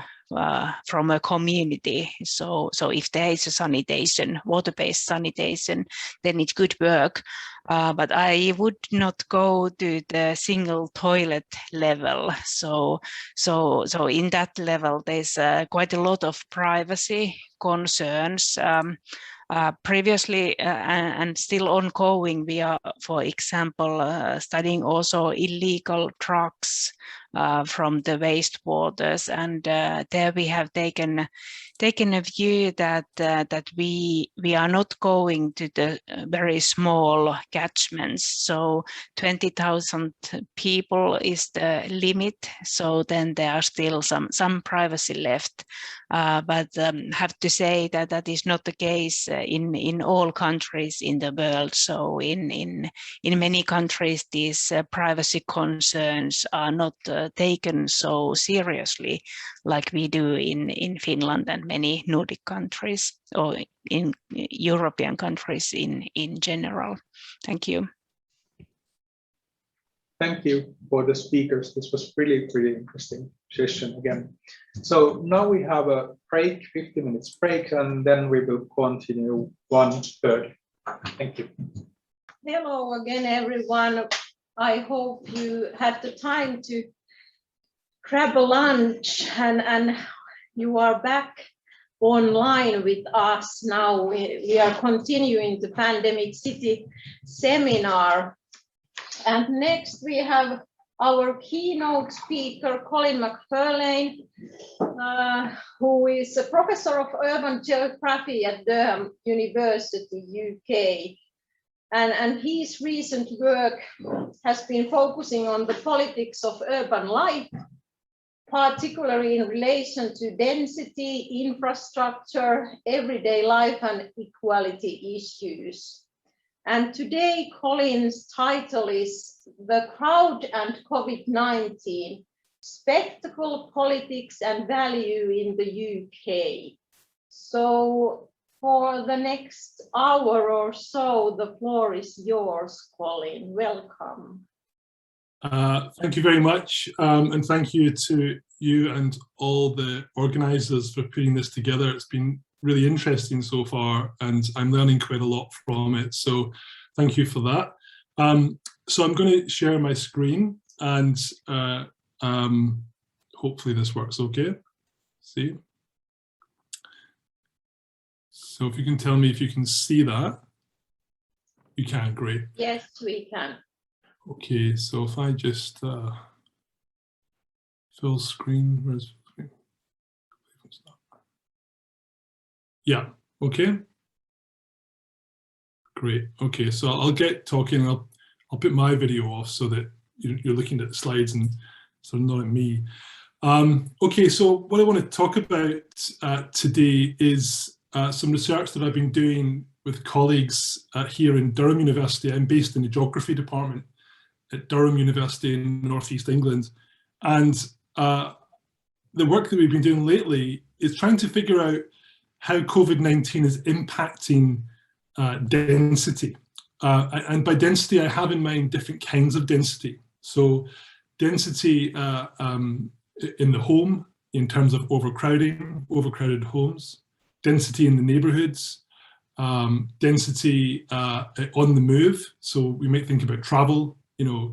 S9: from a community. So if there is a sanitation, water-based sanitation, then it could work. But I would not go to the single toilet level. So in that level, there's quite a lot of privacy concerns. Previously and still ongoing, we are, for example, studying also illegal drugs from the wastewaters, and there we have taken a view that we are not going to the very small catchments. So 20,000 people is the limit. So then there are still some privacy left, but have to say that is not the case in all countries in the world. So in many countries, these privacy concerns are not taken so seriously like we do in Finland and many Nordic countries, or in European countries in general. Thank you.
S2: Thank you for the speakers. This was really interesting session again. So now we have a break, 50 minutes break, and then we will continue 1:30. Thank you.
S1: Hello again, everyone. I hope you had the time to grab a lunch and you are back online with us now. We are continuing the Pandemic City seminar. And next we have our keynote speaker, Colin Mcfurlane, who is a professor of urban geography at Durham University, UK. And his recent work has been focusing on the politics of urban life, particularly in relation to density, infrastructure, everyday life, and equality issues. And today, Colin's title is The Crowd and COVID-19, Spectacle, Politics and Value in the UK. So for the next hour or so, the floor is yours, Colin. Welcome.
S11: Thank you very much, and thank you to you and all the organisers for putting this together. It's been really interesting so far, and I'm learning quite a lot from it, so thank you for that. So I'm going to share my screen, and hopefully this works okay. See? So if you can tell me if you can see that. You can, great.
S1: Yes, we can.
S11: Okay, so if I just full screen, where's screen? Yeah, okay. Great, okay, so I'll get talking. I'll put my video off so that you're looking at the slides and so not at me. Okay, so what I want to talk about today is some research that I've been doing with colleagues here in Durham University. I'm based in the geography department at Durham University in Northeast England. And the work that we've been doing lately is trying to figure out how COVID-19 is impacting density. And by density, I have in mind different kinds of density. So density in the home in terms of overcrowding, overcrowded homes, density in the neighbourhoods, density on the move. So we might think about travel,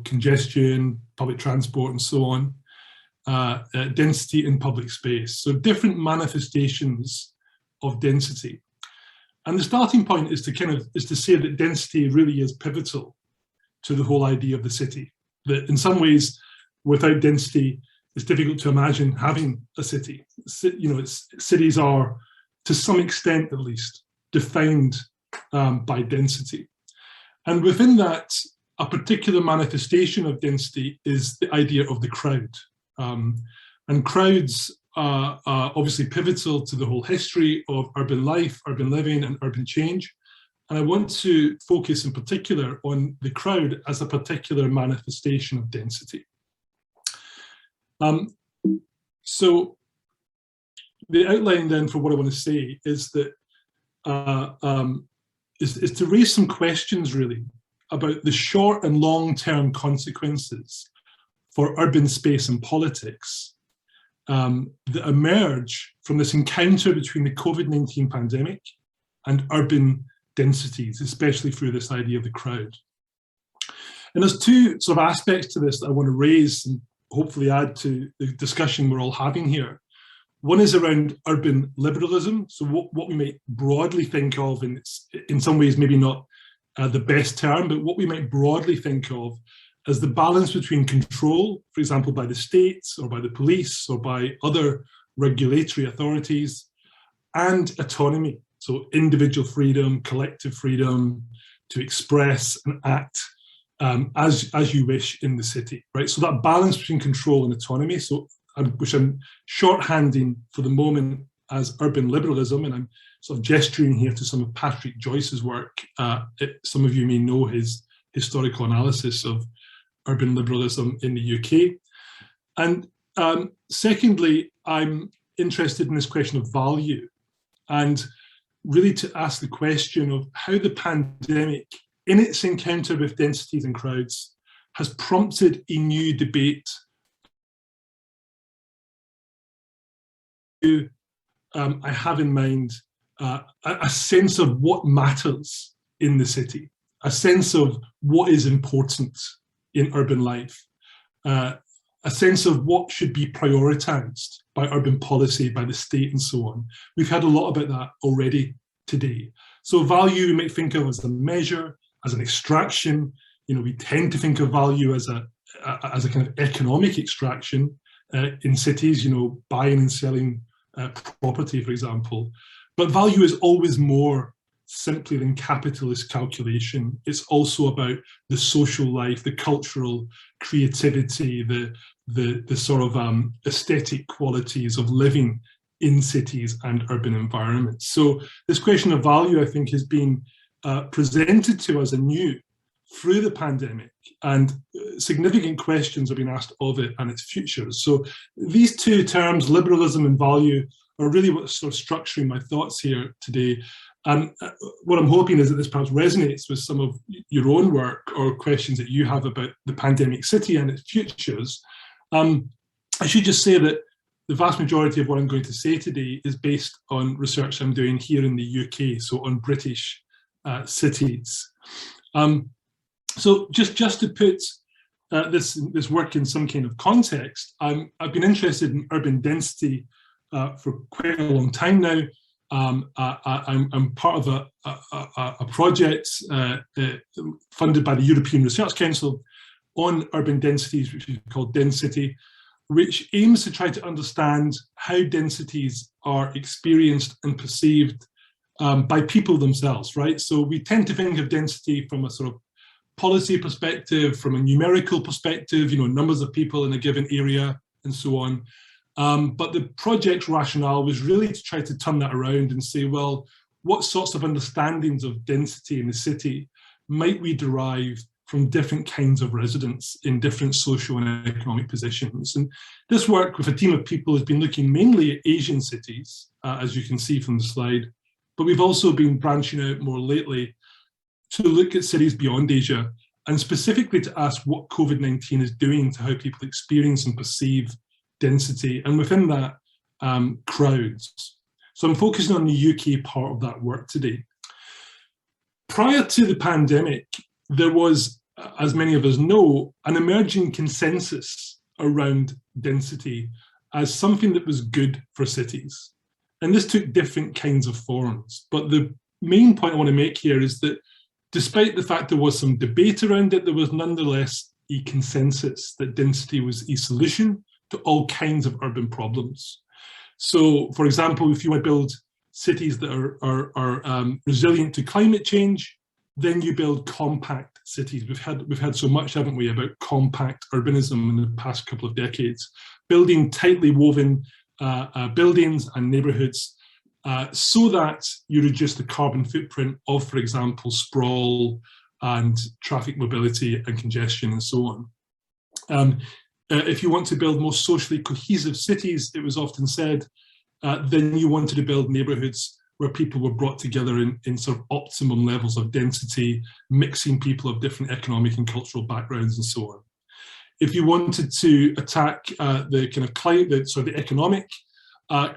S11: congestion, public transport and so on, density in public space. So different manifestations of density. And the starting point is to say that density really is pivotal to the whole idea of the city. That in some ways, without density, it's difficult to imagine having a city. Cities are, to some extent at least, defined by density. And within that, a particular manifestation of density is the idea of the crowd. And crowds are obviously pivotal to the whole history of urban life, urban living, and urban change. And I want to focus in particular on the crowd as a particular manifestation of density. So the outline then for what I want to say is that is to raise some questions really about the short and long-term consequences for urban space and politics that emerge from this encounter between the COVID-19 pandemic and urban densities, especially through this idea of the crowd. And there's two sort of aspects to this that I want to raise and hopefully add to the discussion we're all having here. One is around urban liberalism, so what we might broadly think of, and it's in some ways maybe not the best term, but what we might broadly think of as the balance between control, for example, by the states or by the police or by other regulatory authorities, and autonomy, so individual freedom, collective freedom to express and act as you wish in the city, right? So that balance between control and autonomy, which I'm shorthanding for the moment as urban liberalism, and I'm sort of gesturing here to some of Patrick Joyce's work. Some of you may know his historical analysis of urban liberalism in the UK. And secondly, I'm interested in this question of value, and really to ask the question of how the pandemic, in its encounter with densities and crowds, has prompted a new debate. I have in mind a sense of what matters in the city, a sense of what is important in urban life, a sense of what should be prioritised by urban policy, by the state and so on. We've had a lot about that already today. So value we might think of as a measure, as an extraction. We tend to think of value as a kind of economic extraction in cities, buying and selling property, for example. But value is always more simply than capitalist calculation. It's also about the social life, the cultural creativity, the sort of aesthetic qualities of living in cities and urban environments. So this question of value, I think, has been presented to us anew through the pandemic, and significant questions have been asked of it and its futures. So these two terms, liberalism and value, are really what's sort of structuring my thoughts here today. And what I'm hoping is that this perhaps resonates with some of your own work or questions that you have about the pandemic city and its futures. I should just say that the vast majority of what I'm going to say today is based on research I'm doing here in the UK, so on British cities. So just to put this work in some kind of context, I've been interested in urban density for quite a long time now. I'm part of a project funded by the European Research Council on urban densities, which is called Density, which aims to try to understand how densities are experienced and perceived by people themselves, right? So we tend to think of density from a sort of policy perspective, from a numerical perspective, numbers of people in a given area and so on. But the project's rationale was really to try to turn that around and say, well, what sorts of understandings of density in the city might we derive from different kinds of residents in different social and economic positions? And this work with a team of people has been looking mainly at Asian cities, as you can see from the slide, but we've also been branching out more lately to look at cities beyond Asia, and specifically to ask what COVID-19 is doing to how people experience and perceive density, and within that, crowds. So I'm focusing on the UK part of that work today. Prior to the pandemic, there was, as many of us know, an emerging consensus around density as something that was good for cities. And this took different kinds of forms. But the main point I want to make here is that despite the fact there was some debate around it, there was nonetheless a consensus that density was a solution to all kinds of urban problems. So, for example, if you want to build cities that are resilient to climate change, then you build compact cities. We've had so much, haven't we, about compact urbanism in the past couple of decades, building tightly woven buildings and neighbourhoods so that you reduce the carbon footprint of, for example, sprawl and traffic mobility and congestion and so on. If you want to build more socially cohesive cities, it was often said, then you wanted to build neighbourhoods where people were brought together in sort of optimum levels of density, mixing people of different economic and cultural backgrounds and so on. If you wanted to attack the kind of climate, so the economic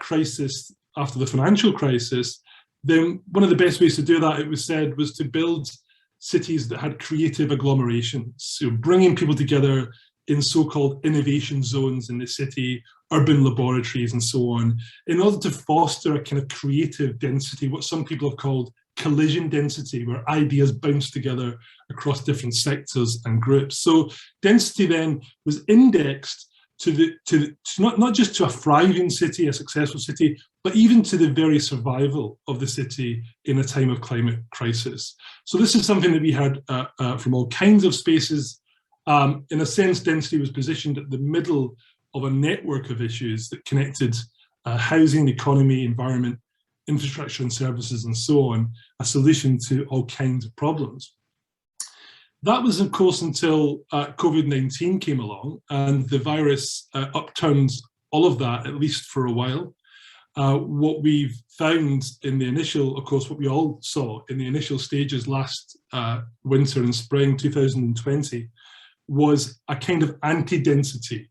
S11: crisis after the financial crisis, then one of the best ways to do that, it was said, was to build cities that had creative agglomerations, so bringing people together in so-called innovation zones in the city, urban laboratories and so on, in order to foster a kind of creative density, what some people have called collision density, where ideas bounce together across different sectors and groups. So density then was indexed to not just to a thriving city, a successful city, but even to the very survival of the city in a time of climate crisis. So this is something that we had from all kinds of spaces. In a sense, density was positioned at the middle of a network of issues that connected housing, economy, environment, infrastructure and services and so on, a solution to all kinds of problems. That was, of course, until COVID-19 came along and the virus upturned all of that, at least for a while. What we've found in the initial, of course, what we all saw in the initial stages last winter and spring 2020 was a kind of anti-density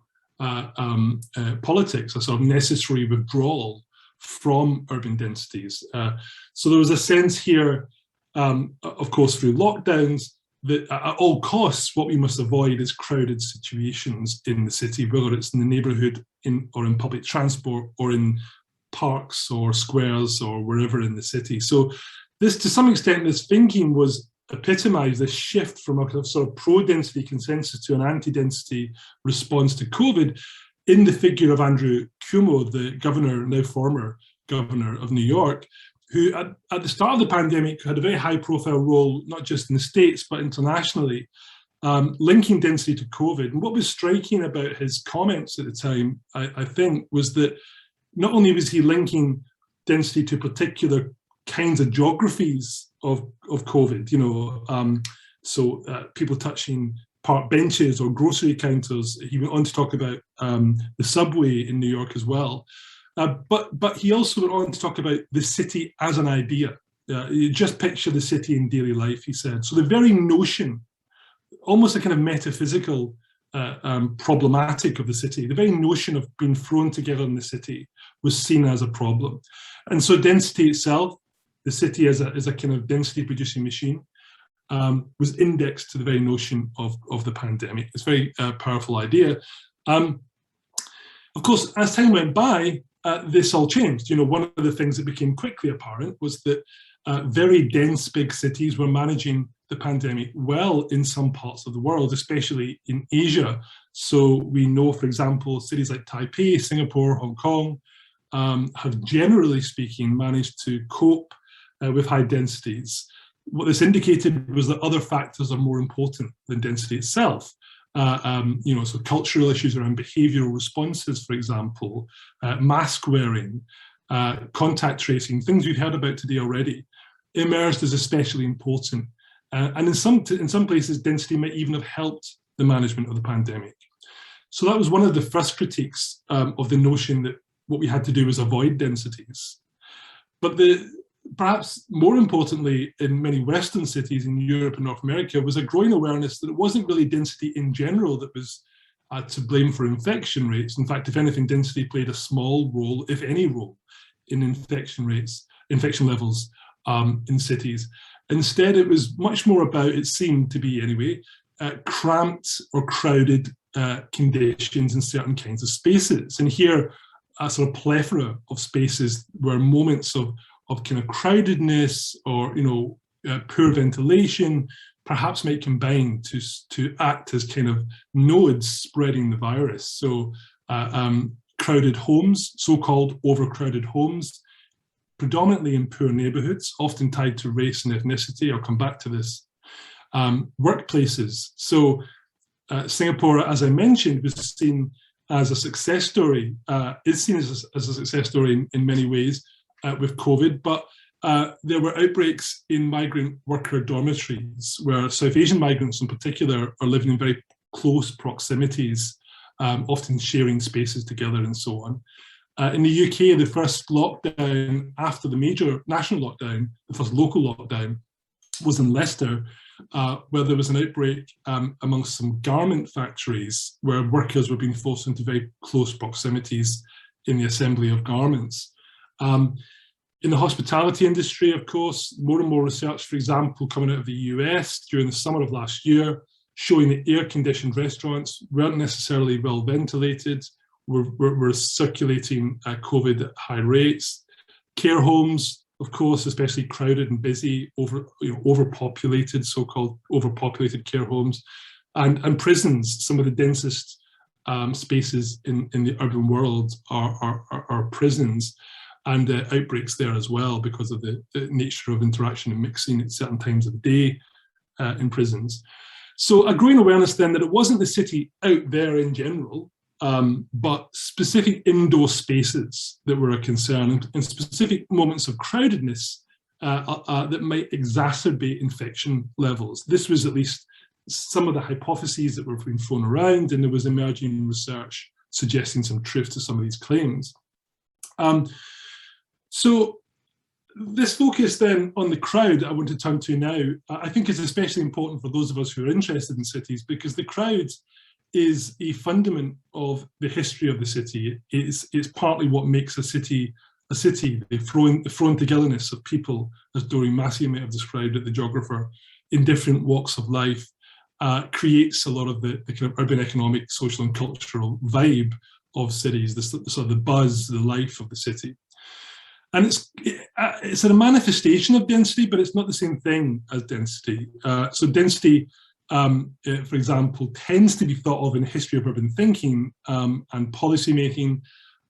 S11: politics, a sort of necessary withdrawal from urban densities. So there was a sense here, of course, through lockdowns, that at all costs, what we must avoid is crowded situations in the city, whether it's in the neighbourhood or in public transport or in parks or squares or wherever in the city. So this, to some extent, this thinking was epitomised, this shift from a sort of pro-density consensus to an anti-density response to COVID in the figure of Andrew Cuomo, the governor, now former governor of New York, who at the start of the pandemic had a very high profile role, not just in the States, but internationally, linking density to COVID. And what was striking about his comments at the time, I think, was that not only was he linking density to particular kinds of geographies of COVID, people touching park benches or grocery counters. He went on to talk about the subway in New York as well. But he also went on to talk about the city as an idea. You just picture the city in daily life, he said. So the very notion, almost a kind of metaphysical problematic of the city, the very notion of being thrown together in the city was seen as a problem. And so density itself, the city as a kind of density producing machine, was indexed to the very notion of the pandemic. It's a very powerful idea. Of course, as time went by, this all changed. One of the things that became quickly apparent was that very dense big cities were managing the pandemic well in some parts of the world, especially in Asia. So we know, for example, cities like Taipei, Singapore, Hong Kong have generally speaking managed to cope with high densities. What this indicated was that other factors are more important than density itself. So cultural issues around behavioural responses, for example, mask wearing, contact tracing, things we've heard about today already, emerged as especially important. And in some places, density might even have helped the management of the pandemic. So that was one of the first critiques of the notion that what we had to do was avoid densities. But perhaps more importantly, in many Western cities in Europe and North America, was a growing awareness that it wasn't really density in general that was to blame for infection rates. In fact, if anything, density played a small role, if any role, in infection levels in cities. Instead, it was much more about, it seemed to be anyway, cramped or crowded conditions in certain kinds of spaces. And here, a sort of plethora of spaces where moments of kind of crowdedness or poor ventilation perhaps might combine to act as kind of nodes spreading the virus. So crowded homes, so-called overcrowded homes, predominantly in poor neighbourhoods, often tied to race and ethnicity. I'll come back to this. Workplaces. So Singapore, as I mentioned, was seen as a success story, is seen as a success story in many ways with COVID, but there were outbreaks in migrant worker dormitories where South Asian migrants in particular are living in very close proximities, often sharing spaces together and so on. In the UK, the first lockdown after the major national lockdown, the first local lockdown, was in Leicester, where there was an outbreak amongst some garment factories where workers were being forced into very close proximities in the assembly of garments. In the hospitality industry, of course, more and more research, for example, coming out of the US during the summer of last year, showing that air-conditioned restaurants weren't necessarily well ventilated, were circulating COVID at high rates. Care homes, of course, especially crowded and busy, overpopulated, so-called overpopulated care homes, and prisons. Some of the densest spaces in the urban world are prisons, and outbreaks there as well because of the nature of interaction and mixing at certain times of day in prisons. So a growing awareness then that it wasn't the city out there in general, but specific indoor spaces that were a concern, and specific moments of crowdedness that might exacerbate infection levels. This was at least some of the hypotheses that were being thrown around, and there was emerging research suggesting some truth to some of these claims. So this focus then on the crowd I want to turn to now, I think is especially important for those of us who are interested in cities, because the crowd is a fundament of the history of the city. It's partly what makes a city a city. The thrown togetherness of people, as Doreen Massey may have described it, the geographer, in different walks of life, creates a lot of the kind of urban economic, social and cultural vibe of cities, the sort of the buzz, the life of the city. And it's a manifestation of density, but it's not the same thing as density. So density, for example, tends to be thought of in the history of urban thinking and policy making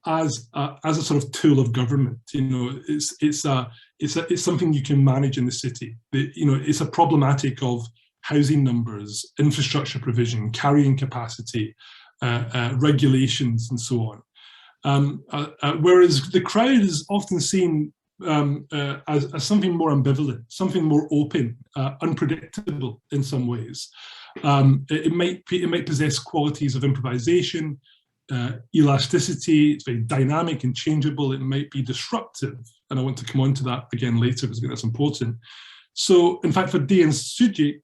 S11: as a sort of tool of government. It's something you can manage in the city. It's a problematic of housing numbers, infrastructure provision, carrying capacity, regulations, and so on. Whereas the crowd is often seen as something more ambivalent, something more open, unpredictable in some ways. It might possess qualities of improvisation, elasticity. It's very dynamic and changeable. It might be disruptive, and I want to come on to that again later because I think that's important. So, in fact, for Dejan Sujic,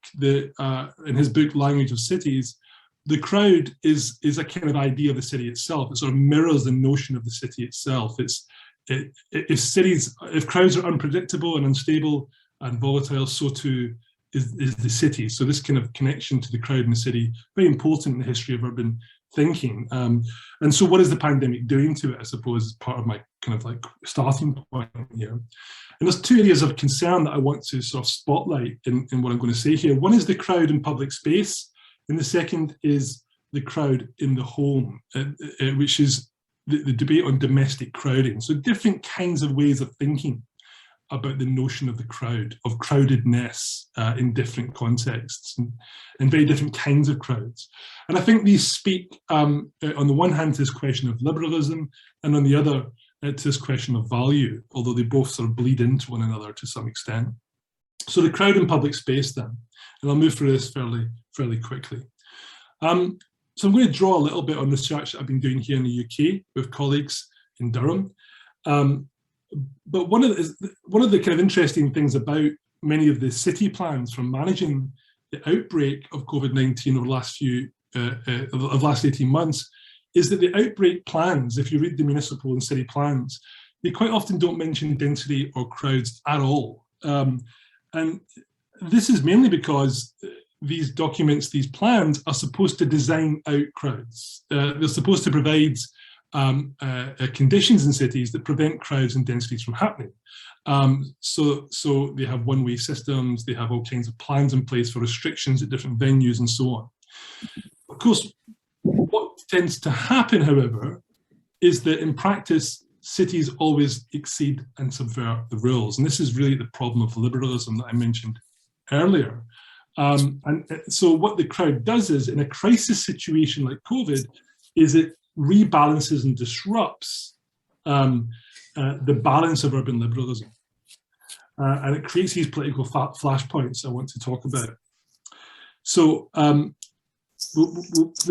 S11: in his book Language of Cities, the crowd is a kind of idea of the city itself. It sort of mirrors the notion of the city itself. If crowds are unpredictable and unstable and volatile, so too is the city. So this kind of connection to the crowd in the city, very important in the history of urban thinking. And so what is the pandemic doing to it, I suppose, is part of my kind of like starting point here. And there's two areas of concern that I want to sort of spotlight in what I'm going to say here. One is the crowd in public space, and the second is the crowd in the home, which is the debate on domestic crowding. So different kinds of ways of thinking about the notion of the crowd, of crowdedness in different contexts and very different kinds of crowds. And I think these speak on the one hand to this question of liberalism, and on the other to this question of value, although they both sort of bleed into one another to some extent. So the crowd in public space then, and I'll move through this fairly quickly. So I'm going to draw a little bit on research that I've been doing here in the UK with colleagues in Durham. But one of the kind of interesting things about many of the city plans from managing the outbreak of COVID-19 over the last 18 months is that the outbreak plans, if you read the municipal and city plans, they quite often don't mention density or crowds at all. And this is mainly because these documents, these plans, are supposed to design out crowds. They're supposed to provide conditions in cities that prevent crowds and densities from happening. So they have one-way systems, they have all kinds of plans in place for restrictions at different venues and so on. Of course, what tends to happen, however, is that in practice, cities always exceed and subvert the rules. And this is really the problem of liberalism that I mentioned earlier. And so what the crowd does is, in a crisis situation like COVID, is it rebalances and disrupts the balance of urban liberalism. And it creates these political flashpoints I want to talk about. So the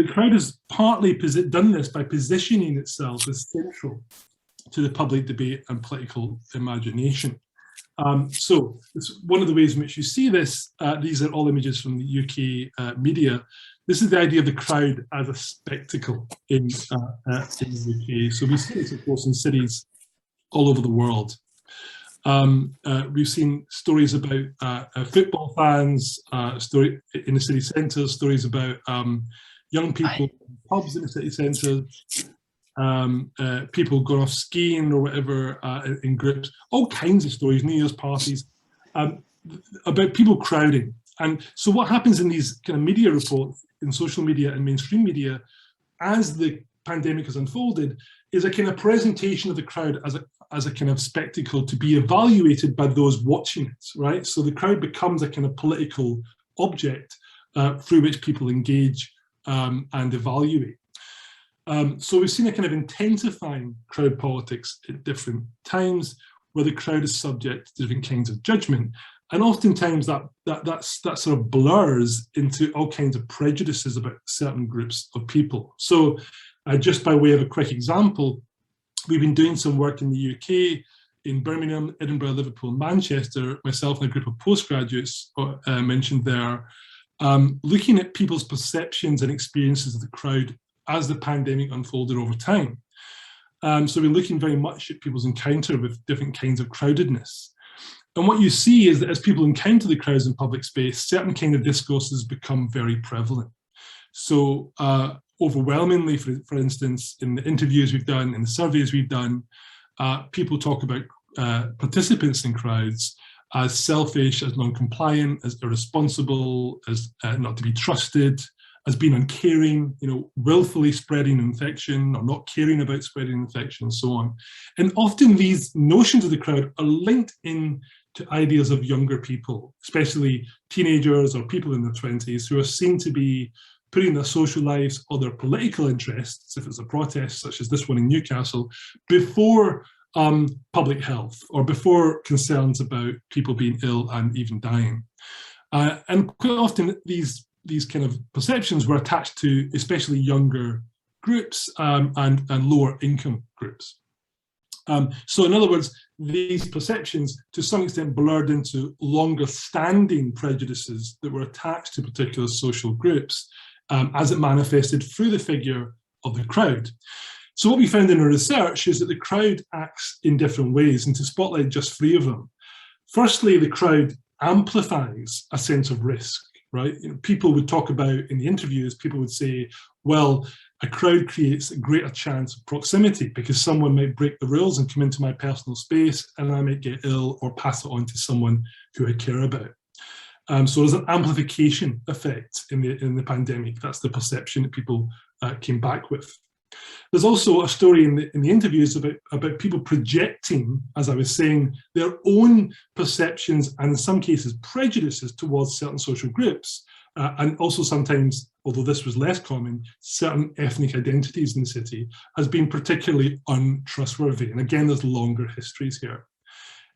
S11: crowd has partly done this by positioning itself as central to the public debate and political imagination. So it's one of the ways in which you see this. These are all images from the UK media. This is the idea of the crowd as a spectacle in the UK. So we see this, of course, in cities all over the world. We've seen stories about football fans, story in the city centres, stories about young people in pubs in the city centres, people going off skiing or whatever in groups, all kinds of stories, New Year's parties, about people crowding. And so what happens in these kind of media reports, in social media and mainstream media, as the pandemic has unfolded, is a kind of presentation of the crowd as a kind of spectacle to be evaluated by those watching it, right? So the crowd becomes a kind of political object through which people engage and evaluate. So we've seen a kind of intensifying crowd politics at different times, where the crowd is subject to different kinds of judgment. And oftentimes that sort of blurs into all kinds of prejudices about certain groups of people. So just by way of a quick example, we've been doing some work in the UK, in Birmingham, Edinburgh, Liverpool, Manchester, myself and a group of postgraduates mentioned there, looking at people's perceptions and experiences of the crowd as the pandemic unfolded over time. So we're looking very much at people's encounter with different kinds of crowdedness. And what you see is that as people encounter the crowds in public space, certain kind of discourses become very prevalent. So overwhelmingly, for instance, in the interviews we've done, in the surveys we've done, people talk about participants in crowds as selfish, as non-compliant, as irresponsible, as not to be trusted, as being uncaring, willfully spreading infection or not caring about spreading infection and so on. And often these notions of the crowd are linked in to ideas of younger people, especially teenagers or people in their 20s, who are seen to be putting their social lives or their political interests, if it's a protest such as this one in Newcastle, before public health or before concerns about people being ill and even dying. And quite often these kind of perceptions were attached to especially younger groups and lower income groups. So in other words, these perceptions to some extent blurred into longer standing prejudices that were attached to particular social groups as it manifested through the figure of the crowd. So what we found in our research is that the crowd acts in different ways, and to spotlight just 3 of them. Firstly, the crowd amplifies a sense of risk, right? People would talk about, in the interviews, people would say, well, a crowd creates a greater chance of proximity because someone might break the rules and come into my personal space and I might get ill or pass it on to someone who I care about. So there's an amplification effect in the pandemic. That's the perception that people came back with. There's also a story in the interviews about people projecting, as I was saying, their own perceptions and in some cases prejudices towards certain social groups, and also sometimes, although this was less common, certain ethnic identities in the city as being particularly untrustworthy. And again, there's longer histories here.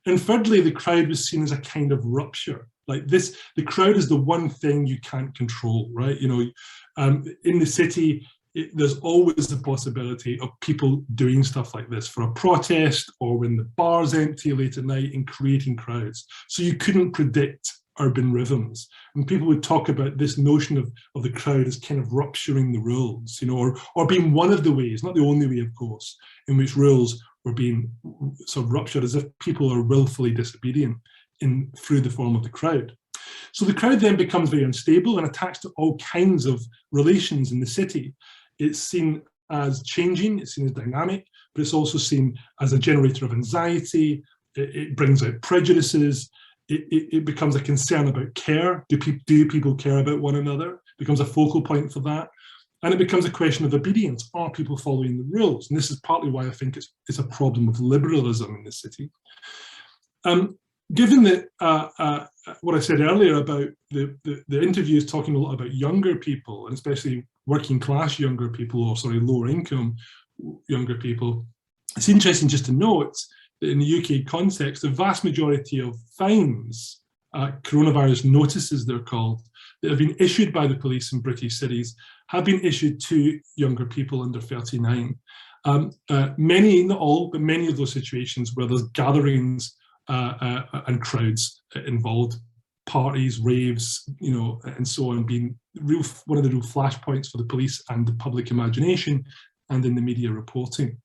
S11: And thirdly, the crowd was seen as a kind of rupture. Like this, the crowd is the one thing you can't control, right? You know, in the city, there's always the possibility of people doing stuff like this for a protest or when the bar's empty late at night and creating crowds. So you couldn't predict urban rhythms. And people would talk about this notion of the crowd as kind of rupturing the rules, you know, or being one of the ways, not the only way, of course, in which rules were being sort of ruptured, as if people are willfully disobedient through the form of the crowd. So the crowd then becomes very unstable and attached to all kinds of relations in the city. It's seen as changing, it's seen as dynamic, but it's also seen as a generator of anxiety. It brings out prejudices. It becomes a concern about care. Do people care about one another? It becomes a focal point for that. And it becomes a question of obedience. Are people following the rules? And this is partly why I think it's a problem of liberalism in the city. Given that what I said earlier about the interviews talking a lot about younger people, and especially working class younger people, or sorry, lower income younger people, it's interesting just to note that in the UK context, the vast majority of fines, coronavirus notices they're called, that have been issued by the police in British cities have been issued to younger people under 39. Many, not all, but many of those situations where there's gatherings and crowds involved, parties, raves, you know, and so on, being one of the real flashpoints for the police and the public imagination and in the media reporting.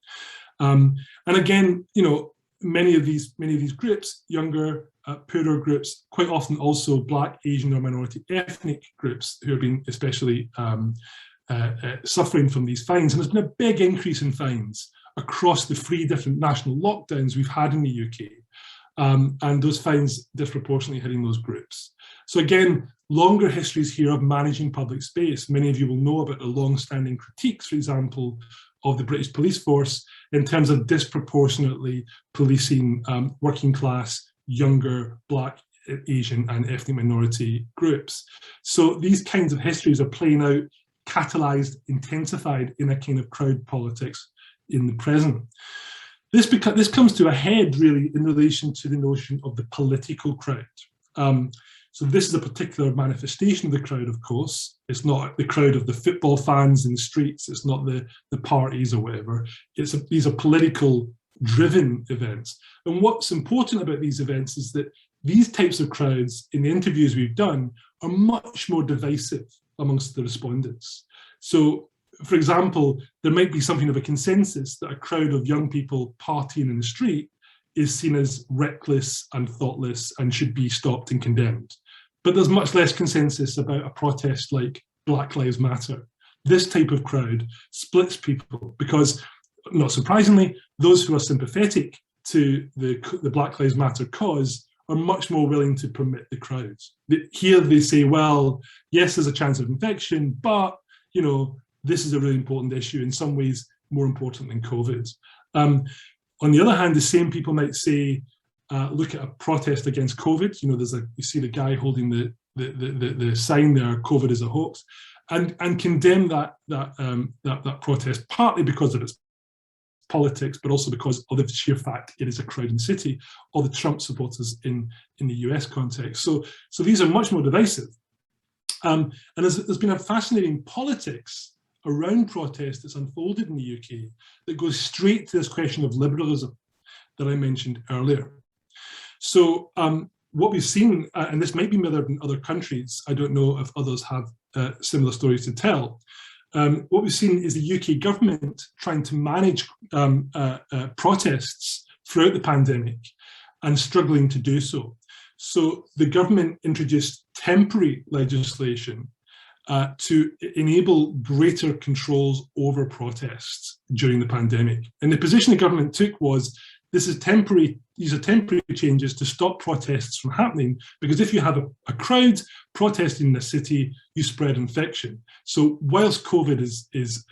S11: And again, you know, many of these groups, younger, poorer groups, quite often also Black, Asian or minority ethnic groups who have been especially suffering from these fines. And there's been a big increase in fines across the 3 different national lockdowns we've had in the UK. And those fines disproportionately hitting those groups. So again, longer histories here of managing public space. Many of you will know about the long-standing critiques, for example, of the British police force in terms of disproportionately policing working class, younger, Black, Asian and ethnic minority groups. So these kinds of histories are playing out, catalysed, intensified in a kind of crowd politics in the present. This comes to a head really in relation to the notion of the political crowd. So this is a particular manifestation of the crowd, of course. It's not the crowd of the football fans in the streets. It's not the parties or whatever. These are political driven events. And what's important about these events is that these types of crowds in the interviews we've done are much more divisive amongst the respondents. So, for example, there might be something of a consensus that a crowd of young people partying in the street is seen as reckless and thoughtless and should be stopped and condemned. But there's much less consensus about a protest like Black Lives Matter. This type of crowd splits people because, not surprisingly, those who are sympathetic to the Black Lives Matter cause are much more willing to permit the crowds. Here they say, well, yes, there's a chance of infection, but, you know, this is a really important issue, in some ways more important than COVID. On the other hand, the same people might say, look at a protest against COVID. You know, you see the guy holding the sign there, COVID is a hoax, and condemn that protest, partly because of its politics, but also because of the sheer fact it is a crowded city, or the Trump supporters in the US context. So these are much more divisive. And there's been a fascinating politics around protest that's unfolded in the UK that goes straight to this question of liberalism that I mentioned earlier. So what we've seen, and this might be mirrored in other countries, I don't know if others have similar stories to tell, what we've seen is the UK government trying to manage protests throughout the pandemic and struggling to do so. So the government introduced temporary legislation to enable greater controls over protests during the pandemic. And the position the government took was, this is temporary these are temporary changes to stop protests from happening, because if you have a crowd protesting in a city, you spread infection. So whilst COVID is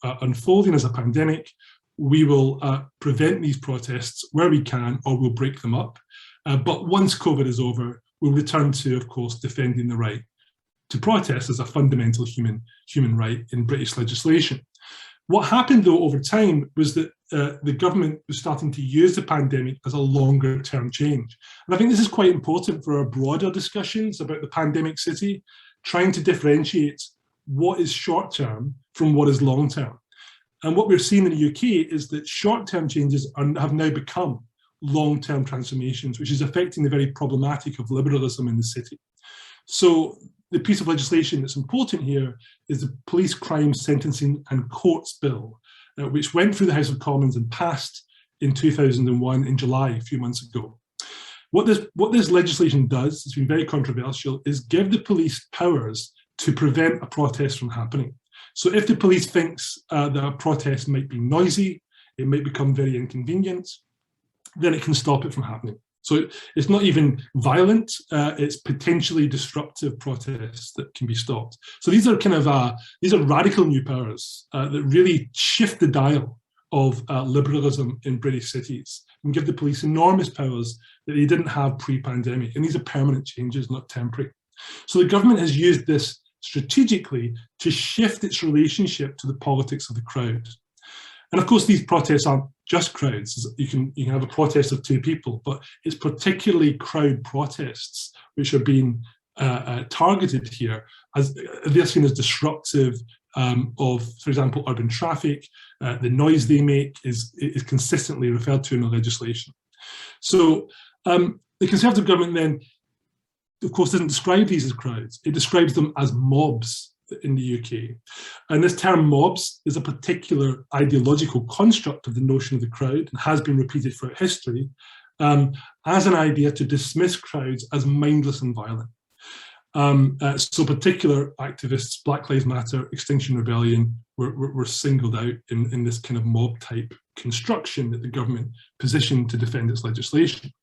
S11: unfolding as a pandemic, we will prevent these protests where we can, or we'll break them up. But once COVID is over, we'll return to, of course, defending the right to protest as a fundamental human right in British legislation. What happened, though, over time was that the government was starting to use the pandemic as a longer term change. And I think this is quite important for our broader discussions about the pandemic city, trying to differentiate what is short term from what is long term. And what we're seeing in the UK is that short term changes have now become long term transformations, which is affecting the very problematic of liberalism in the city. So the piece of legislation that's important here is the Police Crime Sentencing and Courts Bill, which went through the House of Commons and passed in 2001 in July, a few months ago. What this legislation does, it's been very controversial, is give the police powers to prevent a protest from happening. So if the police thinks that a protest might be noisy, it might become very inconvenient, then it can stop it from happening. So it's not even violent, it's potentially disruptive protests that can be stopped. So these are kind of, these are radical new powers that really shift the dial of liberalism in British cities and give the police enormous powers that they didn't have pre-pandemic. And these are permanent changes, not temporary. So the government has used this strategically to shift its relationship to the politics of the crowd. And of course, these protests aren't just crowds. You can have a protest of 2 people, but it's particularly crowd protests which are being targeted here, as they're seen as disruptive of, for example, urban traffic. The noise they make is consistently referred to in the legislation. So the Conservative government then, of course, doesn't describe these as crowds. It describes them as mobs in the UK. And this term mobs is a particular ideological construct of the notion of the crowd and has been repeated throughout history as an idea to dismiss crowds as mindless and violent. So particular activists, Black Lives Matter, Extinction Rebellion, were singled out in this kind of mob type construction that the government positioned to defend its legislation.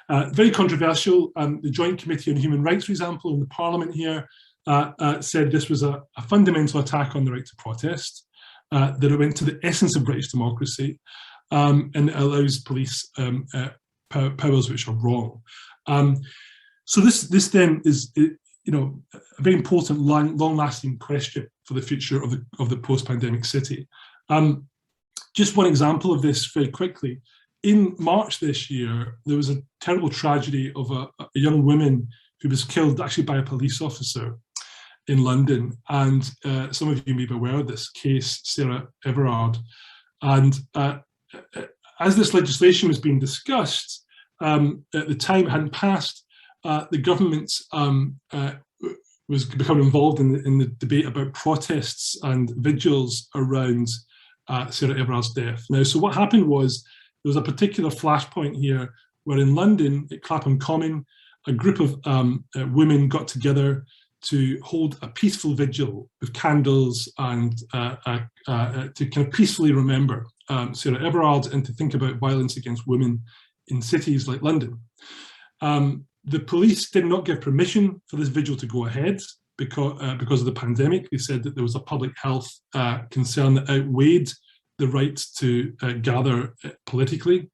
S11: Very controversial. The Joint Committee on Human Rights, for example, in the Parliament here, said this was a fundamental attack on the right to protest, that it went to the essence of British democracy, and it allows police powers which are wrong. So this then is, a very important, long-lasting question for the future of the post-pandemic city. Just one example of this very quickly. In March this year, there was a terrible tragedy of a young woman who was killed actually by a police officer in London. And some of you may be aware of this case, Sarah Everard. And as this legislation was being discussed, at the time it hadn't passed, the government was becoming involved in the debate about protests and vigils around Sarah Everard's death. Now, so what happened was, there was a particular flashpoint here where in London, at Clapham Common, a group of women got together to hold a peaceful vigil with candles and to kind of peacefully remember Sarah Everard and to think about violence against women in cities like London. The police did not give permission for this vigil to go ahead because of the pandemic. They said that there was a public health concern that outweighed the right to gather politically.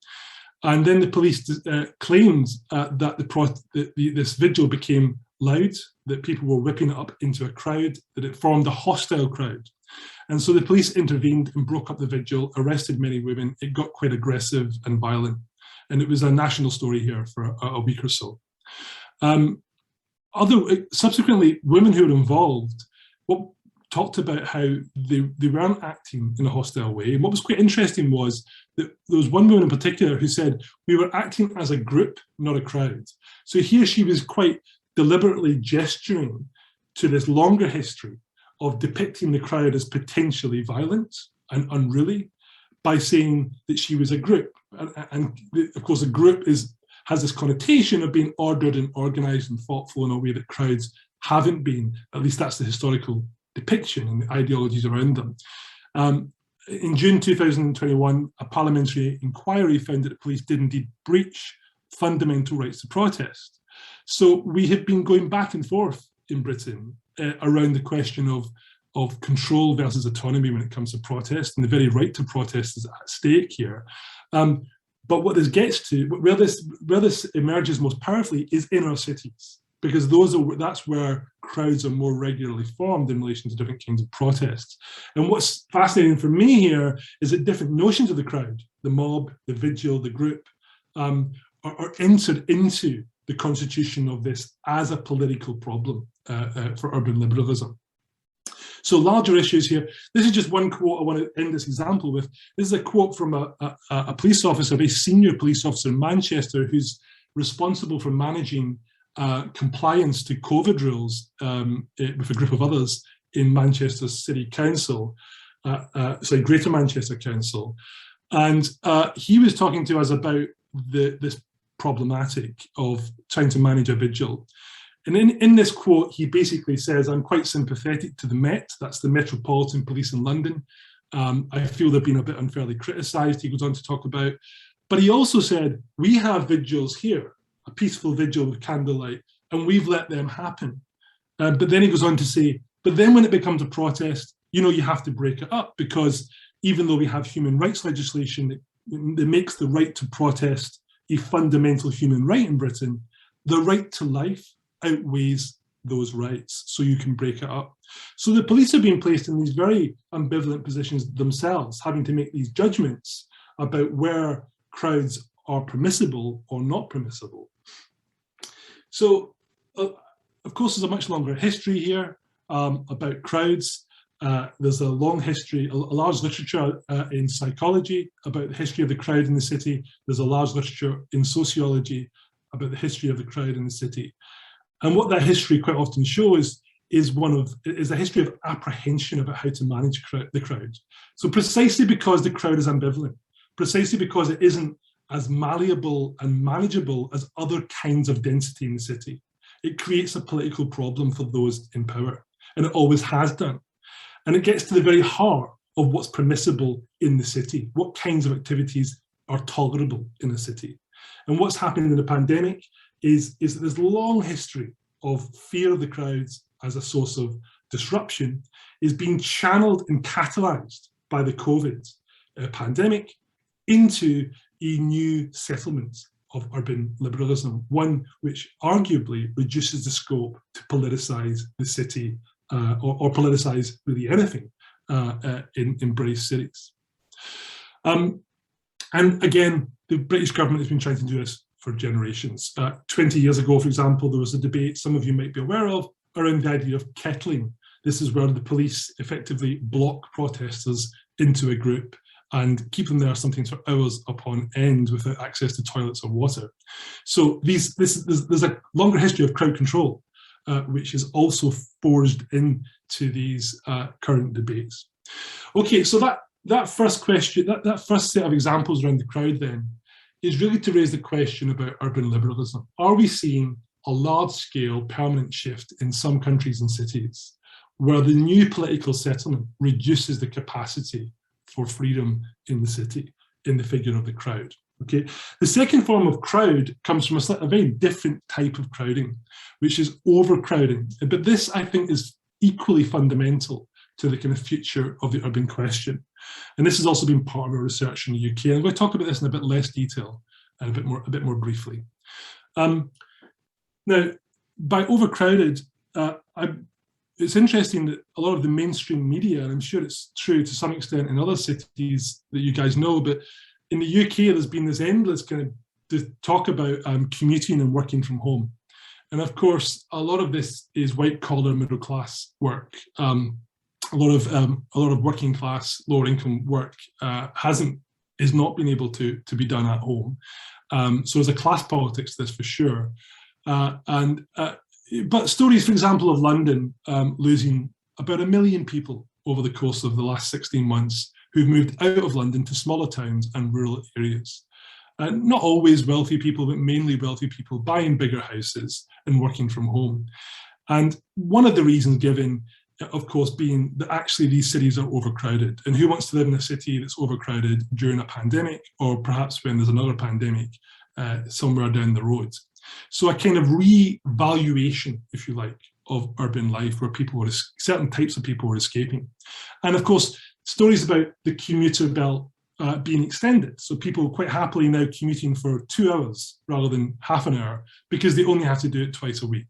S11: And then the police claimed that this vigil became loud, that people were whipping it up into a crowd, that it formed a hostile crowd. And so the police intervened and broke up the vigil, arrested many women. It got quite aggressive and violent. And it was a national story here for a week or so. Subsequently, women who were involved talked about how they weren't acting in a hostile way. And what was quite interesting was that there was one woman in particular who said, we were acting as a group, not a crowd. So here she was quite deliberately gesturing to this longer history of depicting the crowd as potentially violent and unruly by saying that she was a group. And of course, a group has this connotation of being ordered and organised and thoughtful in a way that crowds haven't been. At least that's the historical depiction and the ideologies around them. in June 2021, a parliamentary inquiry found that the police did indeed breach fundamental rights to protest. So we have been going back and forth in Britain around the question of control versus autonomy when it comes to protest, and the very right to protest is at stake here. But what this gets to, where this emerges most powerfully, is in our cities, because that's where crowds are more regularly formed in relation to different kinds of protests. And what's fascinating for me here is that different notions of the crowd, the mob, the vigil, the group, are entered into the constitution of this as a political problem for urban liberalism. So larger issues here. This is just one quote I want to end this example with. This is a quote from a police officer, a very senior police officer in Manchester, who's responsible for managing compliance to COVID rules with a group of others in Manchester City Council, Greater Manchester Council. And he was talking to us about this problematic of trying to manage a vigil. And in this quote, he basically says, I'm quite sympathetic to the Met, that's the Metropolitan Police in London. I feel they've been a bit unfairly criticised, he goes on to talk about. But he also said, we have vigils here, a peaceful vigil with candlelight, and we've let them happen. But then he goes on to say, but then when it becomes a protest, you have to break it up, because even though we have human rights legislation that makes the right to protest a fundamental human right in Britain, the right to life outweighs those rights, so you can break it up. So the police are being placed in these very ambivalent positions themselves, having to make these judgments about where crowds are permissible or not permissible. So, of course, there's a much longer history here about crowds. There's a long history, a large literature in psychology about the history of the crowd in the city. There's a large literature in sociology about the history of the crowd in the city. And what that history quite often shows is a history of apprehension about how to manage the crowd. So precisely because the crowd is ambivalent, precisely because it isn't as malleable and manageable as other kinds of density in the city, it creates a political problem for those in power, and it always has done. And it gets to the very heart of what's permissible in the city, what kinds of activities are tolerable in a city. And what's happened in the pandemic is that this long history of fear of the crowds as a source of disruption is being channeled and catalyzed by the COVID pandemic into a new settlement of urban liberalism, one which arguably reduces the scope to politicize the city or politicize really anything in British cities. And again, the British government has been trying to do this for generations. 20 years ago, for example, there was a debate some of you might be aware of around the idea of kettling. This is where the police effectively block protesters into a group and keep them there sometimes for hours upon end without access to toilets or water. So there's a longer history of crowd control, which is also forged into these current debates. Okay, so that first question, that first set of examples around the crowd then, is really to raise the question about urban liberalism. Are we seeing a large-scale permanent shift in some countries and cities where the new political settlement reduces the capacity for freedom in the city, in the figure of the crowd? Okay. The second form of crowd comes from a very different type of crowding, which is overcrowding. But this, I think, is equally fundamental to the kind of future of the urban question. And this has also been part of our research in the UK. And I'm going to talk about this in a bit less detail and a bit more briefly. Now, by overcrowded, it's interesting that a lot of the mainstream media, and I'm sure it's true to some extent in other cities that you guys know, but in the UK, there's been this endless kind of talk about commuting and working from home. And of course, a lot of this is white collar, middle class work. A lot of working class, lower income work is not being able to be done at home. So there's a class politics to this for sure. But stories, for example, of London losing about 1 million people over the course of the last 16 months who've moved out of London to smaller towns and rural areas. Not always wealthy people, but mainly wealthy people buying bigger houses and working from home. And one of the reasons given of course, being that actually these cities are overcrowded. And who wants to live in a city that's overcrowded during a pandemic, or perhaps when there's another pandemic somewhere down the road? So a kind of re-valuation, if you like, of urban life, where people were, certain types of people were escaping. And of course, stories about the commuter belt being extended. So people quite happily now commuting for 2 hours rather than half an hour, because they only have to do it twice a week.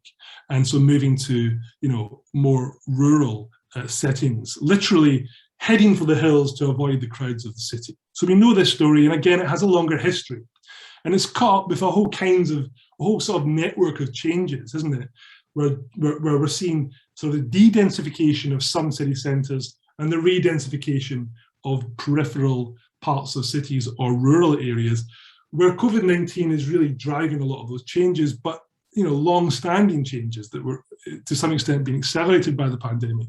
S11: And so moving to, you know, more rural settings, literally heading for the hills to avoid the crowds of the city. So we know this story, and again, it has a longer history. And it's caught up with a whole sort of network of changes, isn't it? Where we're seeing sort of the de-densification of some city centres and the re-densification of peripheral parts of cities or rural areas, where COVID-19 is really driving a lot of those changes, but, you know, long-standing changes that were to some extent being accelerated by the pandemic.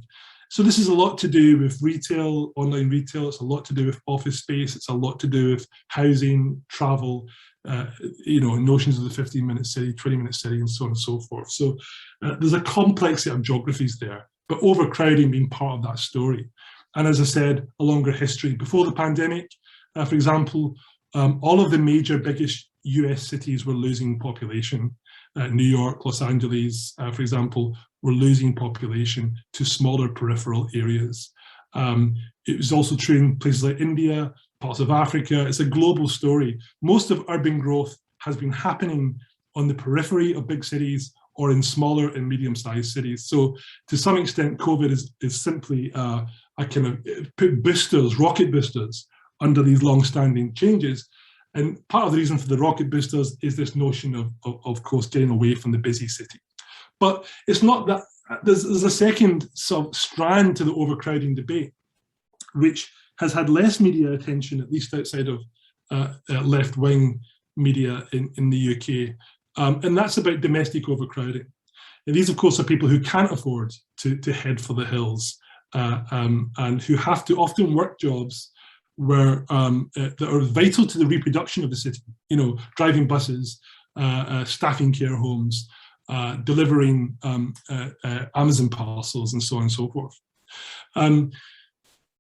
S11: So this is a lot to do with retail, online retail. It's a lot to do with office space. It's a lot to do with housing, travel, you know, notions of the 15-minute city, 20-minute city, and so on and so forth. So there's a complex set of geographies there, but overcrowding being part of that story. And as I said, a longer history. Before the pandemic, for example, all of the major biggest US cities were losing population. New York, Los Angeles, for example, were losing population to smaller peripheral areas. It was also true in places like India, parts of Africa. It's a global story. Most of urban growth has been happening on the periphery of big cities or in smaller and medium-sized cities. So to some extent, COVID is simply a kind of put boosters, rocket boosters, under these long-standing changes. And part of the reason for the rocket boosters is this notion of course, getting away from the busy city. But it's not that, there's a second sort of strand to the overcrowding debate, which has had less media attention, at least outside of left-wing media in the UK. And that's about domestic overcrowding. And these, of course, are people who can't afford to head for the hills and who have to often work jobs where that are vital to the reproduction of the city. You know, driving buses, staffing care homes, delivering Amazon parcels, and so on and so forth.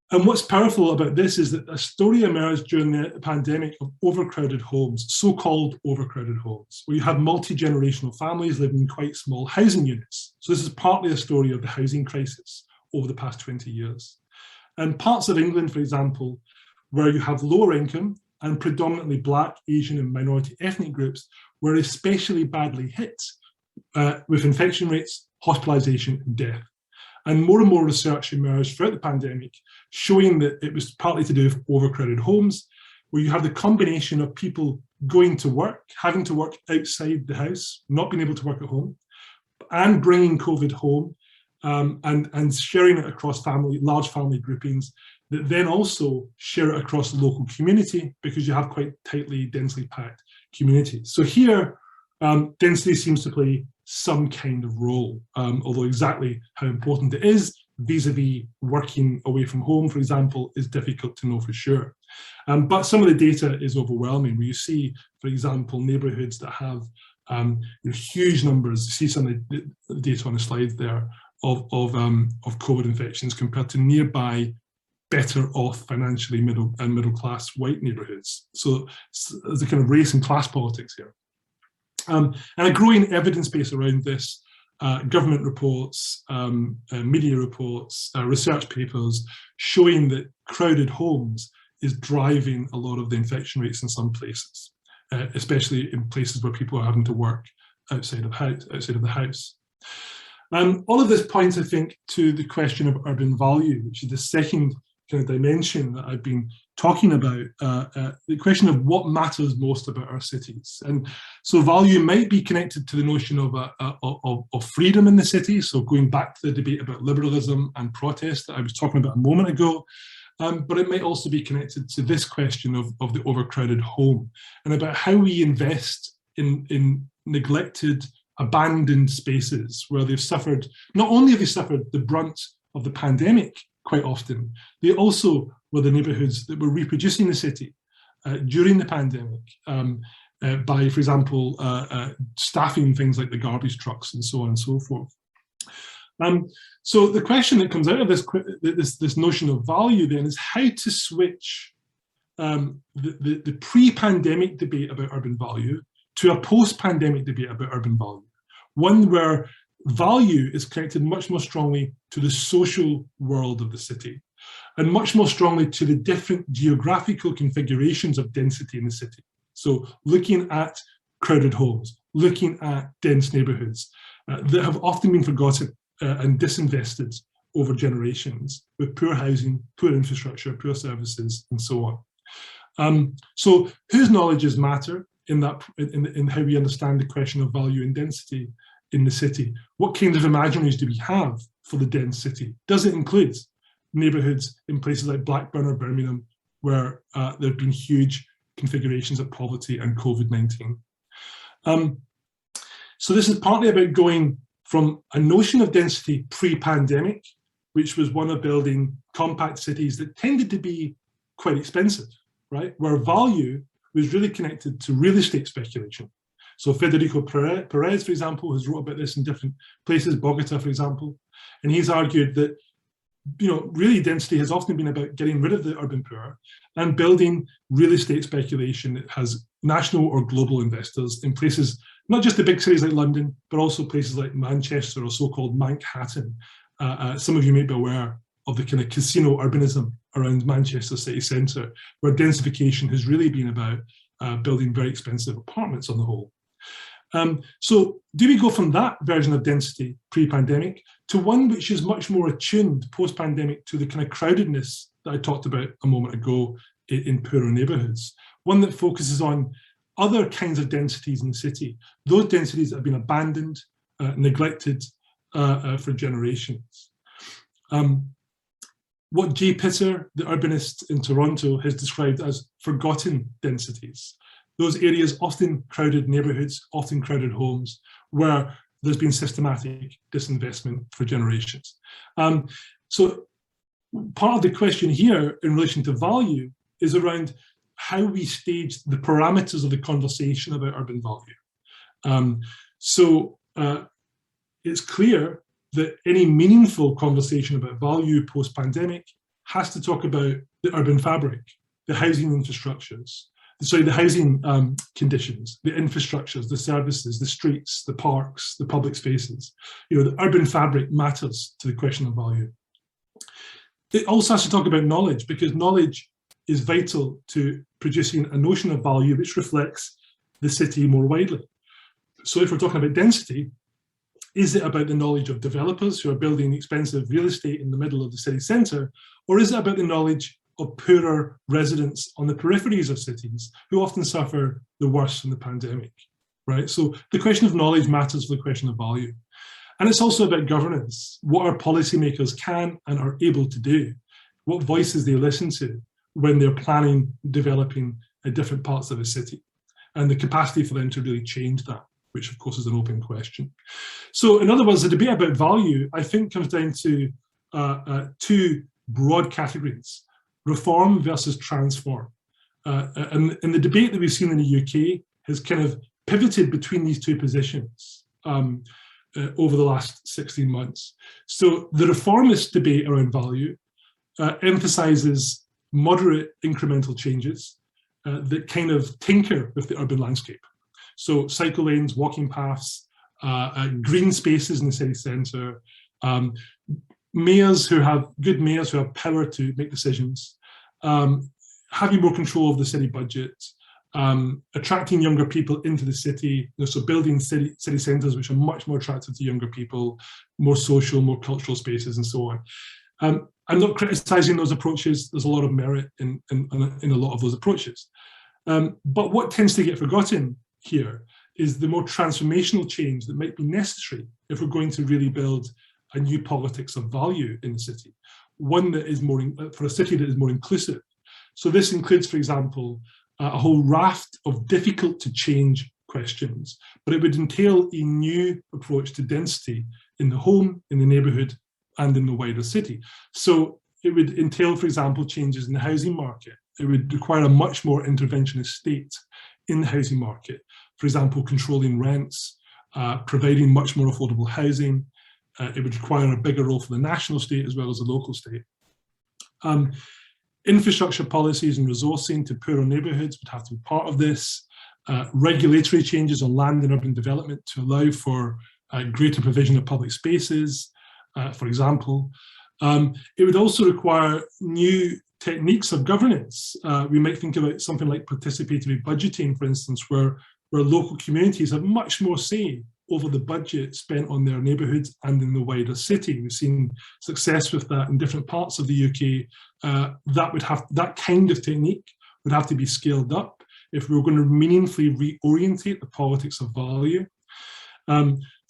S11: And what's powerful about this is that a story emerged during the pandemic of overcrowded homes, so-called overcrowded homes, where you have multi-generational families living in quite small housing units. So this is partly a story of the housing crisis over the past 20 years. And parts of England, for example, where you have lower income and predominantly Black, Asian and minority ethnic groups, were especially badly hit with infection rates, hospitalisation and death. And more research emerged throughout the pandemic, showing that it was partly to do with overcrowded homes, where you have the combination of people going to work, having to work outside the house, not being able to work at home, and bringing COVID home, and sharing it across large family groupings, that then also share it across the local community, because you have quite densely packed communities. So here, density seems to play some kind of role, although exactly how important it is vis-a-vis working away from home, for example, is difficult to know for sure. But some of the data is overwhelming, where you see, for example, neighbourhoods that have huge numbers. You see some of the data on the slides there of COVID infections compared to nearby, better off financially middle class white neighbourhoods. So there's a kind of race and class politics here. And a growing evidence base around this, government reports, media reports, research papers, showing that crowded homes is driving a lot of the infection rates in some places, especially in places where people are having to work outside of the house. All of this points, I think, to the question of urban value, which is the second kind of dimension that I've been talking about, the question of what matters most about our cities. And so value might be connected to the notion of freedom in the city. So going back to the debate about liberalism and protest that I was talking about a moment ago, but it might also be connected to this question of the overcrowded home and about how we invest in neglected, abandoned spaces where they've suffered, not only have they suffered the brunt of the pandemic quite often, they also were the neighbourhoods that were reproducing the city during the pandemic by, for example, staffing things like the garbage trucks and so on and so forth. So the question that comes out of this notion of value then is how to switch the pre-pandemic debate about urban value to a post-pandemic debate about urban value, one where value is connected much more strongly to the social world of the city and much more strongly to the different geographical configurations of density in the city. So looking at crowded homes, looking at dense neighbourhoods that have often been forgotten and disinvested over generations with poor housing, poor infrastructure, poor services, and so on. So whose knowledges matter in how we understand the question of value and density in the city? What kinds of imaginaries do we have for the dense city? Does it include neighbourhoods in places like Blackburn or Birmingham where there have been huge configurations of poverty and COVID-19? So this is partly about going from a notion of density pre-pandemic, which was one of building compact cities that tended to be quite expensive, right? Where value was really connected to real estate speculation. So Federico Perez, for example, has wrote about this in different places, Bogota, for example, and he's argued that, you know, really density has often been about getting rid of the urban poor and building real estate speculation that has national or global investors in places, not just the big cities like London, but also places like Manchester or so-called Manhattan. Some of you may be aware of the kind of casino urbanism around Manchester city centre, where densification has really been about building very expensive apartments on the whole. So do we go from that version of density pre-pandemic to one which is much more attuned post-pandemic to the kind of crowdedness that I talked about a moment ago in poorer neighbourhoods, one that focuses on other kinds of densities in the city, those densities that have been abandoned, neglected for generations. What Jay Pitter, the urbanist in Toronto, has described as forgotten densities. Those areas, often crowded neighbourhoods, often crowded homes, where there's been systematic disinvestment for generations. So part of the question here in relation to value is around how we stage the parameters of the conversation about urban value. It's clear that any meaningful conversation about value post-pandemic has to talk about the urban fabric, the housing infrastructures, the housing conditions, the infrastructures, the services, the streets, the parks, the public spaces. You know, the urban fabric matters to the question of value. It also has to talk about knowledge, because knowledge is vital to producing a notion of value which reflects the city more widely. So if we're talking about density, is it about the knowledge of developers who are building expensive real estate in the middle of the city centre, or is it about the knowledge of poorer residents on the peripheries of cities who often suffer the worst from the pandemic, right? So the question of knowledge matters for the question of value. And it's also about governance, what our policymakers can and are able to do, what voices they listen to when they're planning, developing different parts of the city, and the capacity for them to really change that, which of course is an open question. So in other words, the debate about value, I think, comes down to two broad categories: reform versus transform. And the debate that we've seen in the UK has kind of pivoted between these two positions over the last 16 months. So the reformist debate around value emphasises moderate incremental changes that kind of tinker with the urban landscape. So cycle lanes, walking paths, green spaces in the city centre, mayors who have power to make decisions, having more control of the city budget, attracting younger people into the city, so building city centres which are much more attractive to younger people, more social, more cultural spaces, and so on. I'm not criticising those approaches. There's a lot of merit in a lot of those approaches. But what tends to get forgotten here is the more transformational change that might be necessary if we're going to really build a new politics of value in the city, one that is more, for a city that is more inclusive. So this includes, for example, a whole raft of difficult to change questions, but it would entail a new approach to density in the home, in the neighbourhood, and in the wider city. So it would entail, for example, changes in the housing market. It would require a much more interventionist state in the housing market. For example, controlling rents, providing much more affordable housing, it would require a bigger role for the national state as well as the local state. Infrastructure policies and resourcing to poorer neighbourhoods would have to be part of this. Regulatory changes on land and urban development to allow for greater provision of public spaces, for example. It would also require new techniques of governance. We might think about something like participatory budgeting, for instance, where local communities have much more say over the budget spent on their neighbourhoods and in the wider city. We've seen success with that in different parts of the UK. That kind of technique would have to be scaled up if we were going to meaningfully reorientate the politics of value.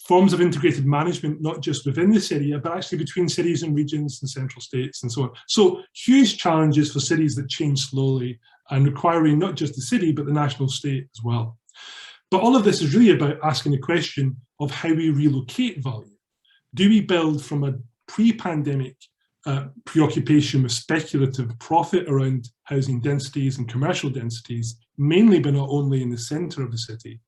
S11: Forms of integrated management, not just within the city, but actually between cities and regions and central states and so on. So huge challenges for cities that change slowly and requiring not just the city, but the national state as well. But all of this is really about asking the question of how we relocate value. Do we build from a pre-pandemic preoccupation with speculative profit around housing densities and commercial densities, mainly but not only in the centre of the city,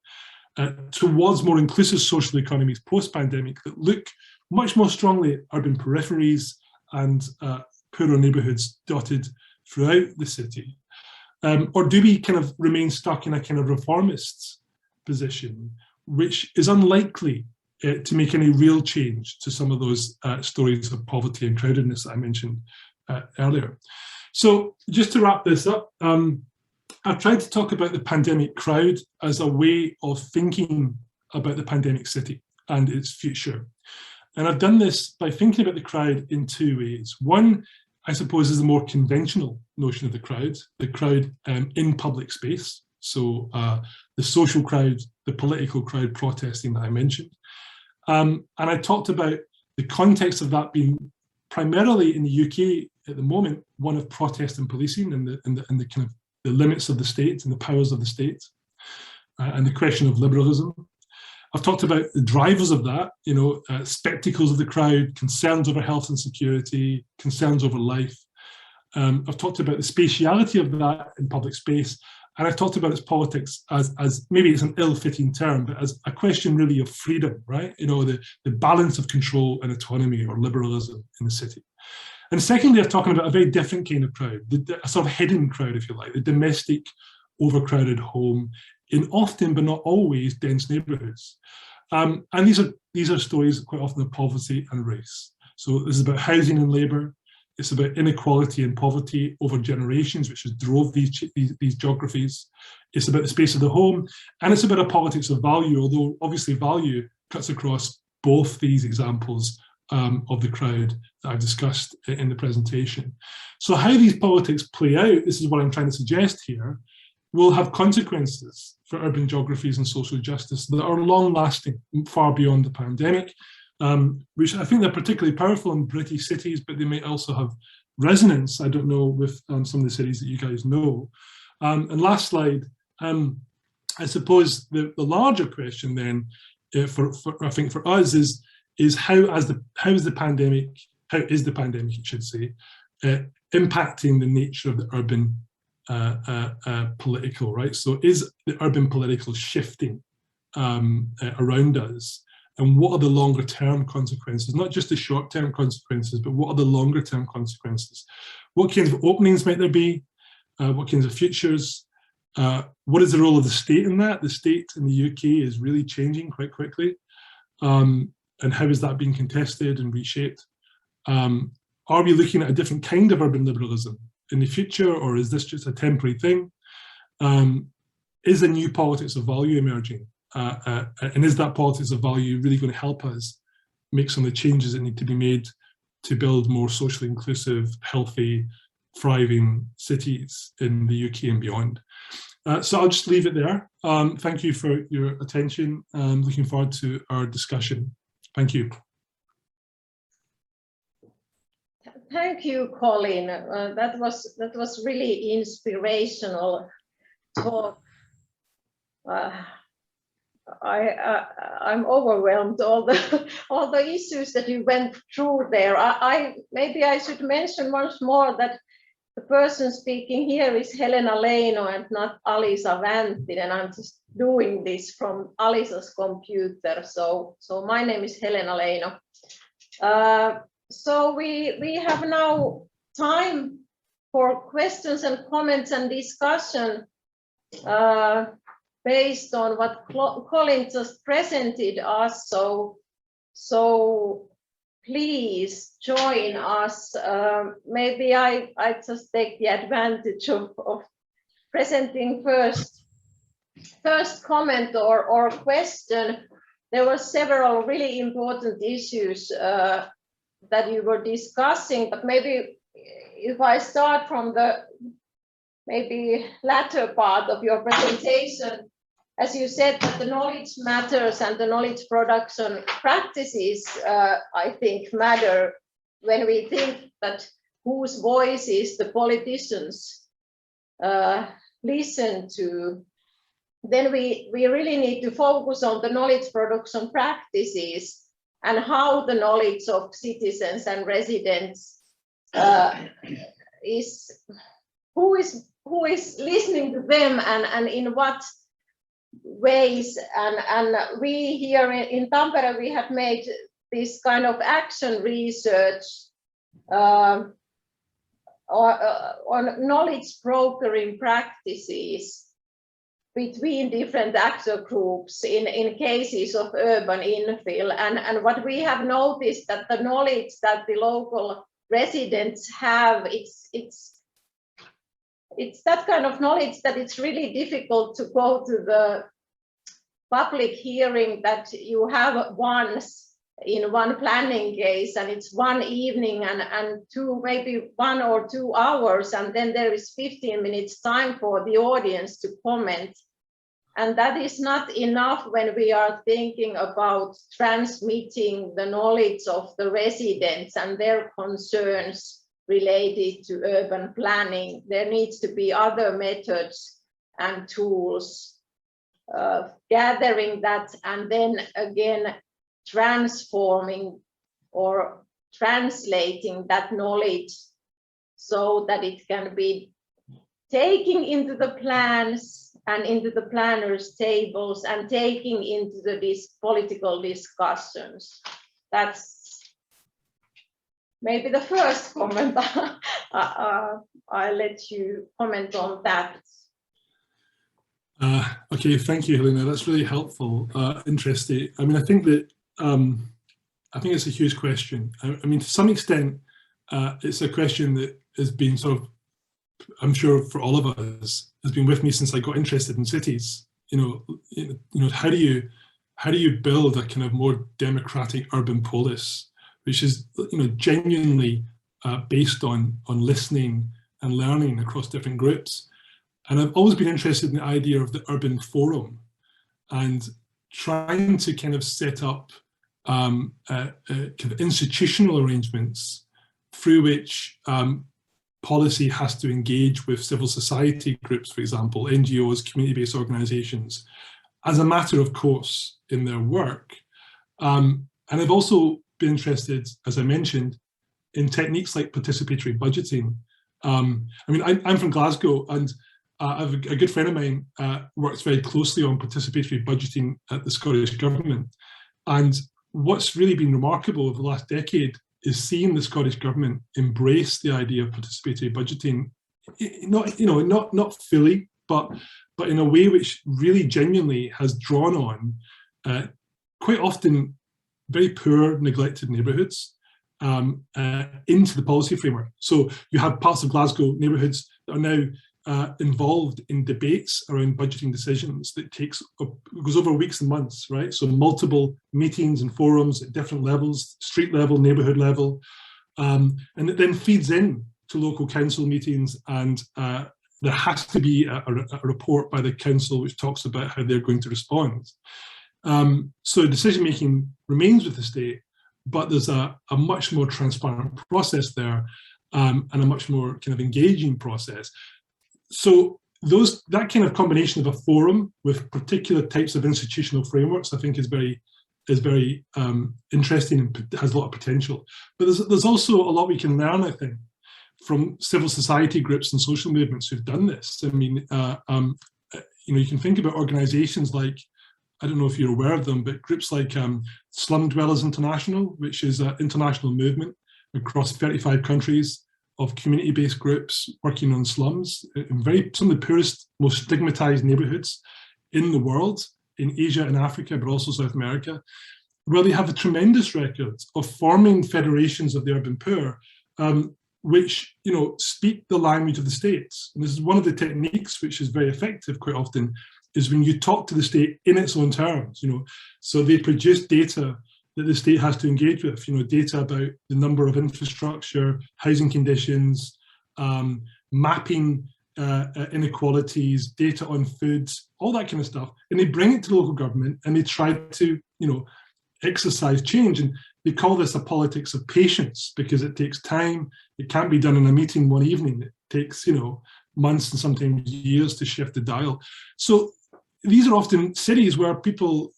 S11: towards more inclusive social economies post-pandemic that look much more strongly at urban peripheries and poorer neighbourhoods dotted throughout the city? Or do we kind of remain stuck in a kind of reformist position, which is unlikely to make any real change to some of those stories of poverty and crowdedness that I mentioned earlier? So just to wrap this up, I've tried to talk about the pandemic crowd as a way of thinking about the pandemic city and its future. And I've done this by thinking about the crowd in two ways. One, I suppose, is the more conventional notion of the crowd in public space. So the social crowd, the political crowd protesting that I mentioned. And I talked about the context of that being primarily in the UK at the moment, one of protest and policing and the kind of the limits of the state and the powers of the state, and the question of liberalism. I've talked about the drivers of that, spectacles of the crowd, concerns over health and security, concerns over life. I've talked about the spatiality of that in public space, and I've talked about its politics as maybe it's an ill-fitting term, but as a question really of freedom, right? The balance of control and autonomy or liberalism in the city. And secondly, I'm talking about a very different kind of crowd, a sort of hidden crowd, if you like, the domestic, overcrowded home in often, but not always, dense neighbourhoods. And these are stories quite often of poverty and race. So this is about housing and labour. It's about inequality and poverty over generations, which has drove these geographies. It's about the space of the home, and it's about a politics of value, although obviously value cuts across both these examples of the crowd that I've discussed in the presentation. So how these politics play out, this is what I'm trying to suggest here, will have consequences for urban geographies and social justice that are long-lasting, far beyond the pandemic, which I think they're particularly powerful in British cities, but they may also have resonance, I don't know, with some of the cities that you guys know. And last slide, I suppose the larger question then, I think for us is how is the pandemic, I should say, impacting the nature of the urban political, right? So is the urban political shifting around us? And what are the longer term consequences? Not just the short term consequences, but what are the longer term consequences? What kinds of openings might there be? What kinds of futures? What is the role of the state in that? The state in the UK is really changing quite quickly. And how is that being contested and reshaped? Are we looking at a different kind of urban liberalism in the future, or is this just a temporary thing? Is a new politics of value emerging? And is that politics of value really going to help us make some of the changes that need to be made to build more socially inclusive, healthy, thriving cities in the UK and beyond? So I'll just leave it there. Thank you for your attention. I'm looking forward to our discussion. Thank you.
S1: Thank you, Colin. That was really inspirational talk. I'm overwhelmed all the issues that you went through there. Maybe I should mention once more that the person speaking here is Helena Leino and not Alisa Vantin, and I'm just doing this from Alisa's computer. So my name is Helena Leino, So we have now time for questions and comments and discussion based on what Colin just presented us. So please join us. Maybe I just take the advantage of presenting first comment or question. There were several really important issues that you were discussing, but maybe if I start from the maybe latter part of your presentation, as you said that the knowledge matters and the knowledge production practices, I think, matter when we think that whose voices the politicians listen to, then we really need to focus on the knowledge production practices and how the knowledge of citizens and residents who is listening to them and in what ways. And we here in Tampere, we have made this kind of action research on knowledge brokering practices between different actor groups in cases of urban infill. And what we have noticed that the knowledge that the local residents have, it's that kind of knowledge that it's really difficult to go to the public hearing that you have once in one planning case, and it's one evening and maybe 1 or 2 hours, and then there is 15 minutes time for the audience to comment. And that is not enough when we are thinking about transmitting the knowledge of the residents and their concerns related to urban planning. There needs to be other methods and tools gathering that, and then again transforming or translating that knowledge so that it can be taken into the plans and into the planners' tables and taking into the political discussions. That's maybe the first comment. I'll let you comment on that.
S11: Okay, thank you, Helena. That's really helpful, interesting. I mean, I think that I think it's a huge question. I mean, to some extent, it's a question that has been sort of, I'm sure for all of us, has been with me since I got interested in cities. You know, how do you build a kind of more democratic urban polis, which is, you know, genuinely based on listening and learning across different groups. And I've always been interested in the idea of the urban forum and trying to kind of set up kind of institutional arrangements through which policy has to engage with civil society groups, for example, NGOs, community-based organizations, as a matter of course in their work. And I've also been interested, as I mentioned, in techniques like participatory budgeting. I mean, I'm from Glasgow, and I have a good friend of mine works very closely on participatory budgeting at the Scottish Government. And what's really been remarkable over the last decade is seeing the Scottish Government embrace the idea of participatory budgeting, not fully, but in a way which really genuinely has drawn on quite often very poor, neglected neighbourhoods into the policy framework. So you have parts of Glasgow neighbourhoods that are now involved in debates around budgeting decisions that goes over weeks and months, right? So multiple meetings and forums at different levels, street level, neighbourhood level, and it then feeds in to local council meetings, and there has to be a report by the council which talks about how they're going to respond. So decision making remains with the state, but there's a much more transparent process there, and a much more kind of engaging process. So that kind of combination of a forum with particular types of institutional frameworks, I think, is very interesting and has a lot of potential. But there's also a lot we can learn, I think, from civil society groups and social movements who've done this. I mean, you know, you can think about organisations like I don't know if you're aware of them, but groups like Slum Dwellers International, which is an international movement across 35 countries of community-based groups working on slums in some of the poorest, most stigmatized neighborhoods in the world, in Asia and Africa, but also South America, where they have a tremendous record of forming federations of the urban poor, which speak the language of the states. And this is one of the techniques which is very effective quite often, is when you talk to the state in its own terms. So they produce data that the state has to engage with, data about the number of infrastructure, housing conditions, mapping inequalities, data on foods, all that kind of stuff. And they bring it to the local government and they try to, exercise change. And they call this a politics of patience, because it takes time. It can't be done in a meeting one evening. It takes, months and sometimes years to shift the dial. So these are often cities where people,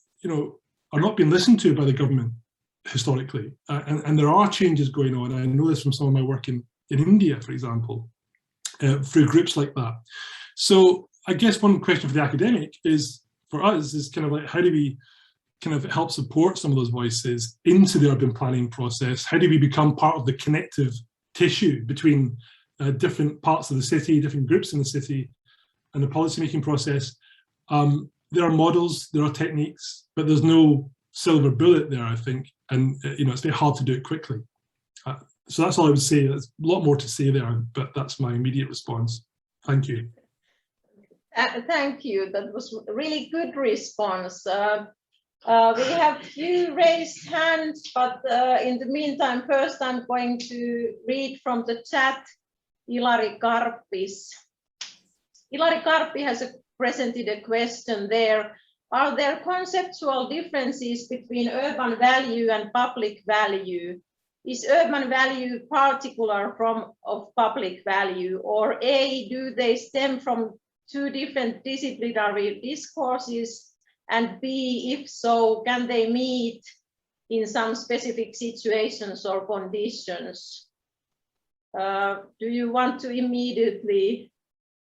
S11: are not being listened to by the government historically. And there are changes going on. I know this from some of my work in India, for example, through groups like that. So I guess one question for the academic is, for us, is kind of like, how do we kind of help support some of those voices into the urban planning process? How do we become part of the connective tissue between different parts of the city, different groups in the city, and the policymaking process? There are models, there are techniques, but there's no silver bullet there, I think. And it's very hard to do it quickly. So that's all I would say. There's a lot more to say there, but that's my immediate response. Thank you.
S1: Thank you. That was a really good response. We have few raised hands, but in the meantime, first I'm going to read from the chat. Ilari Karpi has presented a question there. Are there conceptual differences between urban value and public value? Is urban value particular of public value, or A, do they stem from two different disciplinary discourses? And B, if so, can they meet in some specific situations or conditions? Do you want to immediately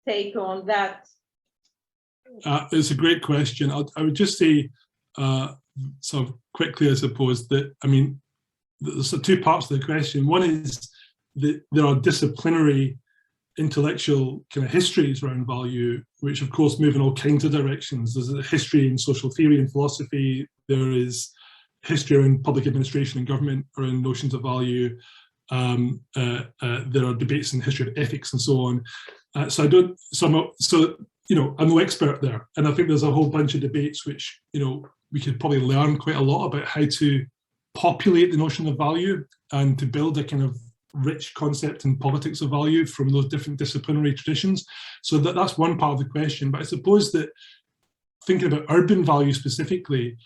S1: take on that?
S11: It's a great question. I would just say, sort of quickly, I suppose, that, there's two parts to the question. One is that there are disciplinary intellectual kind of histories around value, which of course move in all kinds of directions. There's a history in social theory and philosophy. There is history around public administration and government around notions of value. There are debates in the history of ethics and so on. I'm no expert there. And I think there's a whole bunch of debates which, we could probably learn quite a lot about how to populate the notion of value and to build a kind of rich concept and politics of value from those different disciplinary traditions. So that's one part of the question. But I suppose that thinking about urban value specifically,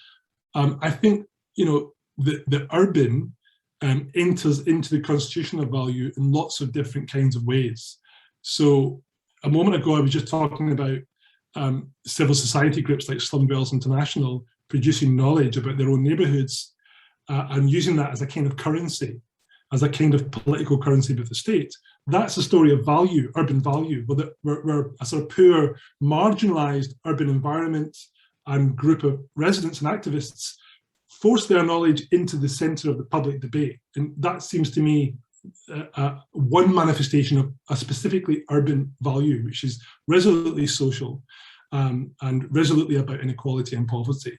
S11: I think, the urban enters into the constitution of value in lots of different kinds of ways. So a moment ago, I was just talking about civil society groups like Slum Dwellers International producing knowledge about their own neighbourhoods and using that as a kind of currency, as a kind of political currency with the state. That's a story of value, urban value, where a sort of poor, marginalised urban environment and group of residents and activists force their knowledge into the centre of the public debate. And that seems to me one manifestation of a specifically urban value, which is resolutely social and resolutely about inequality and poverty.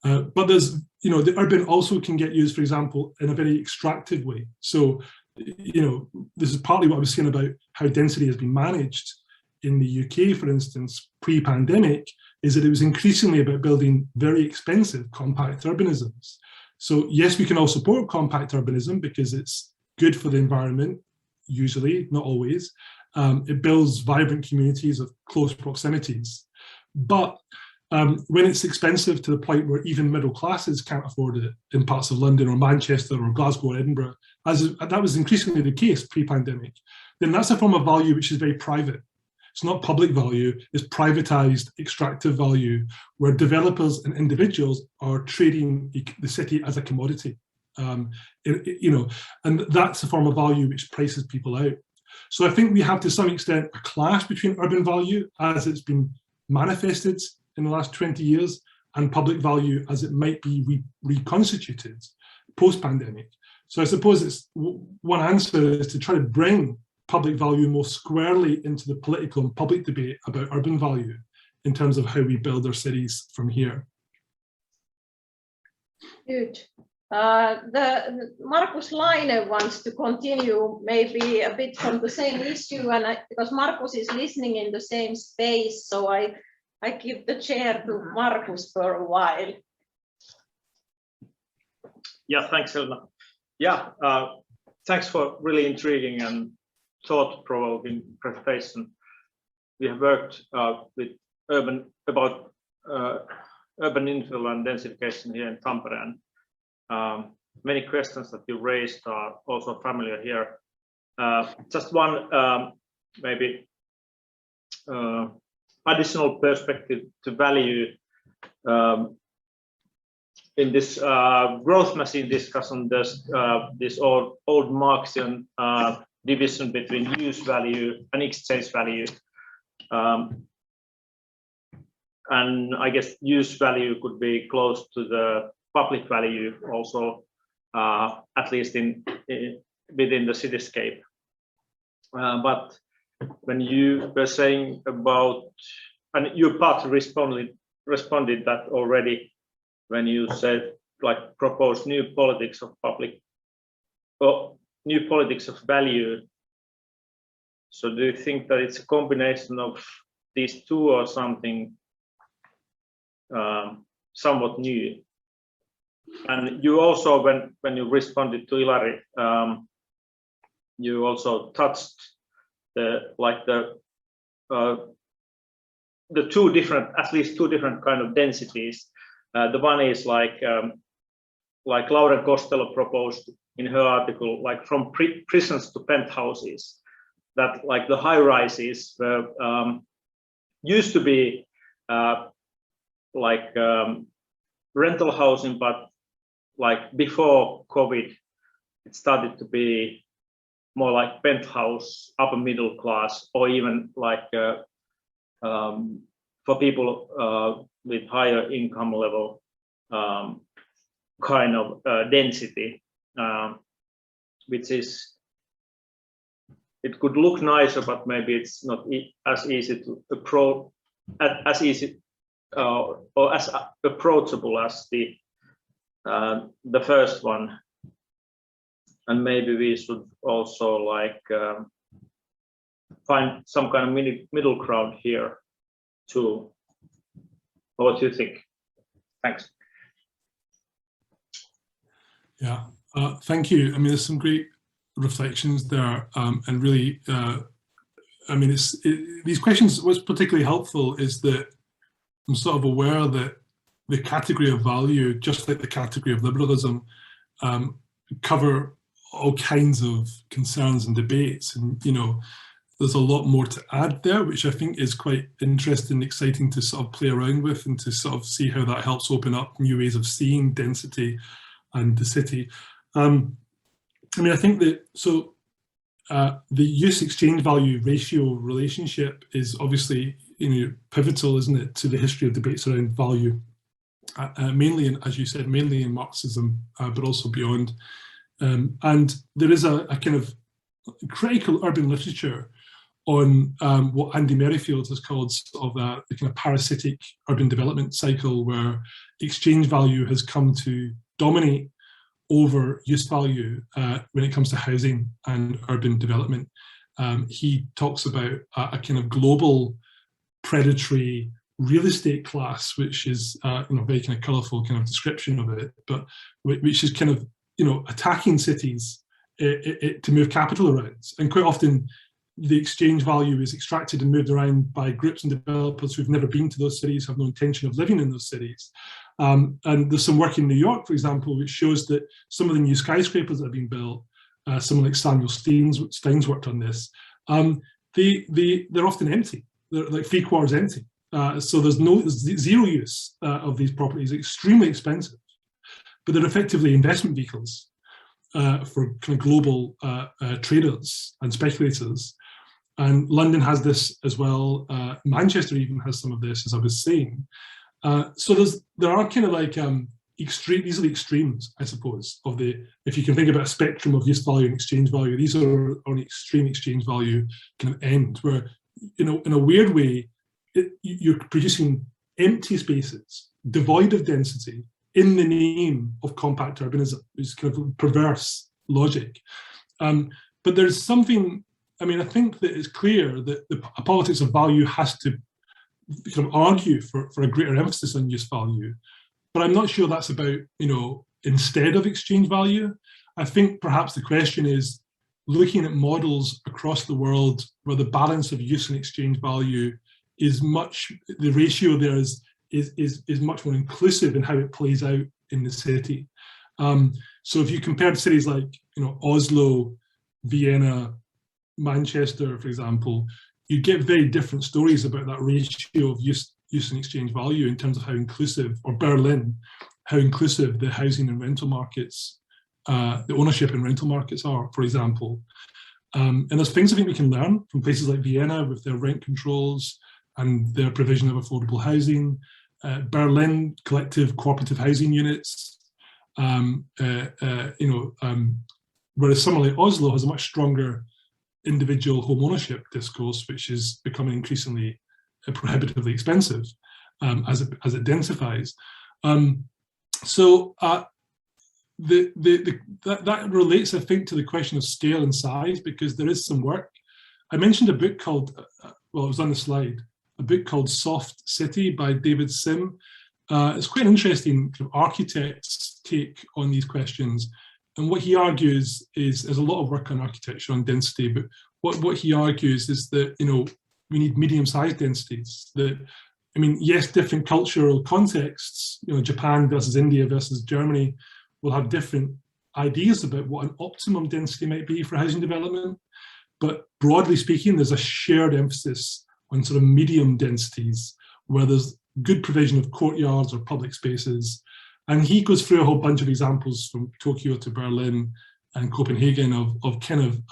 S11: But there's, the urban also can get used, for example, in a very extractive way. So, this is partly what I was saying about how density has been managed in the UK, for instance, pre-pandemic, is that it was increasingly about building very expensive compact urbanisms. So yes, we can all support compact urbanism because it's good for the environment, usually, not always. It builds vibrant communities of close proximities. But when it's expensive to the point where even middle classes can't afford it in parts of London or Manchester or Glasgow or Edinburgh, as that was increasingly the case pre-pandemic, then that's a form of value which is very private. It's not public value, it's privatized, extractive value, where developers and individuals are trading the city as a commodity. And that's a form of value which prices people out. So I think we have to some extent a clash between urban value as it's been manifested in the last 20 years and public value as it might be reconstituted post-pandemic. So I suppose it's one answer is to try to bring public value more squarely into the political and public debate about urban value in terms of how we build our cities from here.
S1: Good. Markus Laine wants to continue maybe a bit from the same issue, and because Markus is listening in the same space, so I give the chair to Markus for a while.
S8: Yeah, thanks, Elna. Yeah, thanks for really intriguing and thought-provoking presentation. We have worked with urban infill and densification here in Tampere, and many questions that you raised are also familiar here. Just one maybe additional perspective to value in this growth machine discussion. There's this old Marxian division between use value and exchange value. And I guess use value could be close to the public value also, at least within the cityscape. But when you were saying about, and you partly responded that already when you said like propose new politics of public, or new politics of value. So do you think that it's a combination of these two or something somewhat new? And you also, when you responded to Ilari, you also touched the two different, at least two different kind of densities. The one is like Laura Costello proposed in her article, like from prisons to penthouses, that like the high rises were used to be rental housing, but like before COVID, it started to be more like penthouse, upper middle class, or even like for people with higher income level kind of density, which is, it could look nicer, but maybe it's not as easy to approach, as easy or as approachable as the first one. And maybe we should also like find some kind of middle ground here too. What do you think? Thanks.
S11: Yeah, thank you. I mean, there's some great reflections there, and really, I mean, these questions. What's particularly helpful is that I'm sort of aware that the category of value, just like the category of liberalism, cover all kinds of concerns and debates, and you know, there's a lot more to add there, which I think is quite interesting and exciting to sort of play around with and to sort of see how that helps open up new ways of seeing density and the city. I mean, I think that, so the use exchange value ratio relationship is obviously, you know, pivotal, isn't it, to the history of debates around value, mainly, in, as you said, mainly in Marxism, but also beyond. And there is a kind of critical urban literature on what Andy Merrifield has called sort of the kind of parasitic urban development cycle, where exchange value has come to dominate over use value when it comes to housing and urban development. He talks about a kind of global predatory real estate class, which is you know, very kind of colourful kind of description of it, but which is kind of, you know, attacking cities to move capital around. And quite often the exchange value is extracted and moved around by groups and developers who've never been to those cities, have no intention of living in those cities. And there's some work in New York, for example, which shows that some of the new skyscrapers that have been built, someone like Samuel Stein's worked on this, they're often empty. They're like 3/4 empty. So there's zero use of these properties, extremely expensive, but they're effectively investment vehicles for kind of global traders and speculators. And London has this as well. Manchester even has some of this, as I was saying. So there are kind of like extreme. These are the extremes, I suppose, of the. If you can think about a spectrum of use value and exchange value, these are on the extreme exchange value kind of end, where in a weird way, you're producing empty spaces devoid of density in the name of compact urbanism. It's kind of perverse logic. But there's something. I mean, I think that it's clear that the politics of value has to kind of argue for a greater emphasis on use value. But I'm not sure that's about, instead of exchange value. I think perhaps the question is looking at models across the world where the balance of use and exchange value is the ratio there is much more inclusive in how it plays out in the city. So if you compare cities like, Oslo, Vienna, Manchester, for example, you get very different stories about that ratio of use and exchange value in terms of how inclusive, or Berlin, how inclusive the housing and rental markets, the ownership and rental markets are, for example. And there's things I think we can learn from places like Vienna with their rent controls and their provision of affordable housing, Berlin collective cooperative housing units, whereas somewhere like Oslo has a much stronger individual home ownership discourse, which is becoming increasingly prohibitively expensive as it densifies. That relates, I think, to the question of scale and size, because there is some work. I mentioned a book called, well, it was on the slide, a book called Soft City by David Sim. It's quite an interesting kind of architect's take on these questions. And what he argues is, there's a lot of work on architecture on density, but what he argues is that, we need medium-sized densities. That, I mean, yes, different cultural contexts, Japan versus India versus Germany will have different ideas about what an optimum density might be for housing development. But broadly speaking, there's a shared emphasis on sort of medium densities where there's good provision of courtyards or public spaces. And he goes through a whole bunch of examples from Tokyo to Berlin and Copenhagen of kind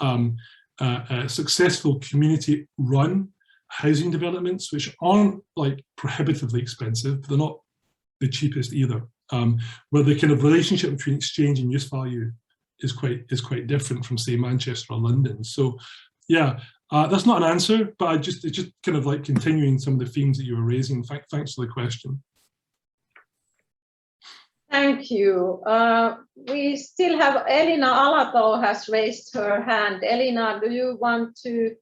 S11: of successful community-run housing developments, which aren't like prohibitively expensive, but they're not the cheapest either. Where the kind of relationship between exchange and use value is quite different from, say, Manchester or London. So, yeah, that's not an answer, but it's just kind of like continuing some of the themes that you were raising. Thanks for the question.
S1: Thank you. We still have Elina Alatalo has raised her hand. Elina, do you want to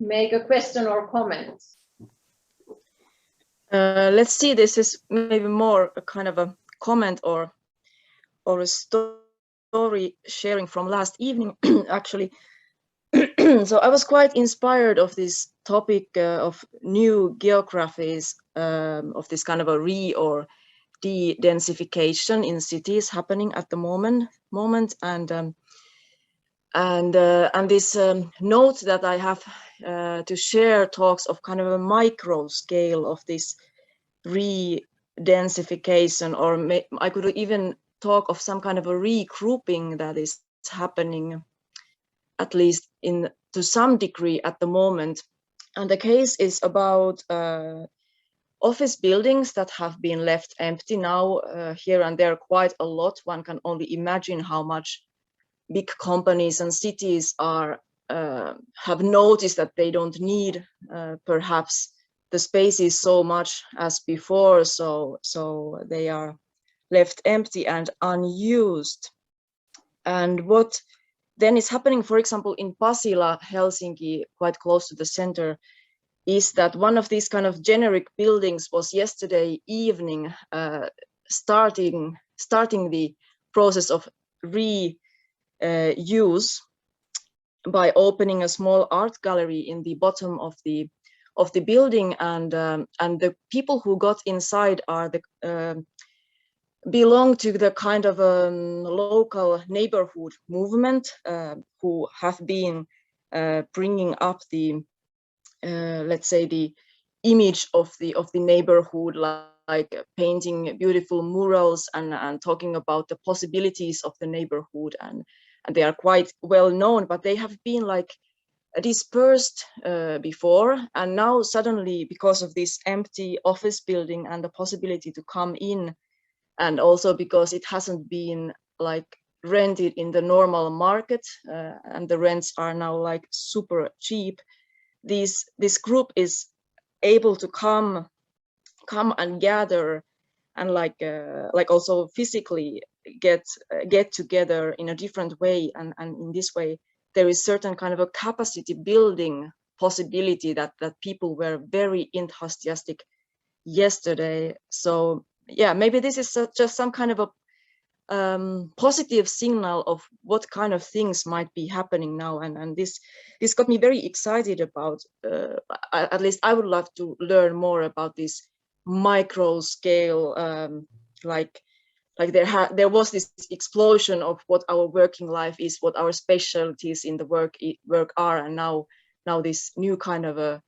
S1: make a question or comment?
S12: Let's see, this is maybe more a kind of a comment or a story sharing from last evening, actually. So I was quite inspired of this topic of new geographies, of this kind of a or de-densification in cities happening at the moment, and this note that I have to share talks of kind of a micro scale of this re-densification, or I could even talk of some kind of a regrouping that is happening, at least to some degree at the moment. And the case is about office buildings that have been left empty now here and there quite a lot. One can only imagine how much big companies and cities have noticed that they don't need perhaps the spaces so much as before, so they are left empty and unused. And what then is happening, for example, in Pasila, Helsinki, quite close to the center, is that one of these kind of generic buildings was yesterday evening starting the process of reuse by opening a small art gallery in the bottom of the building, and the people who got inside are belong to the kind of local neighborhood movement who have been bringing up the let's say the image of the neighborhood, like painting beautiful murals and talking about the possibilities of the neighborhood, and they are quite well known, but they have been like dispersed before, and now suddenly, because of this empty office building and the possibility to come in, and also because it hasn't been like rented in the normal market, and the rents are now like super cheap, this group is able to come and gather, and like also physically get together in a different way, and in this way there is certain kind of a capacity building possibility that people were very enthusiastic yesterday. So yeah, maybe this is just some kind of a positive signal of what kind of things might be happening now, and this got me very excited about, at least I would love to learn more about this micro scale, like there was this explosion of what our working life is, what our specialties in the work are, and now this new kind of a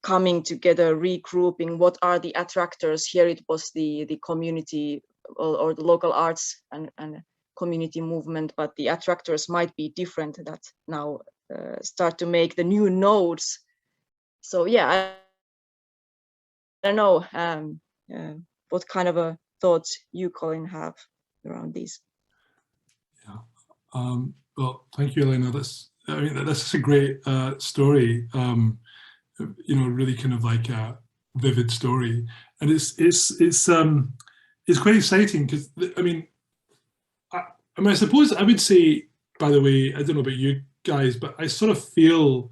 S12: coming together, regrouping. What are the attractors? Here it was the community or the local arts and community movement, but the attractors might be different that now start to make the new nodes. So yeah, I don't know what kind of a thoughts you, Colin, have around these.
S11: Yeah. Well, thank you, Elena. That's a great story. Really kind of like a vivid story, and it's quite exciting because I suppose I would say, by the way, I don't know about you guys, but I sort of feel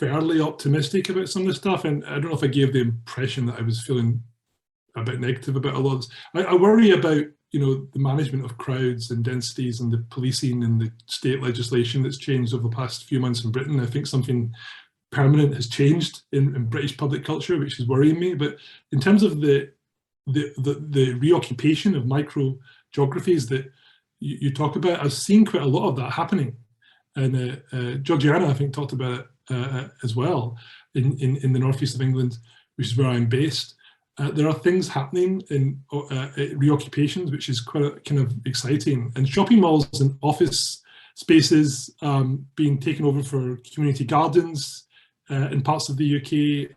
S11: fairly optimistic about some of the stuff, and I don't know if I gave the impression that I was feeling a bit negative about a lot of this. I worry about the management of crowds and densities and the policing and the state legislation that's changed over the past few months in Britain. I think something permanent has changed in British public culture, which is worrying me. But in terms of the reoccupation of micro geographies that you talk about, I've seen quite a lot of that happening, and Georgiana, I think, talked about it as well in the northeast of England, which is where I'm based. There are things happening in reoccupations, which is quite kind of exciting, and shopping malls and office spaces being taken over for community gardens in parts of the UK.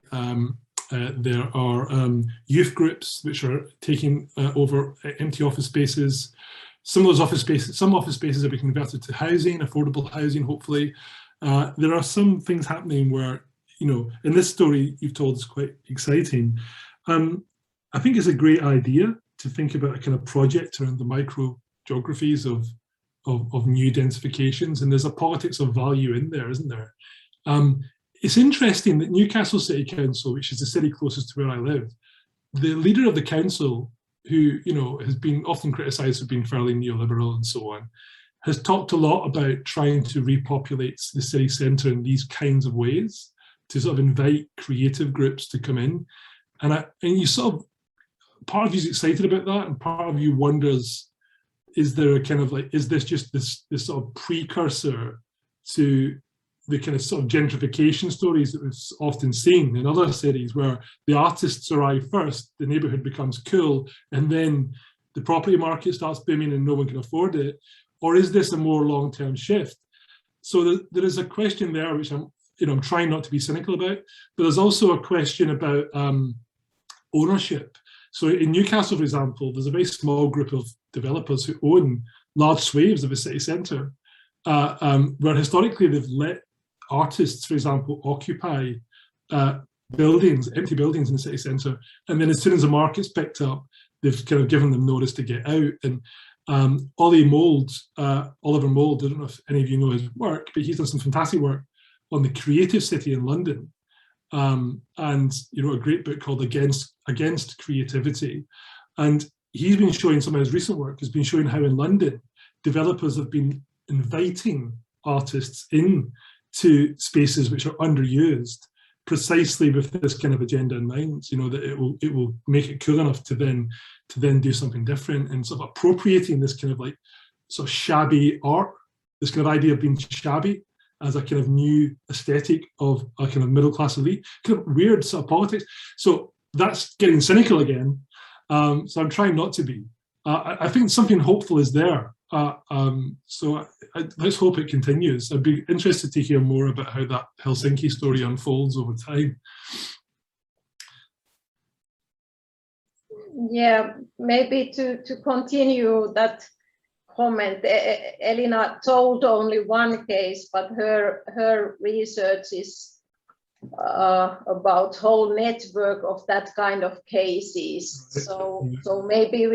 S11: There are youth groups which are taking over empty office spaces. Some office spaces are being converted to housing, affordable housing, hopefully. There are some things happening where, in this story you've told is quite exciting. I think it's a great idea to think about a kind of project around the micro geographies of new densifications, and there's a politics of value in there, isn't there? It's interesting that Newcastle City Council, which is the city closest to where I live, the leader of the council, who has been often criticised for being fairly neoliberal and so on, has talked a lot about trying to repopulate the city centre in these kinds of ways, to sort of invite creative groups to come in. And you sort of, part of you's excited about that, and part of you wonders, is there a kind of like, is this just this sort of precursor to the kind of sort of gentrification stories that we've often seen in other cities, where the artists arrive first, the neighbourhood becomes cool, and then the property market starts booming and no one can afford it? Or is this a more long-term shift? So there is a question there, which I'm trying not to be cynical about, but there's also a question about ownership. So in Newcastle, for example, there's a very small group of developers who own large swathes of a city centre, where historically they've let artists, for example, occupy buildings, empty buildings in the city centre, and then as soon as the market's picked up, they've kind of given them notice to get out. And Oliver Mould, I don't know if any of you know his work, but he's done some fantastic work on the creative city in London, and he wrote a great book called Against Creativity. And he's been showing, some of his recent work has been showing how in London, developers have been inviting artists in to spaces which are underused, precisely with this kind of agenda in mind, that it will make it cool enough to then do something different, and sort of appropriating this kind of like sort of shabby art, this kind of idea of being shabby as a kind of new aesthetic of a kind of middle class elite, kind of weird sort of politics. So that's getting cynical again. So I'm trying not to be. I think something hopeful is there So let's hope it continues. I'd be interested to hear more about how that Helsinki story unfolds over time.
S1: Yeah, maybe to continue that comment, Elina told only one case, but her research is about whole network of that kind of cases. So maybe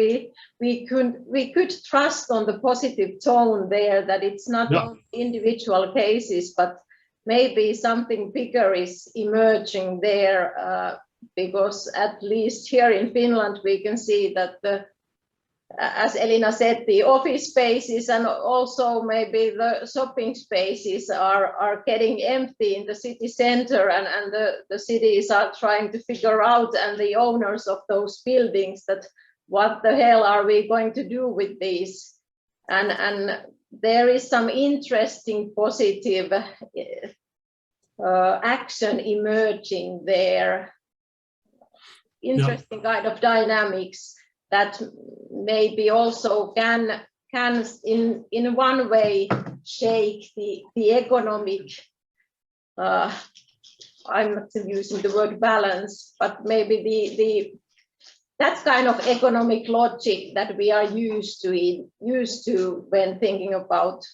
S1: we could trust on the positive tone there, that it's not only individual cases, but maybe something bigger is emerging there, because at least here in Finland we can see that as Elina said, the office spaces and also maybe the shopping spaces are getting empty in the city center, and the cities are trying to figure out, and the owners of those buildings, that what the hell are we going to do with these? And there is some interesting positive action emerging there. Interesting kind of dynamics that maybe also can in one way shake the economic, I'm not using the word balance, but maybe that kind of economic logic that we are used to when thinking about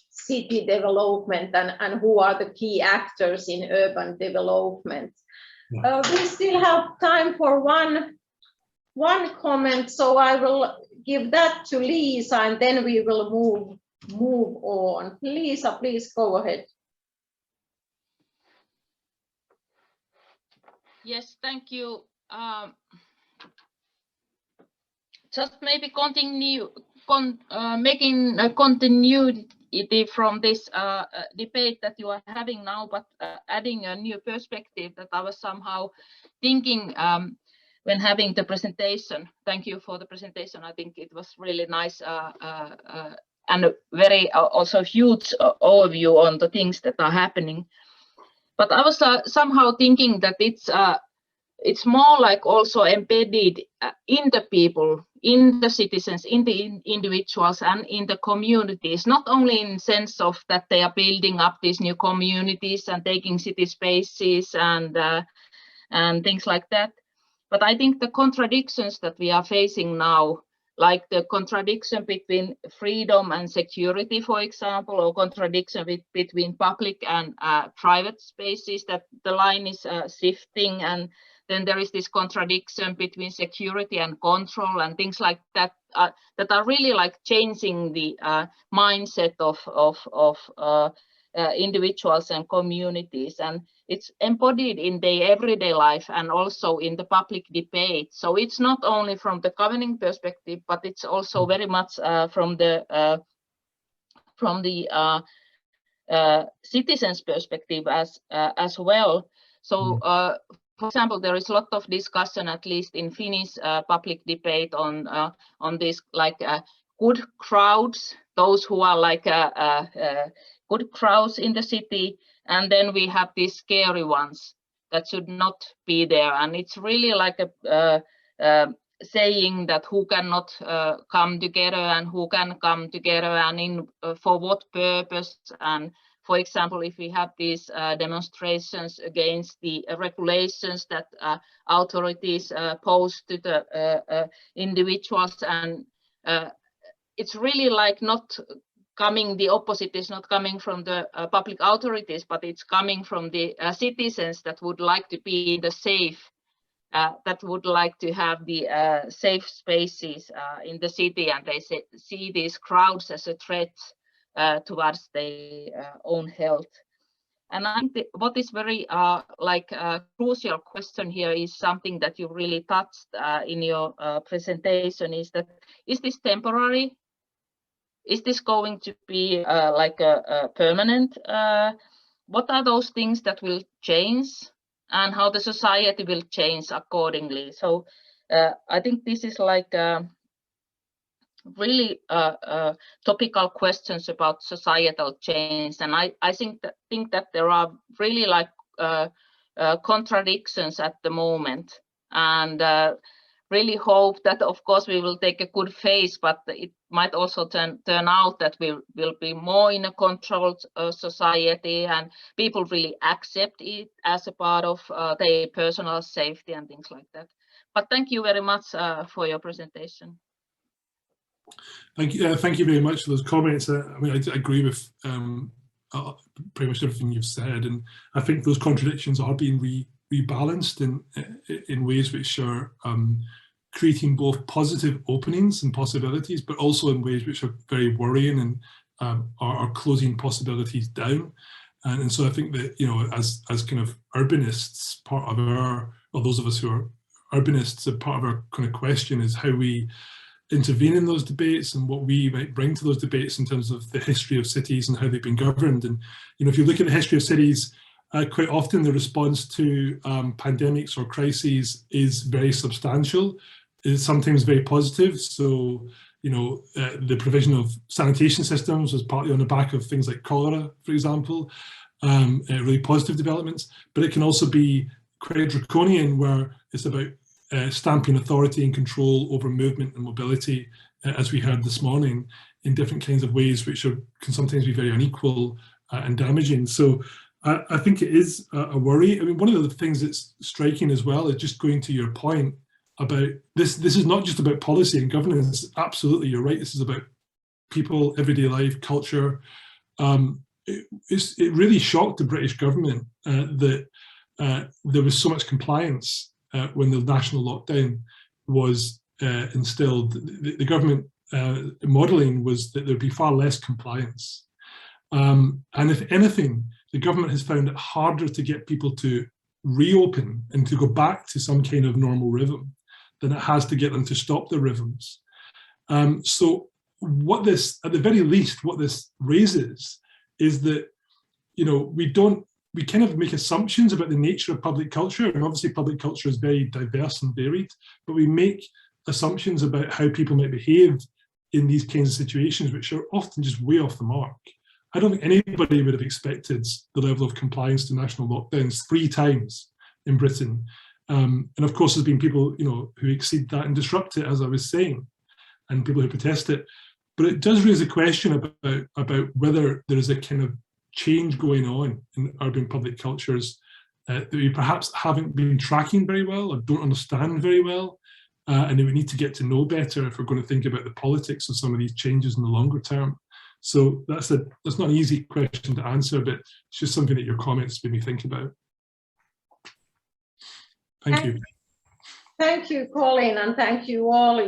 S1: city development and who are the key actors in urban development. We still have time for one comment, so I will give that to Lisa, and then we will move on. Lisa, please go ahead.
S6: Yes, thank you. Just maybe making a continuity from this debate that you are having now, but adding a new perspective that I was somehow thinking when having the presentation. Thank you for the presentation. I think it was really nice and a very also huge overview on the things that are happening. But I was somehow thinking that it's more like also embedded in the people, in the citizens, in the individuals, and in the communities, not only in sense of that they are building up these new communities and taking city spaces and things like that. But I think the contradictions that we are facing now, like the contradiction between freedom and security, for example, or contradiction between public and private spaces, that the line is shifting, and then there is this contradiction between security and control and things like that, that are really like changing the mindset of individuals and communities, and it's embodied in their everyday life and also in the public debate. So it's not only from the governing perspective, but it's also very much from the citizens' perspective as well. So for example, there is a lot of discussion, at least in Finnish public debate, on this like good crowds, those who are like good crowds in the city, and then we have these scary ones that should not be there. And it's really like a saying that who cannot come together and who can come together, and for what purpose. And for example, if we have these demonstrations against the regulations that authorities pose to the individuals, and it's really like not coming, the opposite is not coming from the public authorities, but it's coming from the citizens that would like to be in the safe, that would like to have the safe spaces in the city, and they see these crowds as a threat towards their own health. And I think what is very crucial question here is something that you really touched in your presentation, is that, is this temporary? Is this going to be like a permanent? What are those things that will change, and how the society will change accordingly? So I think this is like really topical questions about societal change, and I think that there are really like contradictions at the moment, and really hope that, of course, we will take a good phase, but it might also turn out that we will be more in a controlled society, and people really accept it as a part of their personal safety and things like that. But thank you very much for your presentation.
S11: Thank you very much for those comments. I mean, I agree with pretty much everything you've said, and I think those contradictions are being rebalanced in ways which are creating both positive openings and possibilities, but also in ways which are very worrying and are closing possibilities down. And so I think that, you know, as kind of urbanists, part of our, or those of us who are urbanists, a part of our kind of question is how we intervene in those debates and what we might bring to those debates in terms of the history of cities and how they've been governed. And, you know, if you look at the history of cities, quite often the response to pandemics or crises is very substantial, is sometimes very positive. So, you know, the provision of sanitation systems was partly on the back of things like cholera, for example, really positive developments, but it can also be quite draconian, where it's about stamping authority and control over movement and mobility, as we heard this morning, in different kinds of ways, which can sometimes be very unequal and damaging. So I think it is a worry. I mean, one of the things that's striking as well is just going to your point about this. This is not just about policy and governance. Absolutely, you're right. This is about people, everyday life, culture. It really shocked the British government that there was so much compliance when the national lockdown was instilled. The government modelling was that there'd be far less compliance. And if anything, the government has found it harder to get people to reopen and to go back to some kind of normal rhythm than it has to get them to stop their rhythms. So what this, at the very least, what this raises is that, you know, we kind of make assumptions about the nature of public culture, and obviously public culture is very diverse and varied, but we make assumptions about how people might behave in these kinds of situations, which are often just way off the mark. I don't think anybody would have expected the level of compliance to national lockdowns 3 times in Britain. And of course, there's been people, you know, who exceed that and disrupt it, as I was saying, and people who protest it. But it does raise a question about whether there is a kind of change going on in urban public cultures that we perhaps haven't been tracking very well or don't understand very well, and that we need to get to know better if we're going to think about the politics of some of these changes in the longer term. So that's not an easy question to answer, but it's just something that your comments made me think about. Thank you.
S1: Thank you, Colin, and thank you all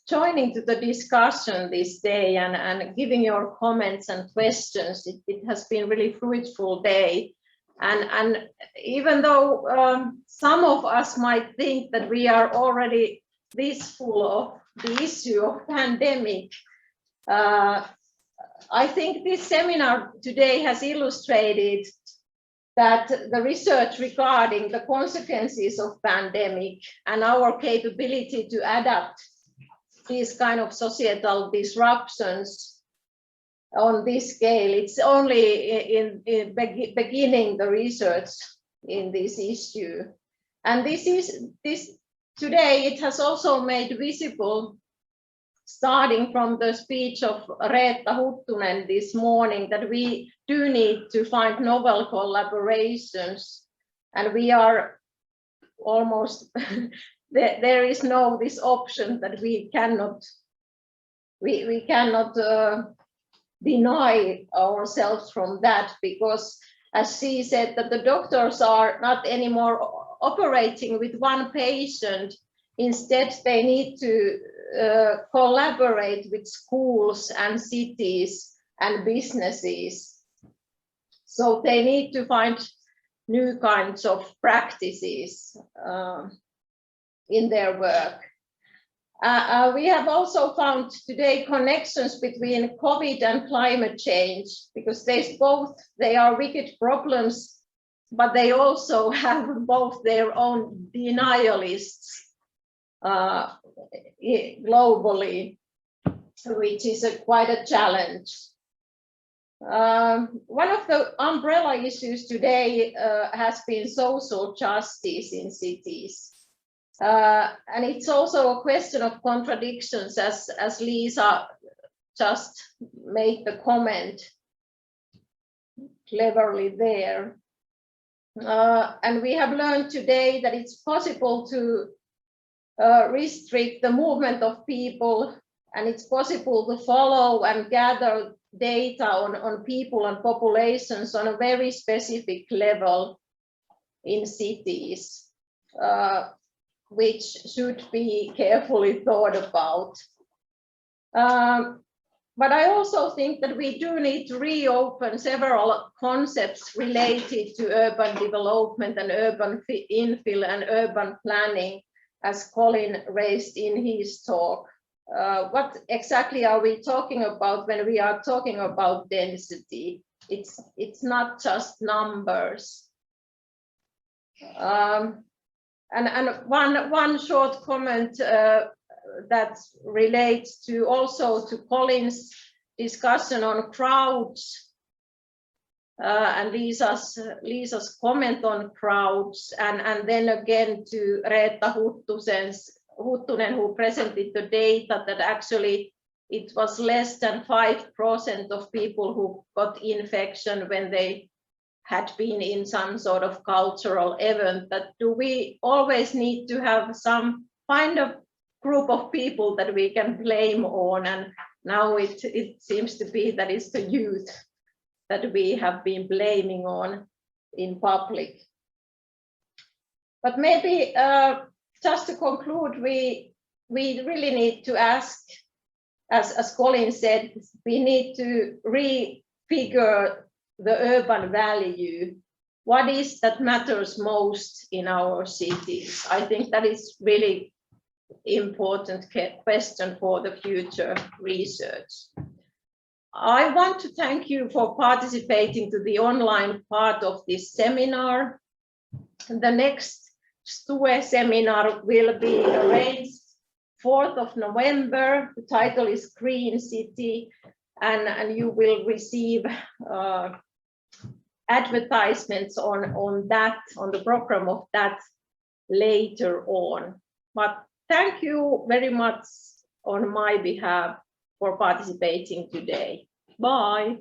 S1: joining to the discussion this day and giving your comments and questions. It has been really fruitful day. And even though some of us might think that we are already this full of the issue of pandemic, I think this seminar today has illustrated that the research regarding the consequences of pandemic and our capability to adapt these kind of societal disruptions on this scale, it's only in beginning the research in this issue. And this today, it has also made visible, starting from the speech of Reetta Huttunen this morning, that we do need to find novel collaborations, and we are almost there is no this option that we cannot deny ourselves from that, because as she said, that the doctors are not anymore operating with one patient. Instead, they need to collaborate with schools and cities and businesses. So they need to find new kinds of practices in their work. We have also found today connections between COVID and climate change, because they are wicked problems, but they also have both their own denialists globally, which is quite a challenge. One of the umbrella issues today has been social justice in cities. And it's also a question of contradictions, as Lisa just made the comment cleverly there. And we have learned today that it's possible to restrict the movement of people, and it's possible to follow and gather data on people and populations on a very specific level in cities, which should be carefully thought about. But I also think that we do need to reopen several concepts related to urban development and urban infill and urban planning, as Colin raised in his talk. What exactly are we talking about when we are talking about density? It's not just numbers. And one short comment that relates to also to Colin's discussion on crowds and Lisa's comment on crowds, and then again to Reetta Huttunen, who presented the data that actually it was less than 5% of people who got infection when they had been in some sort of cultural event. That do we always need to have some kind of group of people that we can blame on? And now it seems to be that it's the youth that we have been blaming on in public. But maybe just to conclude, we really need to ask, as Colin said, we need to refigure the urban value. What is that matters most in our cities? I think that is really important question for the future research. I want to thank you for participating to the online part of this seminar. The next STUE seminar will be arranged 4th of November. The title is Green City, and you will receive advertisements on the program of that later on. But thank you very much on my behalf for participating today. Bye.